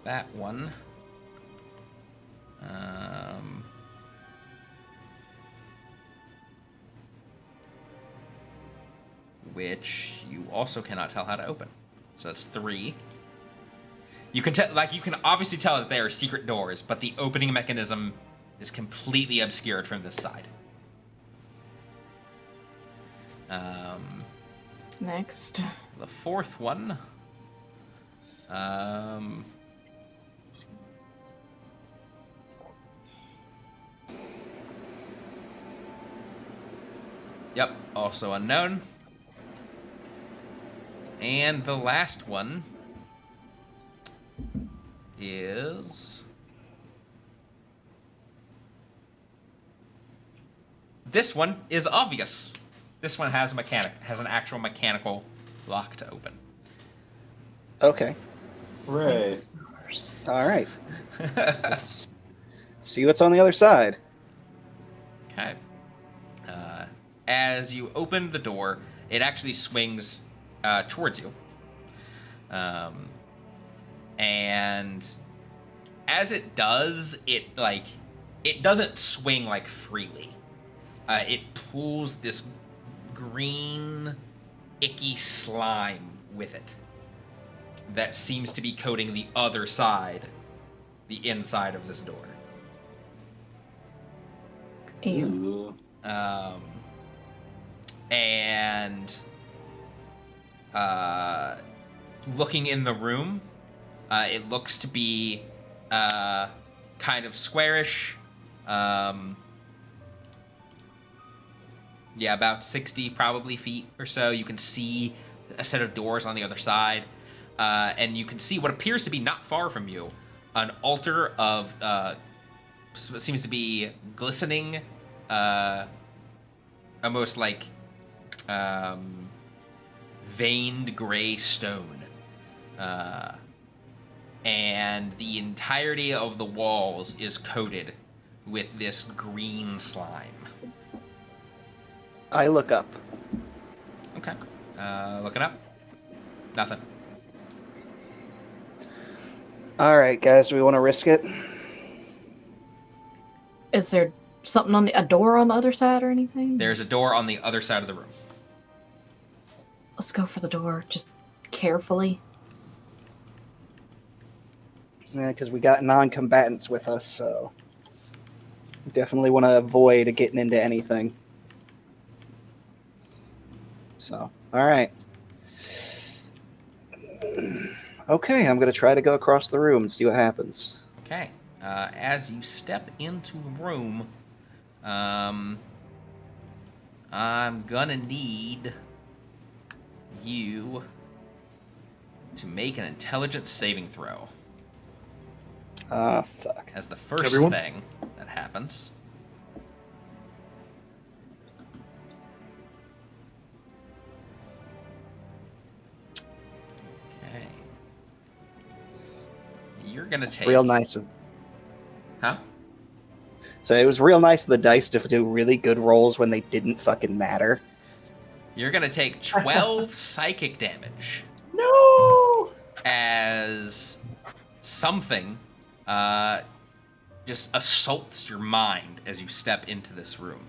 that one. Which you also cannot tell how to open. So that's 3. You can tell, like you can obviously tell that they are secret doors, but the opening mechanism is completely obscured from this side. Next. The 4th one. Yep, also unknown. And the last one is this one is obvious. This one has an actual mechanical lock to open. Okay. Right. All right. Let's see what's on the other side. Okay. As you open the door, it actually swings towards you. And as it does, it doesn't swing like freely. It pulls this green, icky slime with it that seems to be coating the other side, the inside of this door. Ew. And looking in the room, it looks to be kind of squarish. Yeah, about 60 probably feet or so. You can see a set of doors on the other side, and you can see what appears to be not far from you, an altar of what seems to be glistening, almost like veined gray stone. And the entirety of the walls is coated with this green slime. I look up. Okay. Looking up. Nothing. All right, guys, do we want to risk it? Is there something on a door on the other side or anything? There's a door on the other side of the room. Let's go for the door, just carefully. Yeah, because we got non-combatants with us, so definitely want to avoid getting into anything. So, all right. Okay, I'm going to try to go across the room and see what happens. Okay. as you step into the room, I'm gonna need you to make an intelligence saving throw. Ah, fuck. As the first Everyone? thing that happens. Okay. You're gonna take. Real nice of. Huh? So it was real nice of the dice to do really good rolls when they didn't fucking matter. You're gonna take 12 psychic damage No. as something just assaults your mind as you step into this room.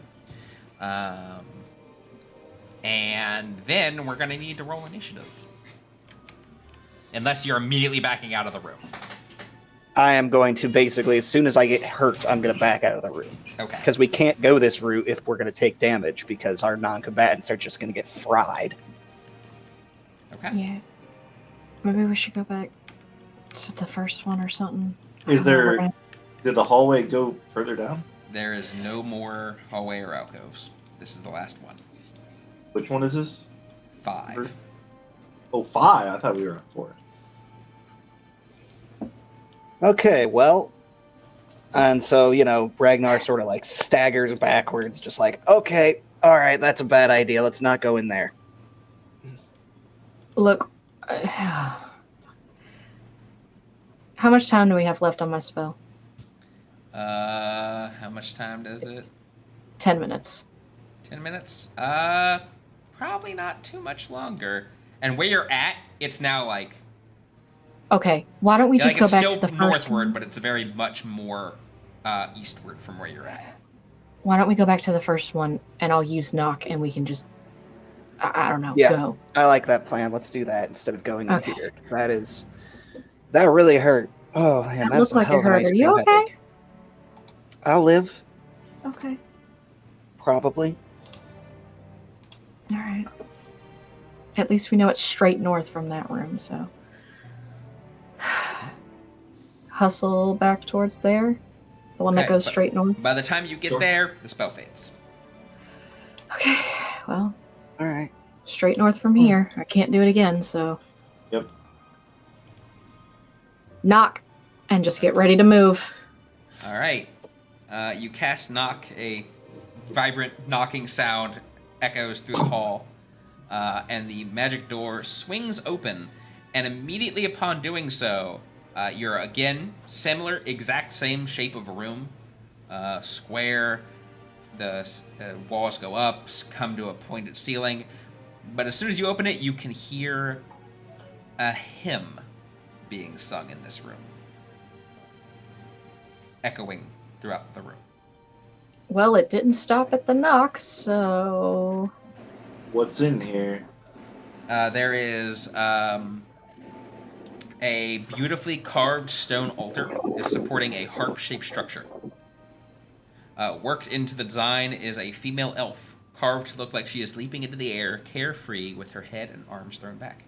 And then we're gonna need to roll initiative. Unless you're immediately backing out of the room. I am going to basically, as soon as I get hurt, I'm going to back out of the room. Okay. Because we can't go this route if we're going to take damage, because our non-combatants are just going to get fried. Okay. Yeah. Maybe we should go back to the first one or something. Is I don't know, we're there? gonna- Did the hallway go further down? There is no more hallway or alcoves. This is the last one. Which one is this? 5. Oh, 5. I thought we were on 4. Okay, well, and so, Ragnar sort of like staggers backwards, just like, okay, all right, that's a bad idea. Let's not go in there. Look. How much time do we have left on my spell? How much time does it? 10 minutes. 10 minutes? Probably not too much longer. And where you're at, it's now like... Okay, why don't we just go it's back still to the first northward, one? but it's very much more eastward from where you're at. Why don't we go back to the first one, and I'll use knock, and we can just, I don't know, Yeah. go. I like that plan. Let's do that instead of going in Okay. here. That really hurt. Oh, man, That that's looked a like hell it of an hurt. ice Are you cream okay? headache. I'll live, Okay. probably. All right. At least we know it's straight north from that room, so. Hustle back towards there. The one that Okay, goes but- straight north. By the time you get Sure. there, the spell fades. Okay, well, All right. straight north from here. I can't do it again, so. Yep. Knock, and just get ready to move. All right. You cast knock. A vibrant knocking sound echoes through the hall, and the magic door swings open. And immediately upon doing so, you're again similar, exact same shape of a room, square. The walls go up, come to a pointed ceiling. But as soon as you open it, you can hear a hymn being sung in this room, echoing throughout the room. Well, it didn't stop at the knock, so. What's in here? There is a beautifully carved stone altar is supporting a harp-shaped structure. Worked into the design is a female elf, carved to look like she is leaping into the air, carefree, with her head and arms thrown back.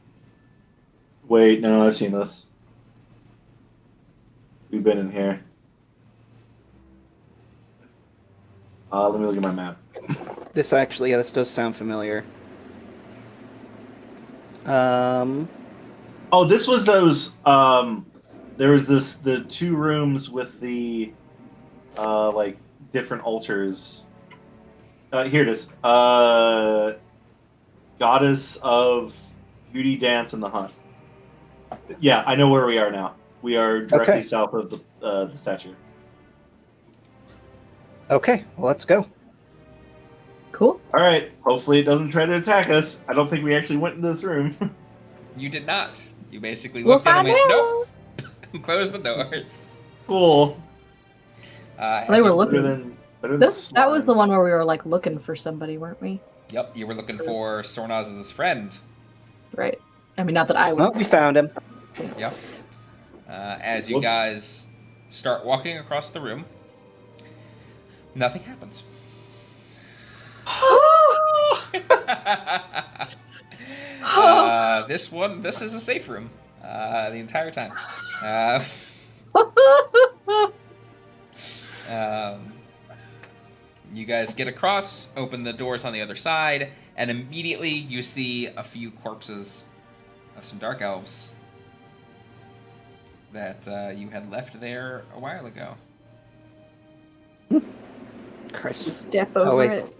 Wait, no, I've seen this. We've been in here. Let me look at my map. This does sound familiar. Oh, this was those. There was the 2 rooms with the, like different altars. Here it is. Goddess of Beauty, Dance, and the Hunt. Yeah, I know where we are now. We are directly Okay. south of the statue. Okay, well, let's go. Cool. All right. Hopefully, it doesn't try to attack us. I don't think we actually went into this room. You did not. You basically We'll looked in and find went, out. nope, and closed the doors. Cool. They As were you- looking. Better than That was the slime. one where we were like looking for somebody, weren't we? Yep, you were looking for Sornaz's friend. Right. I mean, not that I would. Well, we found him. Yep. As you Whoops. guys start walking across the room, nothing happens. This is a safe room the entire time. You guys get across, open the doors on the other side, and immediately you see a few corpses of some dark elves that you had left there a while ago. Christ. Step Oh, over wait. it.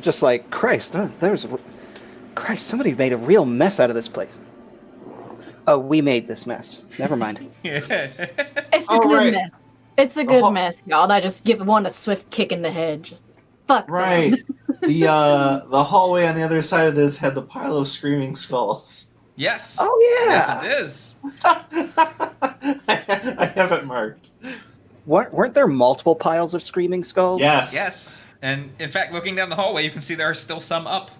Just like, Christ, Christ, somebody made a real mess out of this place. Oh, we made this mess. Never mind. It's a Oh, good right. mess. It's a good mess, y'all. And I just give one a swift kick in the head. Just fuck them. Right. The hallway on the other side of this had the pile of screaming skulls. Yes. Oh, yeah. Yes, it is. I have it marked. Weren't there multiple piles of screaming skulls? Yes. Yes. And in fact, looking down the hallway, you can see there are still some up.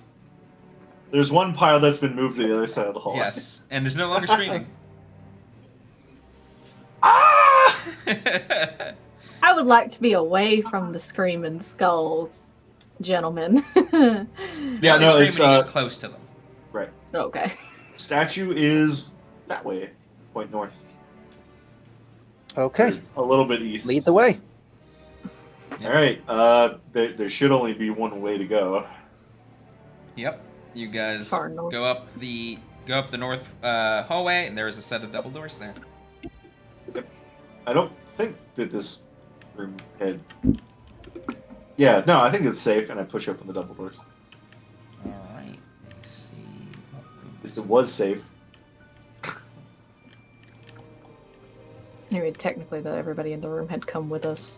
There's one pile that's been moved to the other side of the hallway. Yes. And is no longer screaming. Ah! I would like to be away from the screaming skulls, gentlemen. Yeah, Only no, scream it's when you get close to them. right. Okay. Statue is that way. Point north. Okay, A little bit east. lead the way. All right. There should only be one way to go. Yep. You guys Far north. go up the north hallway, and there is a set of double doors there. I don't think that this room had. Yeah, no, I think it's safe, and I push open the double doors. All right. Let me see. What room At least is it was safe. I mean, technically, that everybody in the room had come with us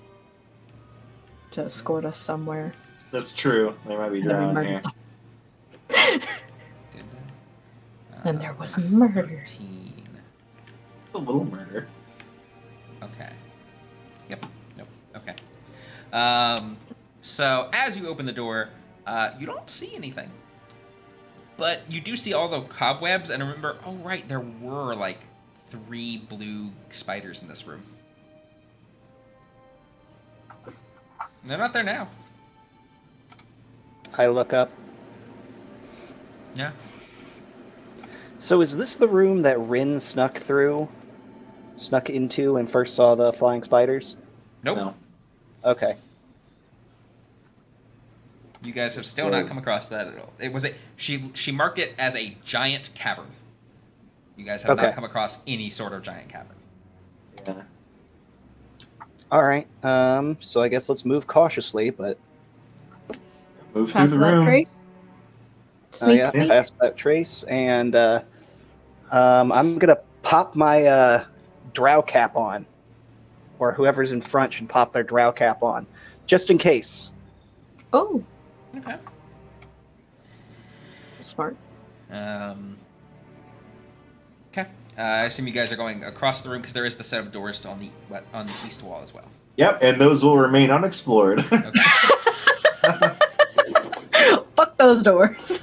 to escort us somewhere. That's true. There might be And then we drown murdered here. Did And there was murder. 13. It's a little murder. Okay. Yep. Nope. Okay. So as you open the door, you don't see anything, but you do see all the cobwebs. And remember, oh right, there were like 3 blue spiders in this room. They're not there now. I look up. Yeah. So is this the room that Rin snuck into and first saw the flying spiders? Nope. No. Okay. You guys have still not come across that at all. It was she marked it as a giant cavern. You guys have Okay. not come across any sort of giant cavern. Yeah. All right. So I guess let's move cautiously, but Move through Pass the that room. trace. Sneak, yeah, sneak. pass that trace, and I'm gonna pop my Drow cap on, or whoever's in front should pop their Drow cap on, just in case. Oh, Okay. smart. Okay. I assume you guys are going across the room because there is the set of doors on the east wall as well. Yep, and those will remain unexplored. Okay. Fuck those doors.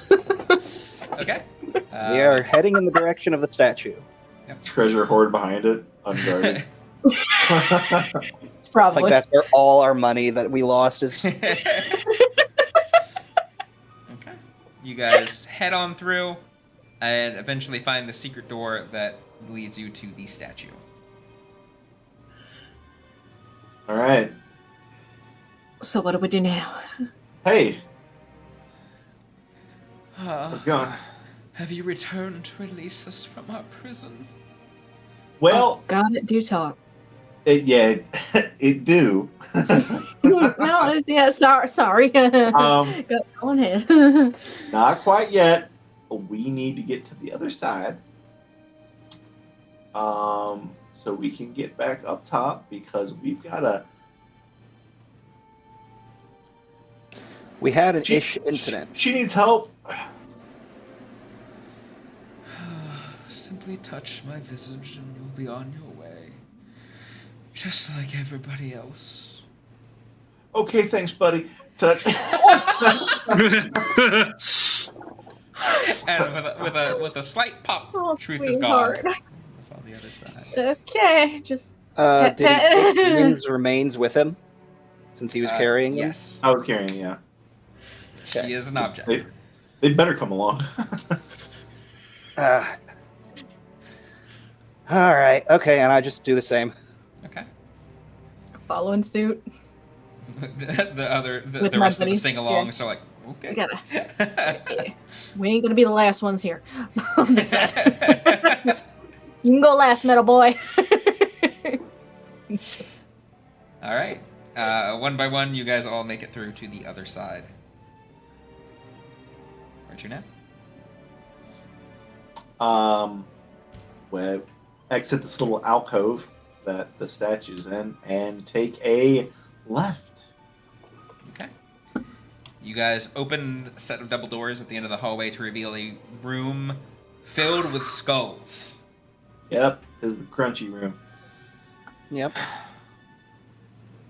Okay. We are heading in the direction of the statue. Treasure hoard behind it, unguarded. It's Probably. like that's where all our money that we lost is. Okay. You guys head on through and eventually find the secret door that leads you to the statue. All right. So what do we do now? Hey, let's go. Have you returned to release us from our prison? Well, Got it. Do talk. it do. No, yeah. Sorry. Um, Go on ahead. Not quite yet. We need to get to the other side. So we can get back up top because we've got a. We had an incident. She needs help. Simply touch my visage and you'll be on your way. Just like everybody else. Okay, thanks, buddy. Touch. And with a slight pop, Oh, truth is gone. sweetheart. It's on the other side. Okay, just Did he take Rin's remains with him, since he was carrying them? Yes. I was carrying, yeah. Okay. She is an object. They better come along. All right. Okay, and I just do the same. Okay. following suit. With the my rest of the buddies, sing along. yeah. So like, okay. We gotta. We ain't gonna be the last ones here on the set. You can go last, metal boy. Just- All right. One by one, you guys all make it through to the other side. Where to now? We exit this little alcove that the statue's in and take a left. Okay. You guys open a set of double doors at the end of the hallway to reveal a room filled with skulls. Yep, this is the crunchy room. Yep.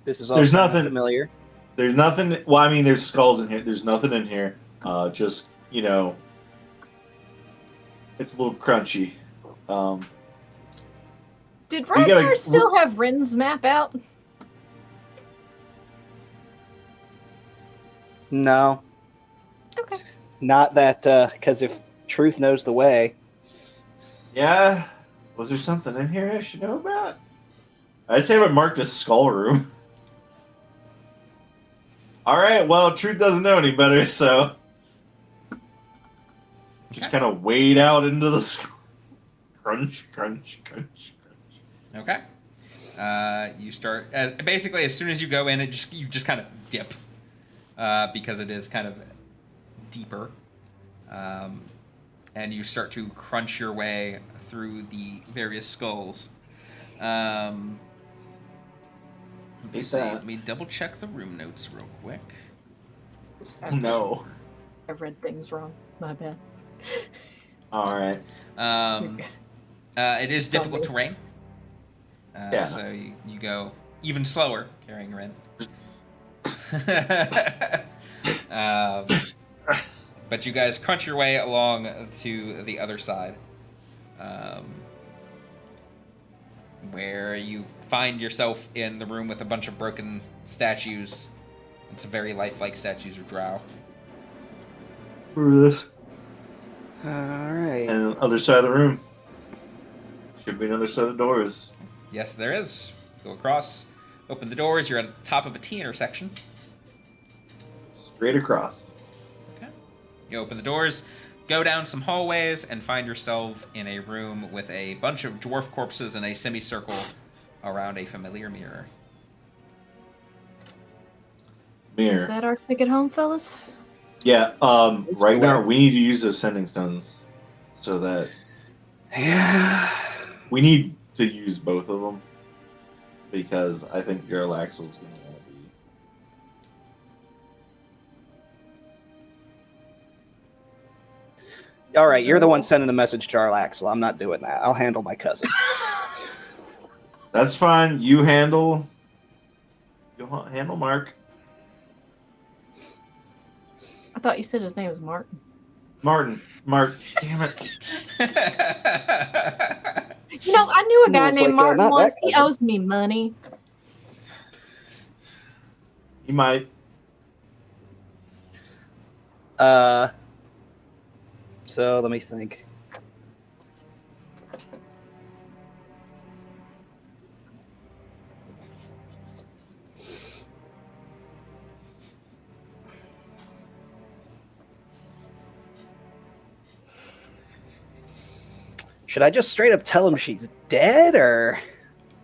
This is all There's nothing familiar. There's nothing. Well, I mean, there's skulls in here. There's nothing in here. Just it's a little crunchy. Did We gotta- Ragnar still have Rin's map out? No, Okay. not that, because if truth knows the way. Yeah. Was there something in here I should know about? I just haven't marked a skull room. All right. Well, truth doesn't know any better, so just kind of wade out into the skull. Crunch, crunch, crunch, crunch. Okay. You start basically as soon as you go in, you just kind of dip because it is kind of deeper, and you start to crunch your way through the various skulls. Let's Hate see. that. Let me double check the room notes real quick. No. I read things wrong. My bad. All right. It is difficult terrain. Yeah. So you go even slower carrying Ren. But you guys crunch your way along to the other side, where you find yourself in the room with a bunch of broken statues. It's very lifelike statues of Drow. Where is this? All right. And the other side of the room. Should be another set of doors. Yes, there is. Go across, open the doors. You're at the top of a T intersection. Straight across. Okay. You open the doors, go down some hallways, and find yourself in a room with a bunch of dwarf corpses in a semicircle around a familiar mirror. Mirror. Is that our ticket home, fellas? Yeah, right now we need to use those sending stones so that Yeah. we need to use both of them because I think Jarlaxle's going to want to be. All right, you're the one sending a message to Arlaxle. I'm not doing that. I'll handle my cousin. That's fine. You handle Mark. I thought you said his name was Martin. Mark. Damn it. You know, I knew a guy It's named like, Martin not that once. He cousin. owes me money. You might. So let me think. Should I just straight up tell him she's dead, or?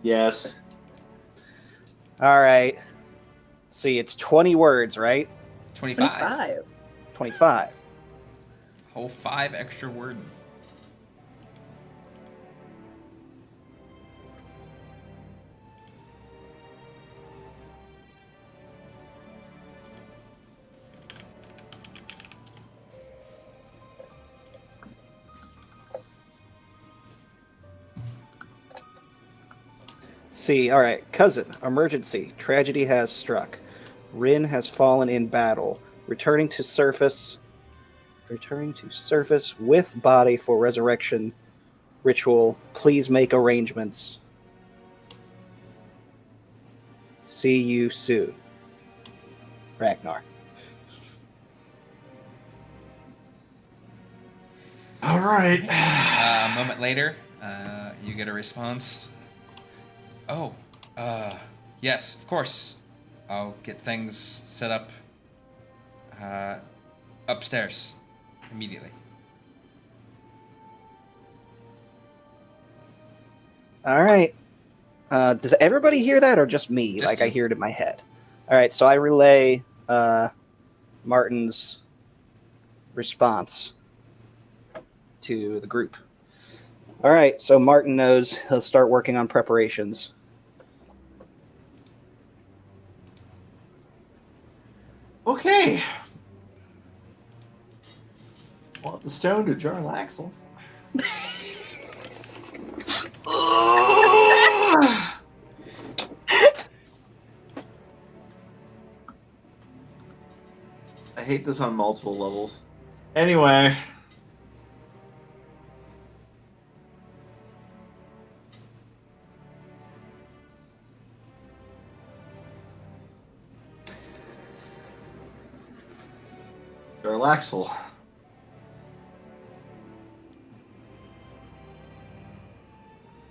Yes. All right. See, it's 20 words, right? 25. 25. Whole 5 extra word. See, all right. Cousin, emergency. Tragedy has struck. Rin has fallen in battle. Returning to surface with body for resurrection ritual. Please make arrangements. See you soon. Ragnar. All right. A moment later, you get a response. Oh, yes, of course. I'll get things set up upstairs immediately. All right. Does everybody hear that, or just me? Just Like I you. hear it in my head. All right. So I relay Martin's response to the group. All right. So Martin knows he'll start working on preparations. Okay. Want the stone to jar Laxel? I hate this on multiple levels. Anyway. Jarlaxle.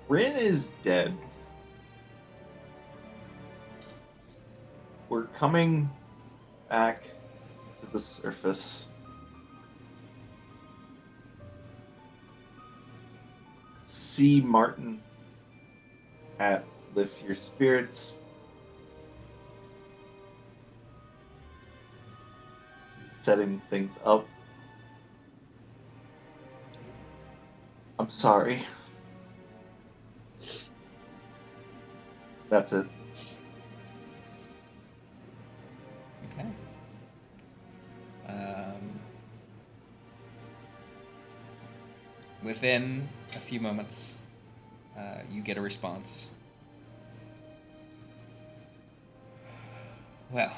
Rin is dead. We're coming back to the surface. See Martin at Lift Your Spirits. Setting things up. I'm sorry. That's it. Okay. Within a few moments, you get a response. Well,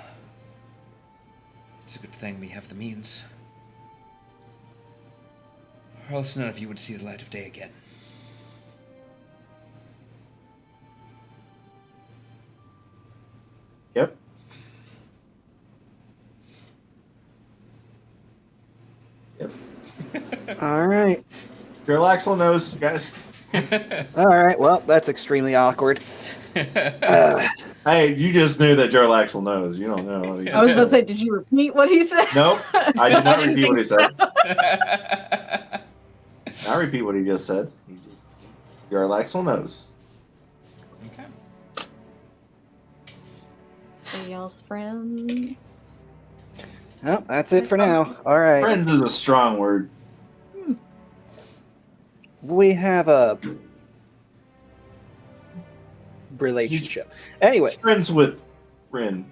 it's a good thing we have the means. Or else none of you would see the light of day again. Yep. Yep. All right. Jarlaxle knows, guys. All right. Well, that's extremely awkward. Hey, you just knew that Jarlaxle knows. You don't know what he I was about to say, did you repeat what he said? Nope. I did not didn't repeat what he think said. I repeat what he just said. Jarlaxle knows. Okay. Are y'all's friends? Well, that's it for now. All right. Friends is a strong word. We have a relationship. Anyway, He's friends with Rin.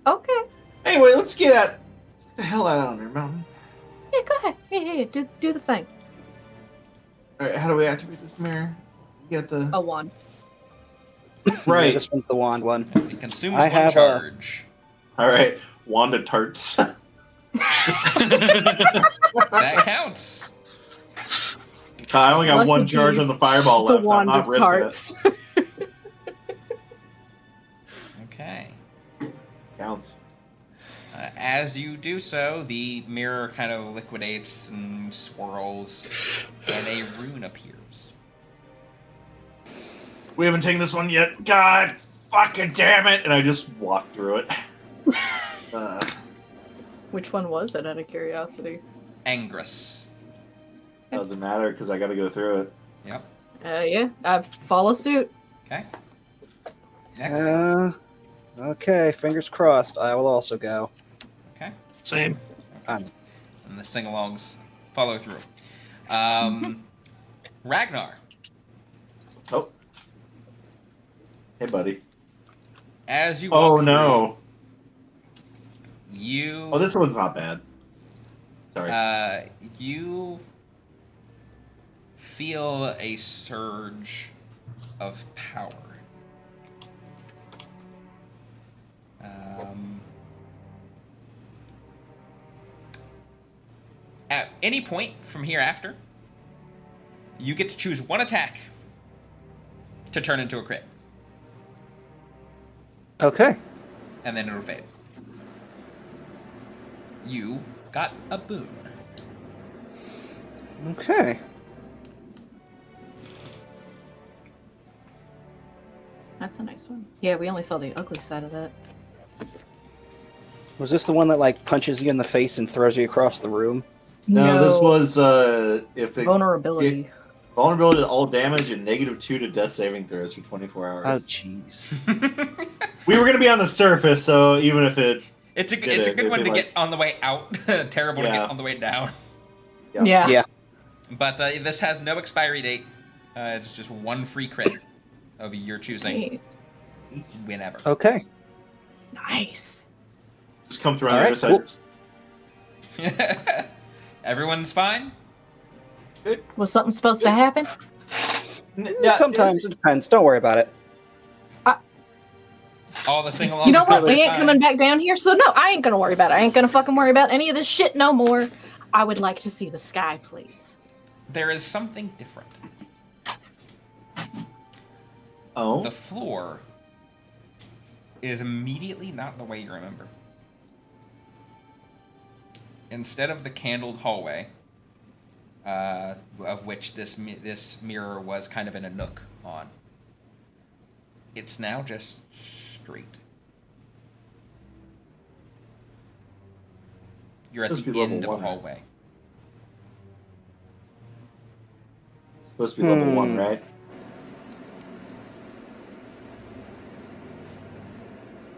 Okay. Anyway, let's get the hell out on there, mountain. Yeah, go ahead. Yeah. Do the thing. All right, how do we activate this mirror? You get the A wand. right. Yeah, this one's the wand one. It consumes I one have charge. All right, Wanda Tarts. That counts. I only got Must one be charge on the fireball The left. I'm wand not of risking tarts. Okay. it. Counts. As you do so, the mirror kind of liquidates and swirls, and a rune appears. We haven't taken this one yet. God fucking damn it! And I just walk through it. Which one was it, out of curiosity? Angrus. Doesn't matter because I got to go through it. Yep. Yeah. I follow suit. Okay. Next. Okay, fingers crossed. I will also go. Okay. Same. And the sing-alongs follow through. Ragnar. Oh. Hey, buddy. As you walk Oh, through, no. you Oh, this one's not bad. Sorry. you feel a surge of power. At any point from hereafter, you get to choose one attack to turn into a crit, Okay. and then it'll fade. You got a boon. Okay. That's a nice one. Yeah, we only saw the ugly side of that. Was this the one that like punches you in the face and throws you across the room? No, this was if it vulnerability. vulnerability to all damage and -2 to death saving throws for 24 hours. Oh, jeez. We were gonna be on the surface, so even if it's a good one to get on the way out. Terrible to Yeah. get on the way down. Yeah. Yeah. But this has no expiry date. It's just one free crit of your choosing, Nice. whenever. Okay. Nice. just come through on All the right, other side. Everyone's fine. Was something supposed to happen? Sometimes it depends. Don't worry about it. All the sing-alongs. You know what? perfectly We ain't fine. coming back down here, so no, I ain't gonna worry about it. I ain't gonna fucking worry about any of this shit no more. I would like to see the sky, please. There is something different. Oh, The floor is immediately not the way you remember. Instead of the candled hallway, of which this mirror was kind of in a nook on, it's now just straight. You're at Supposed to the be level end of a 1, right? hallway. it's supposed to be level 1, right?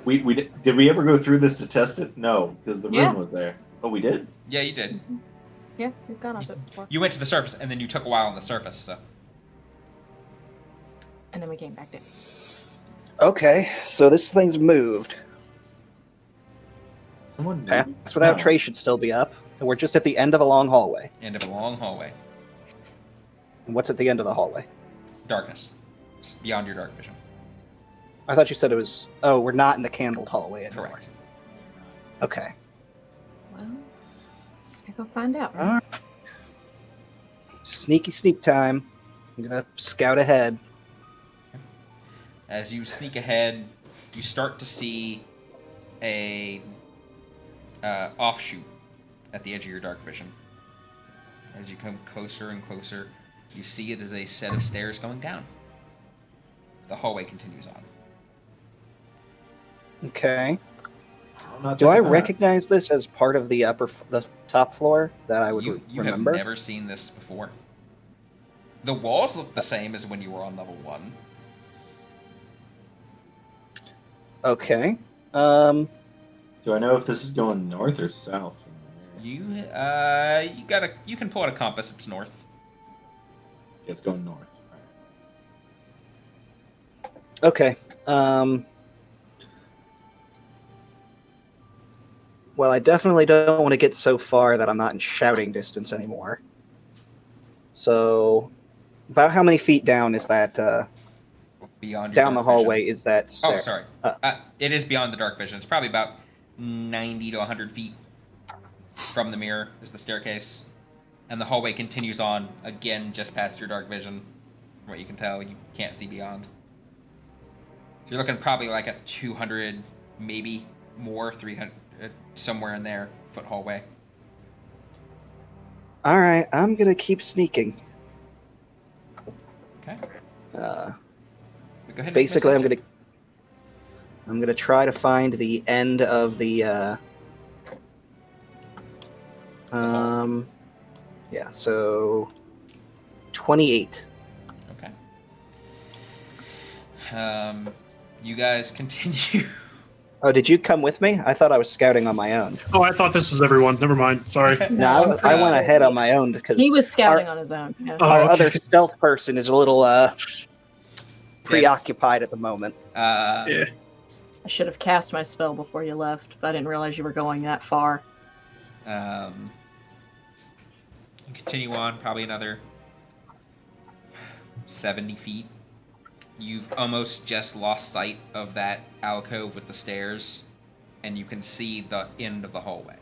Did we ever go through this to test it? No, because the room Yeah. was there. Oh, we did? Yeah, you did. Yeah, we've gone up it before. You went to the surface, and then you took a while on the surface, so. And then we came back down. Okay, so this thing's moved. Someone Pass moved? without No. trace should still be up. And we're just at the end of a long hallway. End of a long hallway. And what's at the end of the hallway? Darkness. It's beyond your dark vision. I thought you said it was... Oh, we're not in the candled hallway anymore. Correct. Okay. Well, I go find out. Right? Alright. Sneaky sneak time. I'm gonna scout ahead. As you sneak ahead, you start to see a offshoot at the edge of your dark vision. As you come closer and closer, you see it as a set of stairs going down. The hallway continues on. Okay. I'm not Do I checking that. recognize this as part of the the top floor that I would You have remember? never seen this before. The walls look the same as when you were on level 1. Okay. Do I know if this is going north or south? from there? You can pull out a compass. It's north. It's going north. Okay. Well, I definitely don't want to get so far that I'm not in shouting distance anymore. So, about how many feet down is that? Beyond your Down the dark vision. hallway is that? Oh, stair? sorry. It is beyond the dark vision. It's probably about 90 to 100 feet from the mirror is the staircase. And the hallway continues on, again, just past your dark vision. From what you can tell, you can't see beyond. So you're looking probably like a 200, maybe more, 300, somewhere in there, foot hallway. All right, I'm gonna keep sneaking. Okay. Uh, Go ahead and make basically, me I'm gonna try to find the end of the. Yeah. So, 28. Okay. You guys continue. Oh, did you come with me? I thought I was scouting on my own. Oh, I thought this was everyone. Never mind. Sorry. No, I went ahead on my own because He was scouting on his own. Yeah. Oh, our okay. other stealth person is a little preoccupied at the moment. Yeah. I should have cast my spell before you left, but I didn't realize you were going that far. You continue on, probably another 70 feet. You've almost just lost sight of that alcove with the stairs, and you can see the end of the hallway.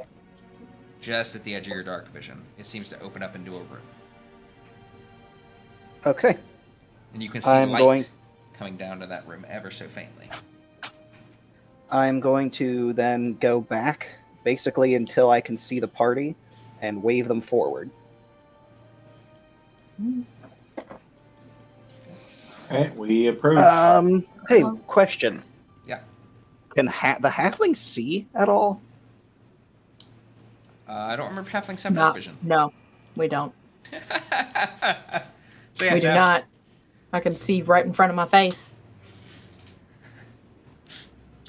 Just at the edge of your dark vision. It seems to open up into a room. Okay. And you can see I'm light going- coming down to that room ever so faintly. I'm going to then go back, basically until I can see the party, and wave them forward. Alright, we approach. Hey, question. Yeah. Can the halflings see at all? I don't remember if halflings have dark vision. No, we don't. So yeah, We do no. not. I can see right in front of my face.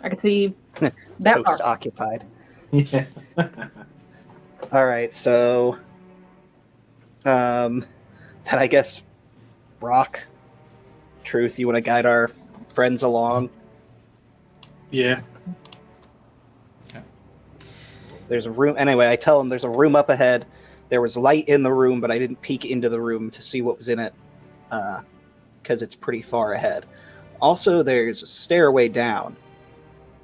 I can see that Post far. occupied. Yeah. All right, so then I guess Brock, Truth, you want to guide our friends along? Yeah. There's a room. Anyway, I tell them there's a room up ahead. There was light in the room, but I didn't peek into the room to see what was in it because it's pretty far ahead. Also, there's a stairway down.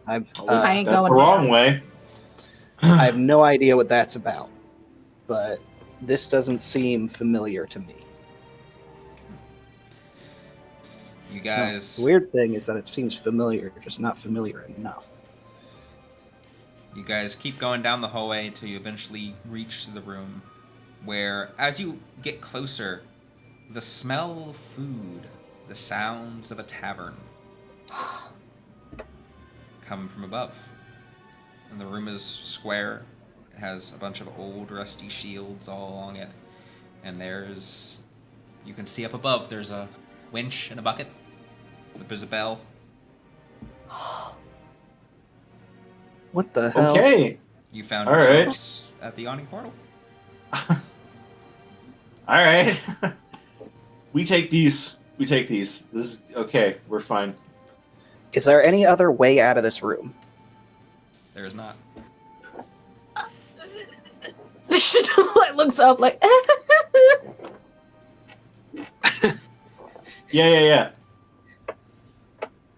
I ain't That's going the wrong down. way. I have no idea what that's about, but this doesn't seem familiar to me. You guys. The weird thing is that it seems familiar, just not familiar enough. You guys keep going down the hallway until you eventually reach the room where, as you get closer, the smell of food, the sounds of a tavern come from above. And the room is square. It has a bunch of old rusty shields all along it. And you can see up above, there's a winch and a bucket. There's a bell. What the hell? Okay. You found All right. yourselves at the yawning portal. Alright. We take these. This is okay, we're fine. Is there any other way out of this room? There is not. She just like looks up like. Yeah.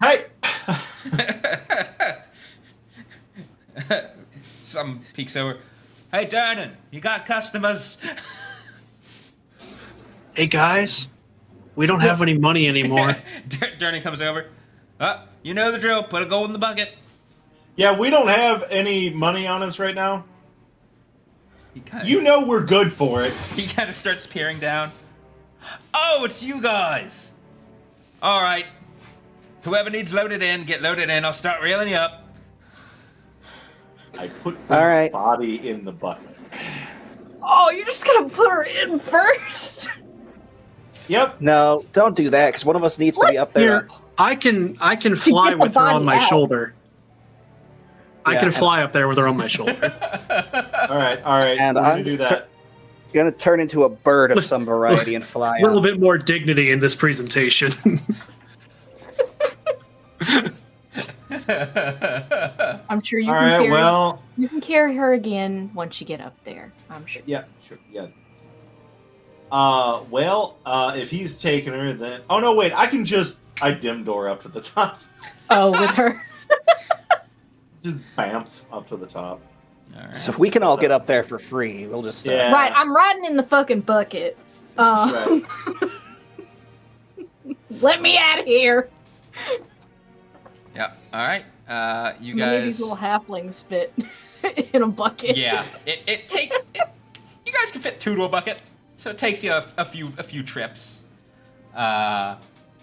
Hey! Some peeks over. Hey, Darnan, you got customers? Hey guys, we don't have any money anymore. Darnan comes over. You know the drill. Put a gold in the bucket. Yeah, we don't have any money on us right now. You know we're good for it. He kind of starts peering down. Oh, it's you guys. All right. Whoever needs loaded in, get loaded in. I'll start reeling you up. I put All right. body in the bucket. Oh, you're just gonna put her in first? Yep. No, don't do that, because one of us needs to be up there. Here, I can fly get the with her on body my out. shoulder. I Yeah, can and- fly up there with her on my shoulder. All right. And We're I'm gonna do that. Gonna turn into a bird of some variety and fly A little up. bit more dignity in this presentation. I'm sure you All can right. carry. Well. You can carry her again once you get up there. I'm sure. Yeah. Sure. Yeah. If he's taking her, then oh no, wait, I dim door up to the top. Oh, with her. Just bamf up to the top. All right. So we can all get up there for free. We'll just Yeah. Right, I'm riding in the fucking bucket. Right. Let me out of here. Yeah. All right. You So many of guys. these little halflings fit in a bucket. Yeah. It takes. You guys can fit 2 to a bucket, so it takes you a few trips. But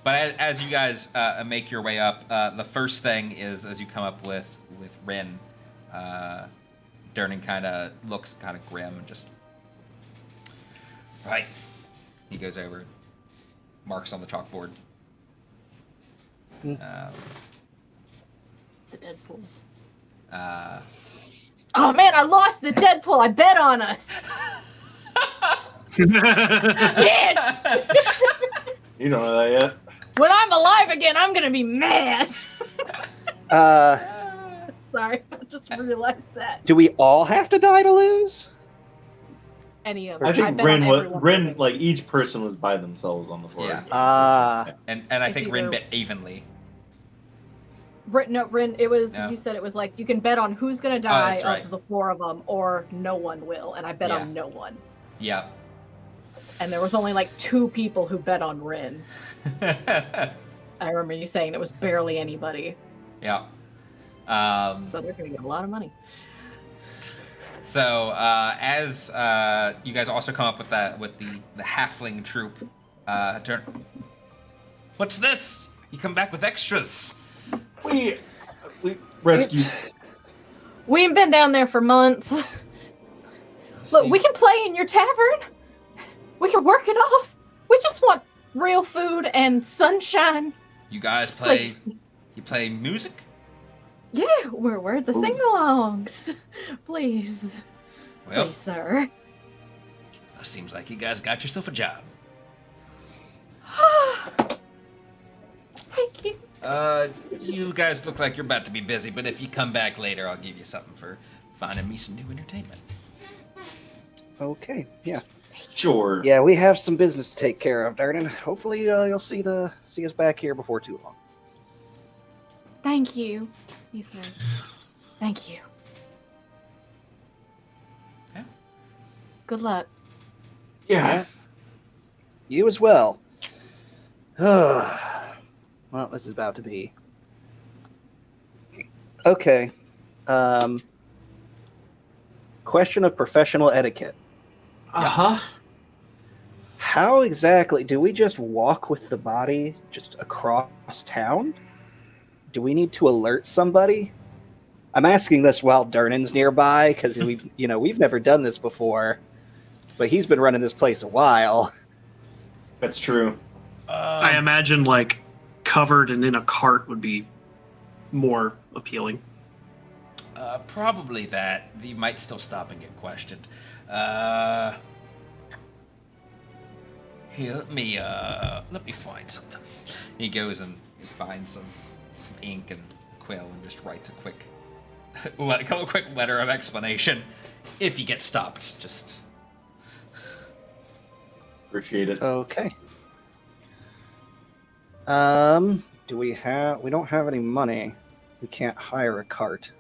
as you guys make your way up, the first thing is as you come up with Rin, Durnan kind of looks kind of grim and just. Right. He goes over, marks on the chalkboard. The Deadpool. Uh, Oh man, I lost the Deadpool. I bet on us. Shit! You don't know that yet. When I'm alive again, I'm gonna be mad. Sorry, I just realized that. Do we all have to die to lose? Any of I them. think bet on everyone Rin, living. like each person was by themselves on the floor. Yeah. and I It's think Rin either- bet evenly. Rin, it was, No. you said it was like, you can bet on who's gonna die that's right. of the 4 of them, or no one will, and I bet Yeah. on no one. Yeah. And there was only like 2 people who bet on Rin. I remember you saying it was barely anybody, Yeah. so they're gonna get a lot of money. So as you guys also come up with the halfling troop, What's this? You come back with extras. We rescued. We ain't been down there for months. Look, we can play in your tavern. We can work it off. We just want real food and sunshine. You guys play. Please. You play music? Yeah, we're the sing-alongs. Please. Well, Please, sir. seems like you guys got yourself a job. Thank you. You guys look like you're about to be busy, but if you come back later, I'll give you something for finding me some new entertainment. Okay, yeah. Sure. Yeah, we have some business to take care of, Darden. Hopefully you'll see us back here before too long. Thank you, Ethan. Thank you. Yeah. Good luck. Yeah. You as well. Well, this is about to be... Okay. Question of professional etiquette. Uh-huh. How exactly... Do we just walk with the body just across town? Do we need to alert somebody? I'm asking this while Dernan's nearby, because we've never done this before, but he's been running this place a while. That's true. I imagine like covered and in a cart would be more appealing. Probably that. You might still stop and get questioned. Here, let me find something. He goes and finds some ink and quill and just writes a quick letter of explanation. If you get stopped, just Appreciate it. Okay. We don't have any money. We can't hire a cart.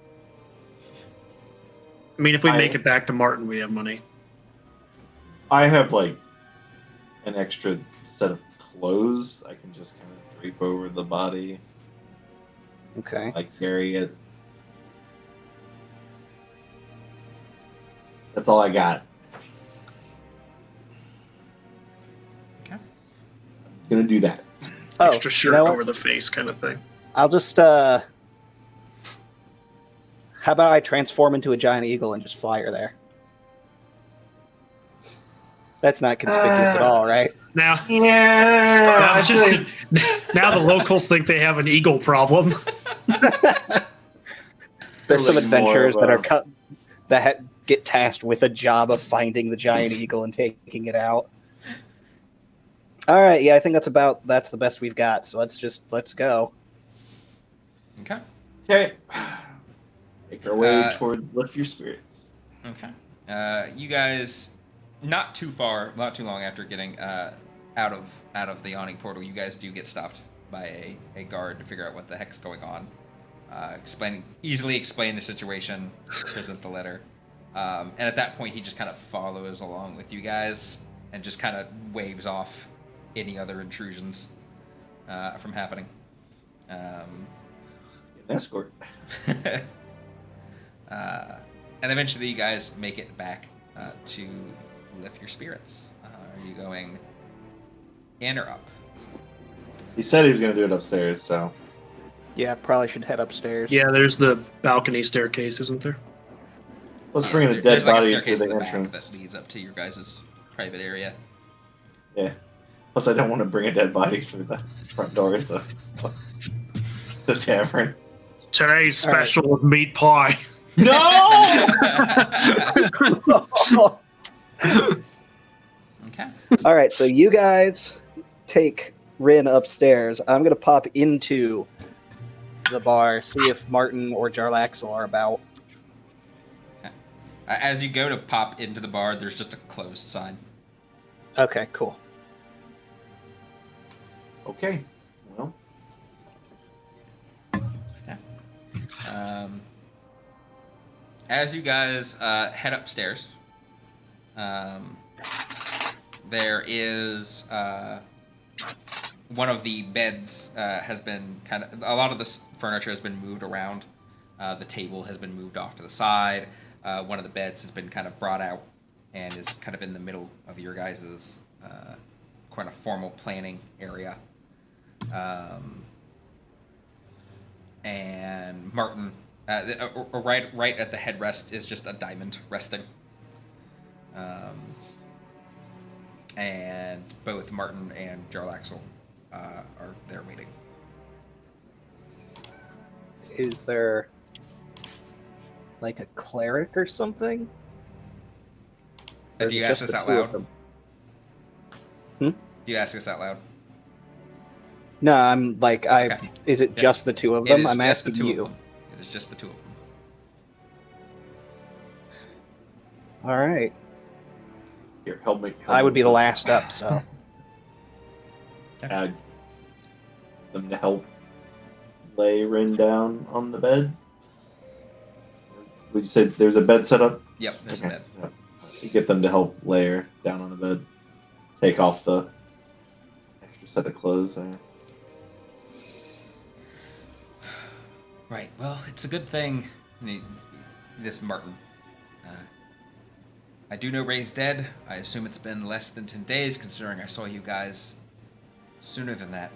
I mean, if we make it back to Martin, we have money. I have like an extra set of clothes I can just kind of drape over the body. Okay. I carry it. That's all I got. Okay. Gonna do that. Extra shirt you know over what? the face kind of thing. I'll just how about I transform into a giant eagle and just fly her there? That's not conspicuous at all, right? Now, Yeah. now the locals think they have an eagle problem. There's some Like more adventurers of that a- are get tasked with a job of finding the giant eagle and taking it out. All right, yeah, I think that's the best we've got. So let's go. okay. Okay. Make our way Uh, towards Lift Your Spirits. Okay. You guys, not too long after getting out of the awning portal, you guys do get stopped by a guard to figure out what the heck's going on. Easily explain the situation, present the letter, and at that point he just kind of follows along with you guys and just kind of waves off any other intrusions from happening. An escort. And eventually you guys make it back to Lift Your Spirits. Are you going in or up? He said he was gonna do it upstairs, so Yeah, probably should head upstairs. Yeah, there's the balcony staircase, isn't there? let's bring in a dead There's like a body through staircase in the the back entrance. that leads up to your guys' private area. Yeah. Plus, I don't want to bring a dead body through the front door, so the tavern. Today's All right. special with meat pie. No. Okay. All right, so you guys take Rin upstairs. I'm gonna pop into the bar, see if Martin or Jarlaxle are about. As you go to pop into the bar, there's just a closed sign. Okay, cool. Okay. Well, As you guys head upstairs, there is one of the beds has been a lot of the furniture has been moved around. The table has been moved off to the side. One of the beds has been kind of brought out and is kind of in the middle of your guys' kind of formal planning area. And Martin, right at the headrest is just a diamond resting. And both Martin and Jarlaxle are there waiting. Is there like a cleric or something? Or is Do you it ask just this the out two of loud? them? Do you ask this out loud? No, I'm like, Okay. Is it Yeah. just the two of It them? is I'm just the asking two you. of them. It is just the two of them. All right. Here, help me. I would be the put- last up, so. Add them to help lay Rin down on the bed. Would you say there's a bed set up? Yep, there's a bed. Yeah. You get them to help lay her down on the bed. Take off the extra set of clothes there. Right. Well, it's a good thing. This Martin. I do know Ray's dead. I assume it's been less than 10 days, considering I saw you guys sooner than that.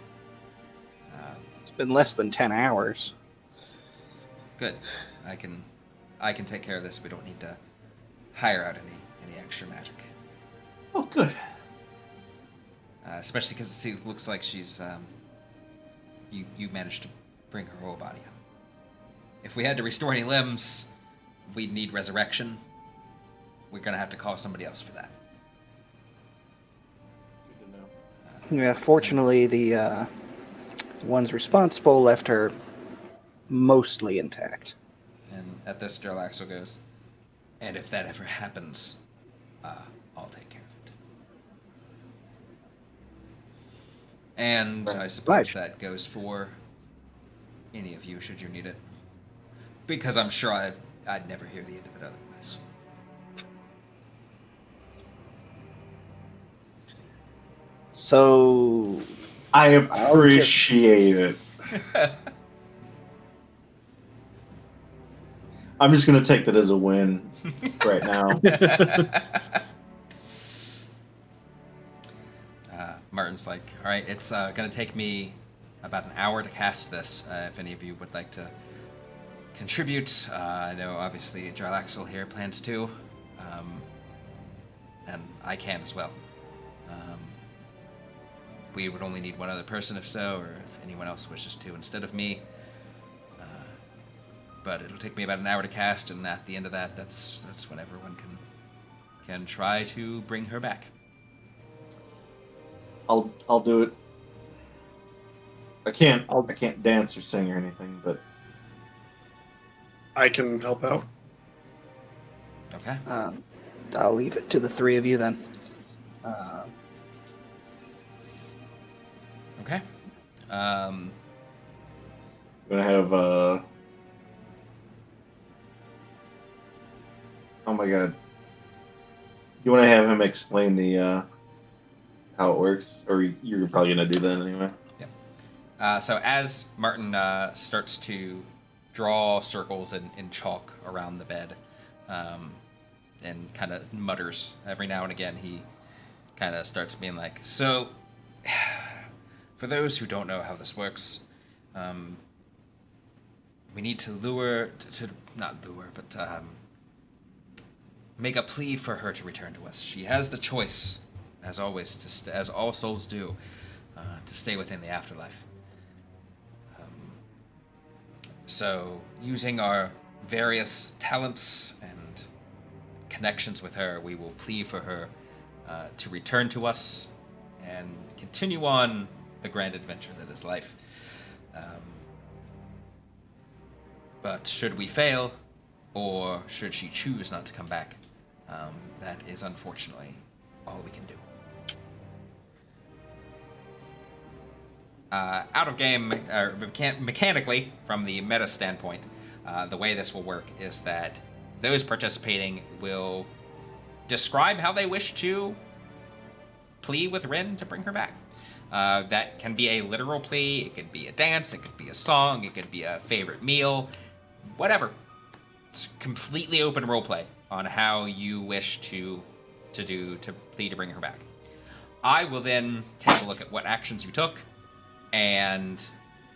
It's been less than 10 hours. Good. I can take care of this. We don't need to hire out any extra magic. Oh, good. Especially because it looks like she's you managed to bring her whole body up. If we had to restore any limbs, we'd need resurrection. We're gonna have to call somebody else for that. Good to know. Yeah, fortunately, the ones responsible left her mostly intact. And at this, Jarlaxle goes, and if that ever happens, I'll take care of it. And I suppose that goes for any of you, should you need it. Because I'm sure I'd never hear the end of it otherwise. So, I appreciate it. I'm just gonna take that as a win right now. Martin's like, all right, it's going to take me about an hour to cast this. If any of you would like to contribute, I know obviously Jarlaxle here plans to, and I can as well. We would only need one other person if so, or if anyone else wishes to instead of me. But it'll take me about an hour to cast, and at the end of that, that's when everyone can try to bring her back. I'll do it. I can't dance or sing or anything, but I can help out. Okay. I'll leave it to the three of you then. Okay. I'm gonna have oh my god. You want to have him explain the how it works, or you're probably gonna do that anyway? So as Martin starts to draw circles in chalk around the bed, and kind of mutters every now and again, he kind of starts being like, so, for those who don't know how this works, we need to not lure, but make a plea for her to return to us. She has the choice, as always, as all souls do, to stay within the afterlife. So, using our various talents and connections with her, we will plead for her to return to us and continue on the grand adventure that is life. But should we fail, or should she choose not to come back, that is unfortunately all we can do. Out of game, or mechanically, from the meta standpoint, the way this will work is that those participating will describe how they wish to plea with Rin to bring her back. That can be a literal plea, it could be a dance, it could be a song, it could be a favorite meal, whatever. It's completely open roleplay on how you wish to plea to bring her back. I will then take a look at what actions you took, and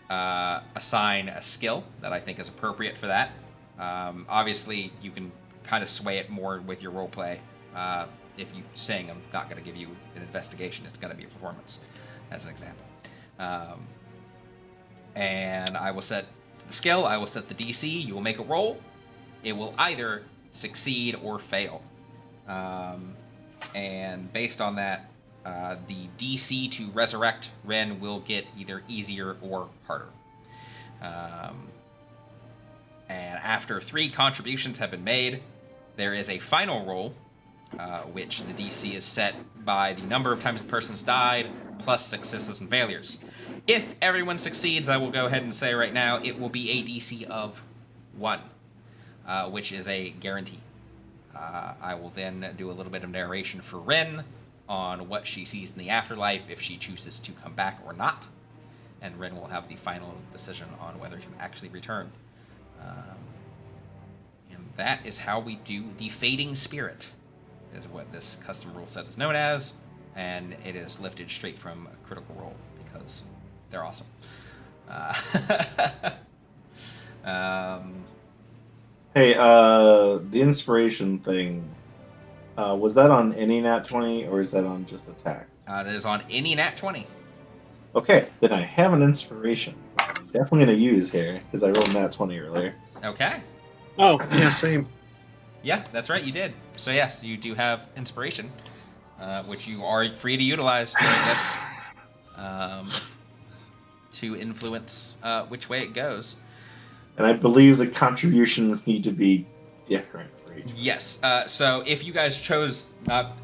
assign a skill that I think is appropriate for that. Obviously, you can kind of sway it more with your roleplay. If you saying I'm not going to give you an investigation, it's going to be a performance, as an example. And I will set the skill. I will set the DC. You will make a roll. It will either succeed or fail. And based on that, the DC to resurrect Ren will get either easier or harder. And after 3 contributions have been made, there is a final roll, which the DC is set by the number of times the person's died, plus successes and failures. If everyone succeeds, I will go ahead and say right now, it will be a DC of 1, which is a guarantee. I will then do a little bit of narration for Ren on what she sees in the afterlife, if she chooses to come back or not. And Ren will have the final decision on whether to actually return. And that is how we do the Fading Spirit, is what this custom rule set is known as. And it is lifted straight from Critical Role, because they're awesome. Hey, the inspiration thing, was that on any nat 20 or is that on just attacks? It is on any nat 20. Okay, then I have an inspiration. Definitely going to use here because I rolled nat 20 earlier. Okay. Oh, yeah, same. Yeah, that's right, you did. So yes, you do have inspiration, which you are free to utilize during this to influence which way it goes. And I believe the contributions need to be different for each. Yes. So if you guys chose,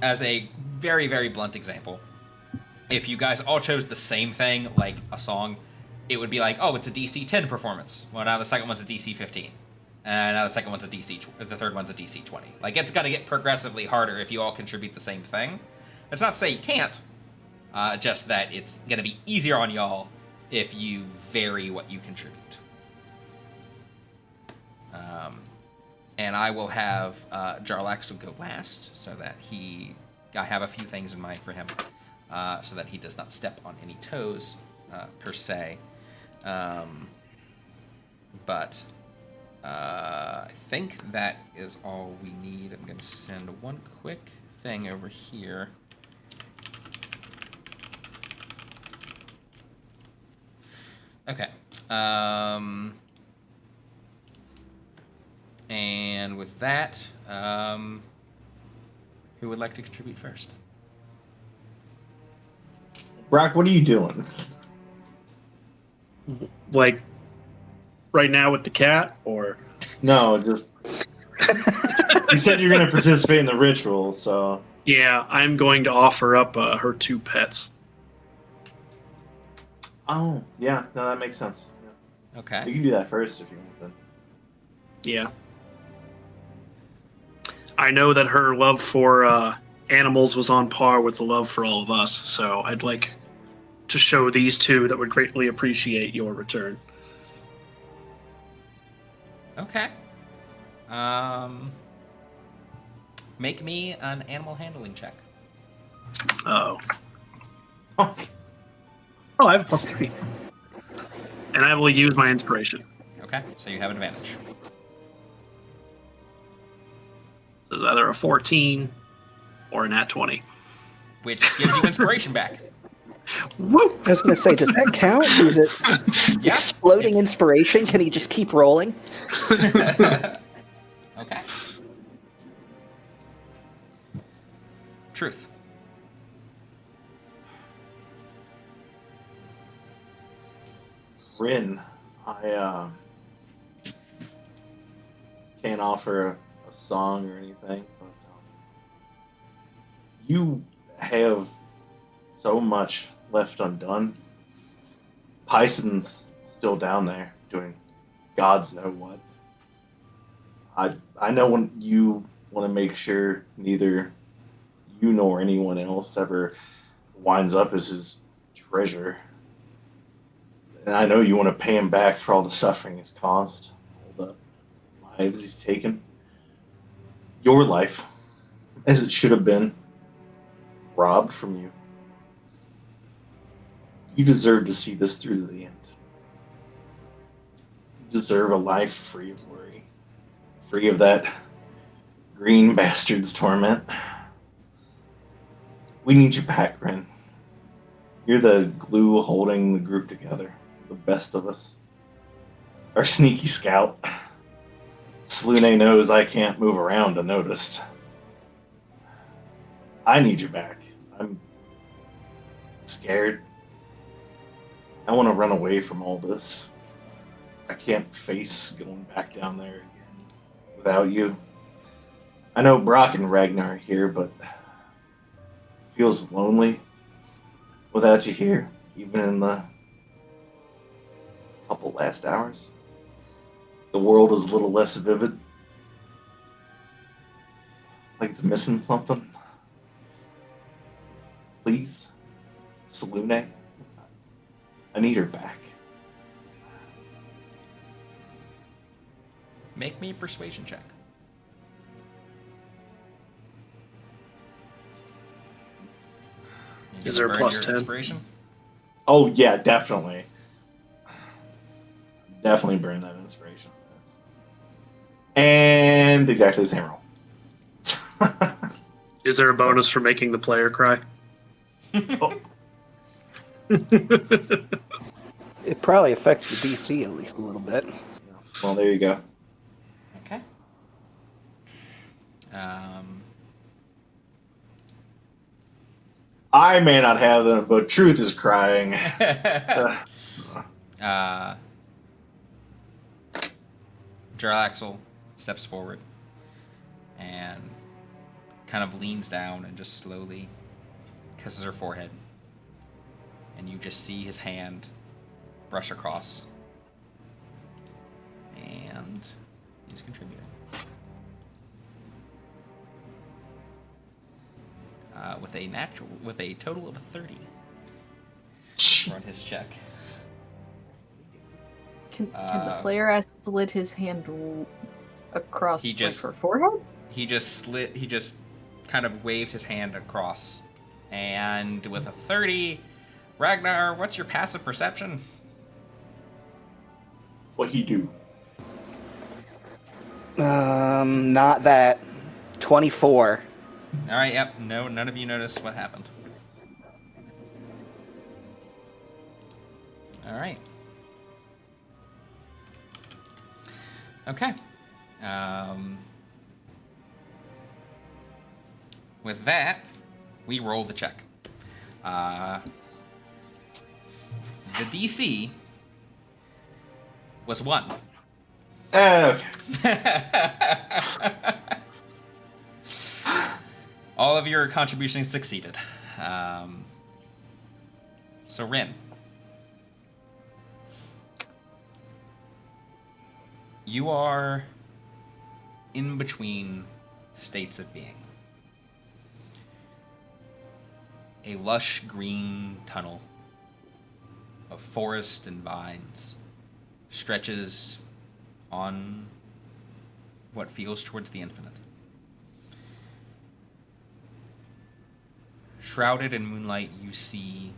as a very, very blunt example, if you guys all chose the same thing, like a song, it would be like, oh, it's a DC 10 performance. Well, now the second one's a DC 15. And now the second one's a the third one's a DC 20. Like, it's going to get progressively harder if you all contribute the same thing. It's not to say you can't, just that it's going to be easier on y'all if you vary what you contribute. And I will have Jarlax will go last, so that I have a few things in mind for him, so that he does not step on any toes, per se. But I think that is all we need. I'm going to send one quick thing over here. Okay. And with that, who would like to contribute first? Brock, what are you doing? Like, right now with the cat, or? No, just... You said you're going to participate in the ritual, so... Yeah, I'm going to offer up her 2 pets. Oh, yeah, no, that makes sense. Yeah. Okay. You can do that first if you want, then. Yeah. I know that her love for animals was on par with the love for all of us, so I'd like to show these 2 that would greatly appreciate your return. Okay. Make me an animal handling check. Oh. Oh, I have a +3. And I will use my inspiration. Okay, so you have an advantage. So it's either a 14 or a nat 20. Which gives you inspiration back. Woo! I was going to say, does that count? Is it Yeah, exploding it's- inspiration? Can he just keep rolling? Okay. Truth. Rin, I can't offer a song or anything, but you have so much left undone. Pison's still down there doing gods know what. I know when you want to make sure neither you nor anyone else ever winds up as his treasure. And I know you want to pay him back for all the suffering he's caused, all the lives he's taken. Your life, as it should have been, robbed from you. You deserve to see this through to the end. You deserve a life free of worry, free of that green bastard's torment. We need you back, Ren. You're the glue holding the group together. The best of us. Our sneaky scout. Slune knows I can't move around unnoticed. I need you back. I'm scared. I want to run away from all this. I can't face going back down there again without you. I know Brock and Ragnar are here, but it feels lonely without you here, even in the couple last hours. The world is a little less vivid. Like it's missing something. Please, Salune, I need her back. Make me a persuasion check. You Is gonna there a burn plus your 10? Inspiration? Oh yeah, definitely. Definitely burn that inspiration. And exactly the same roll. Is there a bonus for making the player cry? It probably affects the DC at least a little bit. Well, there you go. Okay. I may not have them, but truth is crying. Jarlaxle steps forward and kind of leans down and just slowly kisses her forehead. And you just see his hand brush across. And he's contributing. With a total of 30 on his check. Can the player slid his hand across her forehead? He just kind of waved his hand across. And with a 30, Ragnar, what's your passive perception? What he do? Not that. 24. All right, yep. No, none of you noticed what happened. All right. Okay. With that, we roll the check. The DC was 1. Okay. All of your contributions succeeded. So, Rin. You are in between states of being. A lush green tunnel of forest and vines stretches on what feels towards the infinite. Shrouded in moonlight, you see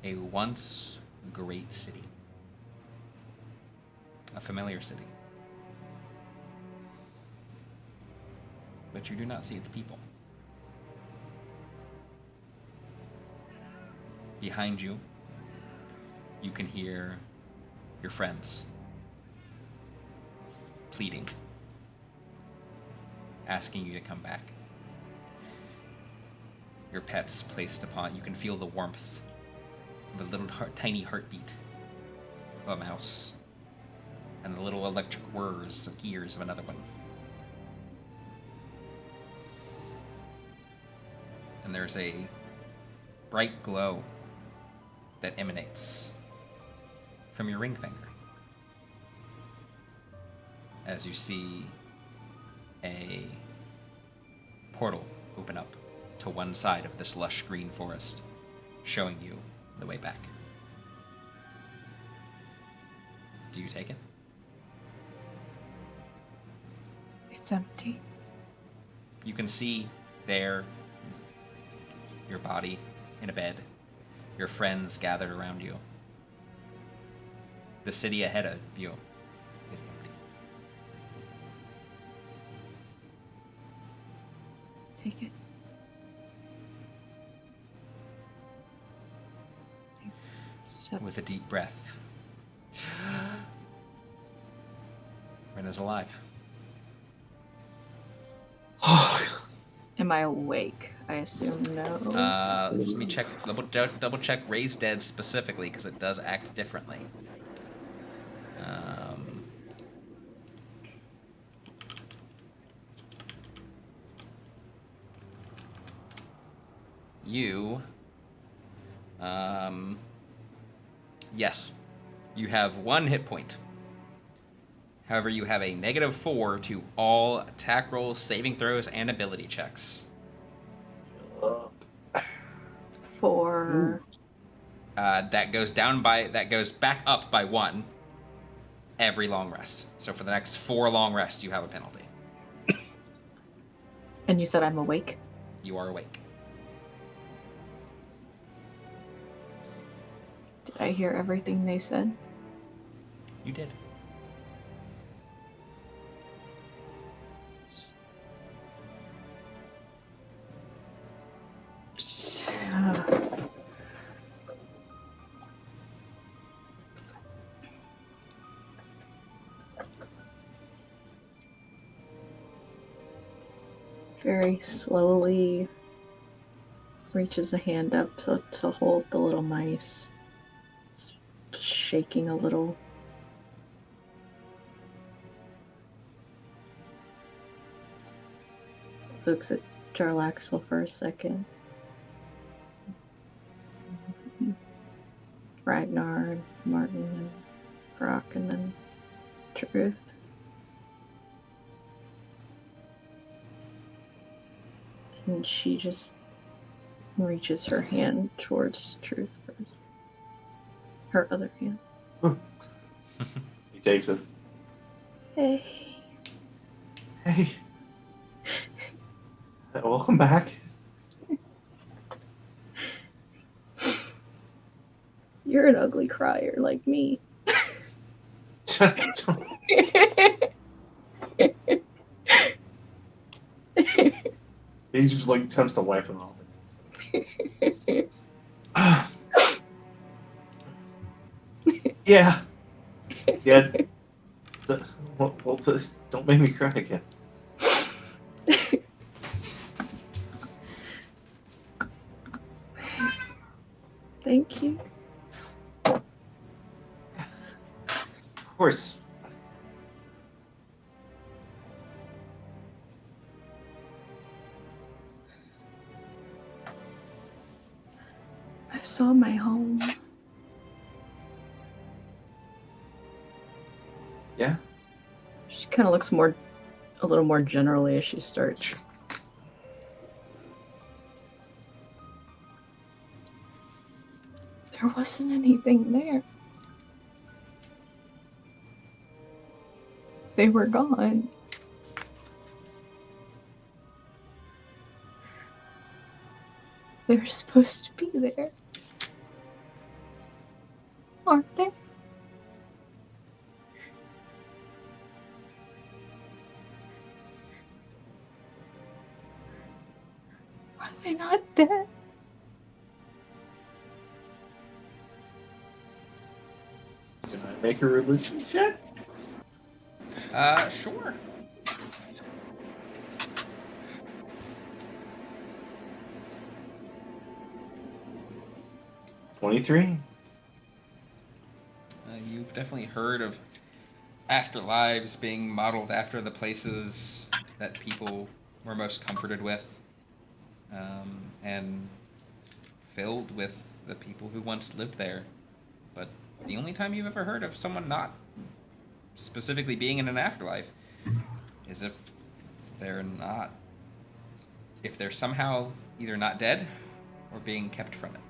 a once great city. A familiar city. But you do not see its people. Behind you, you can hear your friends pleading, asking you to come back. Your pets placed upon, you can feel the warmth of a little tiny heartbeat of a mouse and the little electric whirs of gears of another one. And there's a bright glow that emanates from your ring finger as you see a portal open up to one side of this lush green forest, showing you the way back. Do you take it? It's empty. You can see there your body in a bed, your friends gathered around you. The city ahead of you is empty. Take it. Step. With a deep breath. Rena's alive. Am I awake? I assume no. Let me check. Double check. Raise dead specifically because it does act differently. You. Yes. You have 1 hit point. However, you have a -4 to all attack rolls, saving throws, and ability checks. For That goes back up by 1 every long rest. So for the next 4 long rests, you have a penalty. and you said I'm awake. You are awake. Did I hear everything they said? You did. Very slowly reaches a hand up to hold the little mice. It's shaking a little. Looks at Jarlaxle for a second. Ragnar and Martin and Brock and then Truth. And she just reaches her hand towards Truth first. Her other hand. He takes it. Hey. Hey. Welcome back. You're an ugly crier like me. He just like attempts to wipe him off. Yeah. Yeah. Don't make me cry again. Thank you. Of course. I saw my home. Yeah. She kind of looks a little more generally as she starts. There wasn't anything there. They were gone. They were supposed to be there. Aren't they? Are they not dead? Can I make a religion check? Sure. $23. You've definitely heard of afterlives being modeled after the places that people were most comforted with, and filled with the people who once lived there. But the only time you've ever heard of someone not specifically being in an afterlife is if they're somehow either not dead or being kept from it.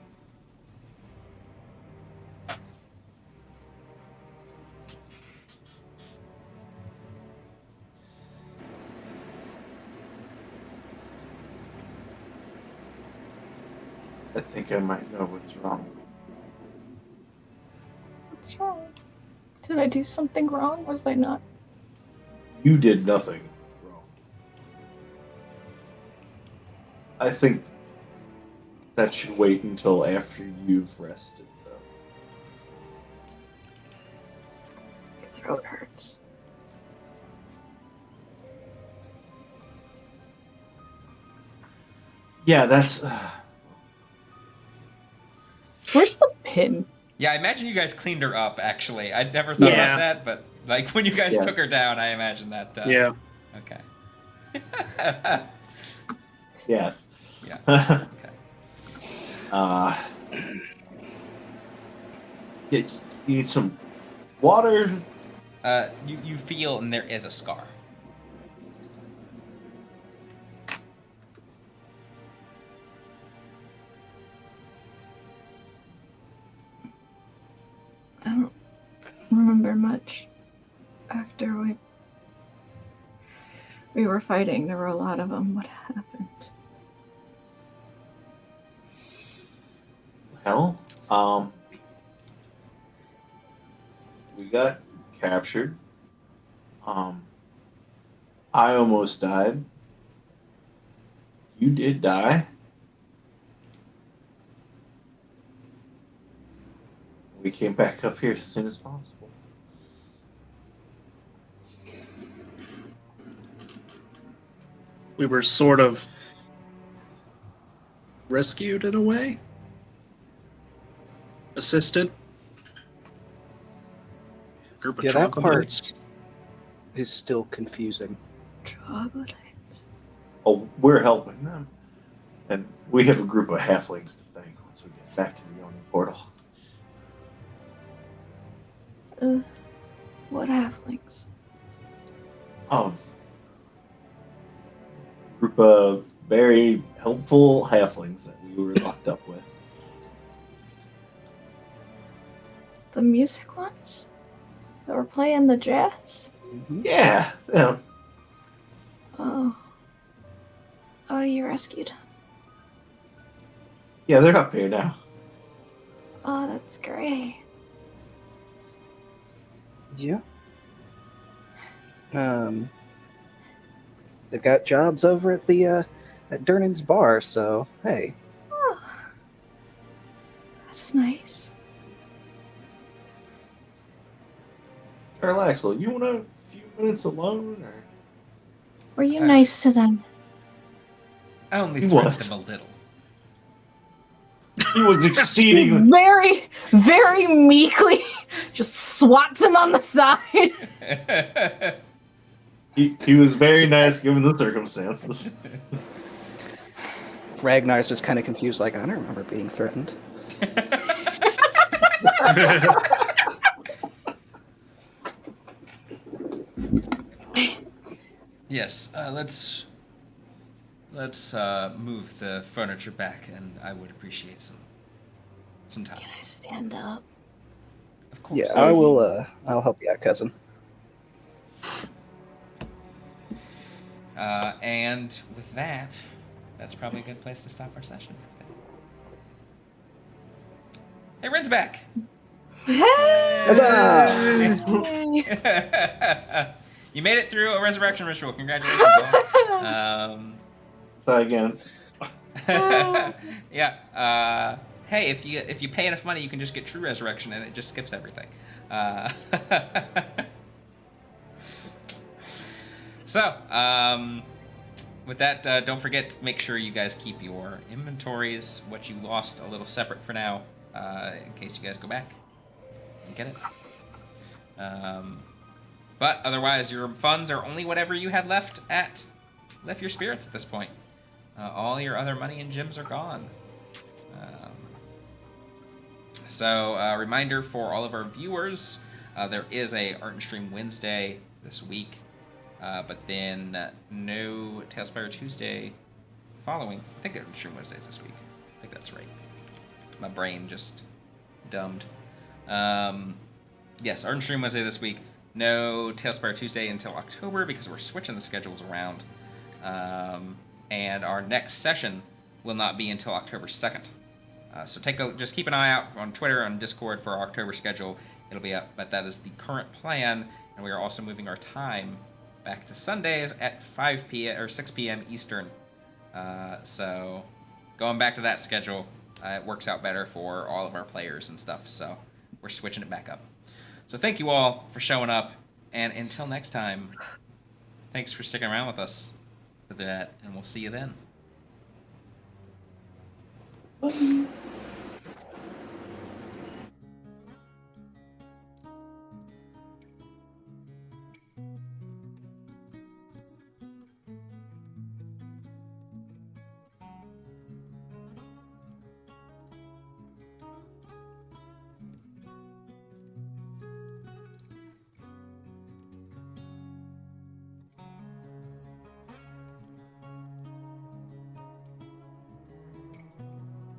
I think I might know what's wrong with Did I do something wrong? Was I not? You did nothing wrong. I think that should wait until after you've rested, though. My throat hurts. Yeah, that's. Where's the pin? Yeah, I imagine you guys cleaned her up, actually. I'd never thought Yeah. about that, but like when you guys Yeah. took her down, I imagine that. Yeah. Okay. Yes. Yeah. Okay. Yeah, you need some water. You feel, and there is a scar. I don't remember much. After we were fighting, there were a lot of them. What happened? Hell, we got captured. I almost died. You did die. We came back up here as soon as possible. We were sort of rescued in a way. Assisted. Group of Yeah, that troglodytes. Is still confusing. Troglodytes. Oh, we're helping them. And we have a group of halflings to thank once we get back to the Yoni portal. What halflings? Group of very helpful halflings that we were locked up with. The music ones? That were playing the jazz? Yeah. Oh. Oh, you rescued. Yeah, they're up here now. Oh, that's great. Yeah. They've got jobs over at the at Durnan's bar, so hey. Oh. That's nice. Parallaxel, you want a few minutes alone, or? Were you nice to them? I only He threatened was. them a little. He was exceedingly. Very, very meekly just swats him on the side. He was very nice given the circumstances. Ragnar's just kind of confused, like, I don't remember being threatened. Yes, let's move the furniture back, and I would appreciate some time. Can I stand up? Of course. Yeah, I will. I'll help you out, cousin. And with that, that's probably a good place to stop our session. Hey, Ren's back. Huzzah! You made it through a resurrection ritual. Congratulations, all. Try again. Yeah. Hey, if you pay enough money, you can just get true resurrection, and it just skips everything. So, with that, don't forget, make sure you guys keep your inventories, what you lost, a little separate for now, in case you guys go back and get it. But otherwise, your funds are only whatever you had left your spirits at this point. All your other money and gems are gone. So, reminder for all of our viewers, there is a Art and Stream Wednesday this week, but then no Tailspire Tuesday following. I think Art and Stream Wednesday is this week. I think that's right. My brain just dumbed. Yes, Art and Stream Wednesday this week. No Tailspire Tuesday until October because we're switching the schedules around. And our next session will not be until October 2nd. So just keep an eye out on Twitter and Discord for our October schedule. it'll be up. But that is the current plan, and we are also moving our time back to Sundays at 5 p.m. or 6 p.m. Eastern. So going back to that schedule, it works out better for all of our players and stuff. So we're switching it back up. So thank you all for showing up, and until next time, thanks for sticking around with us for that, and we'll see you then. Bye.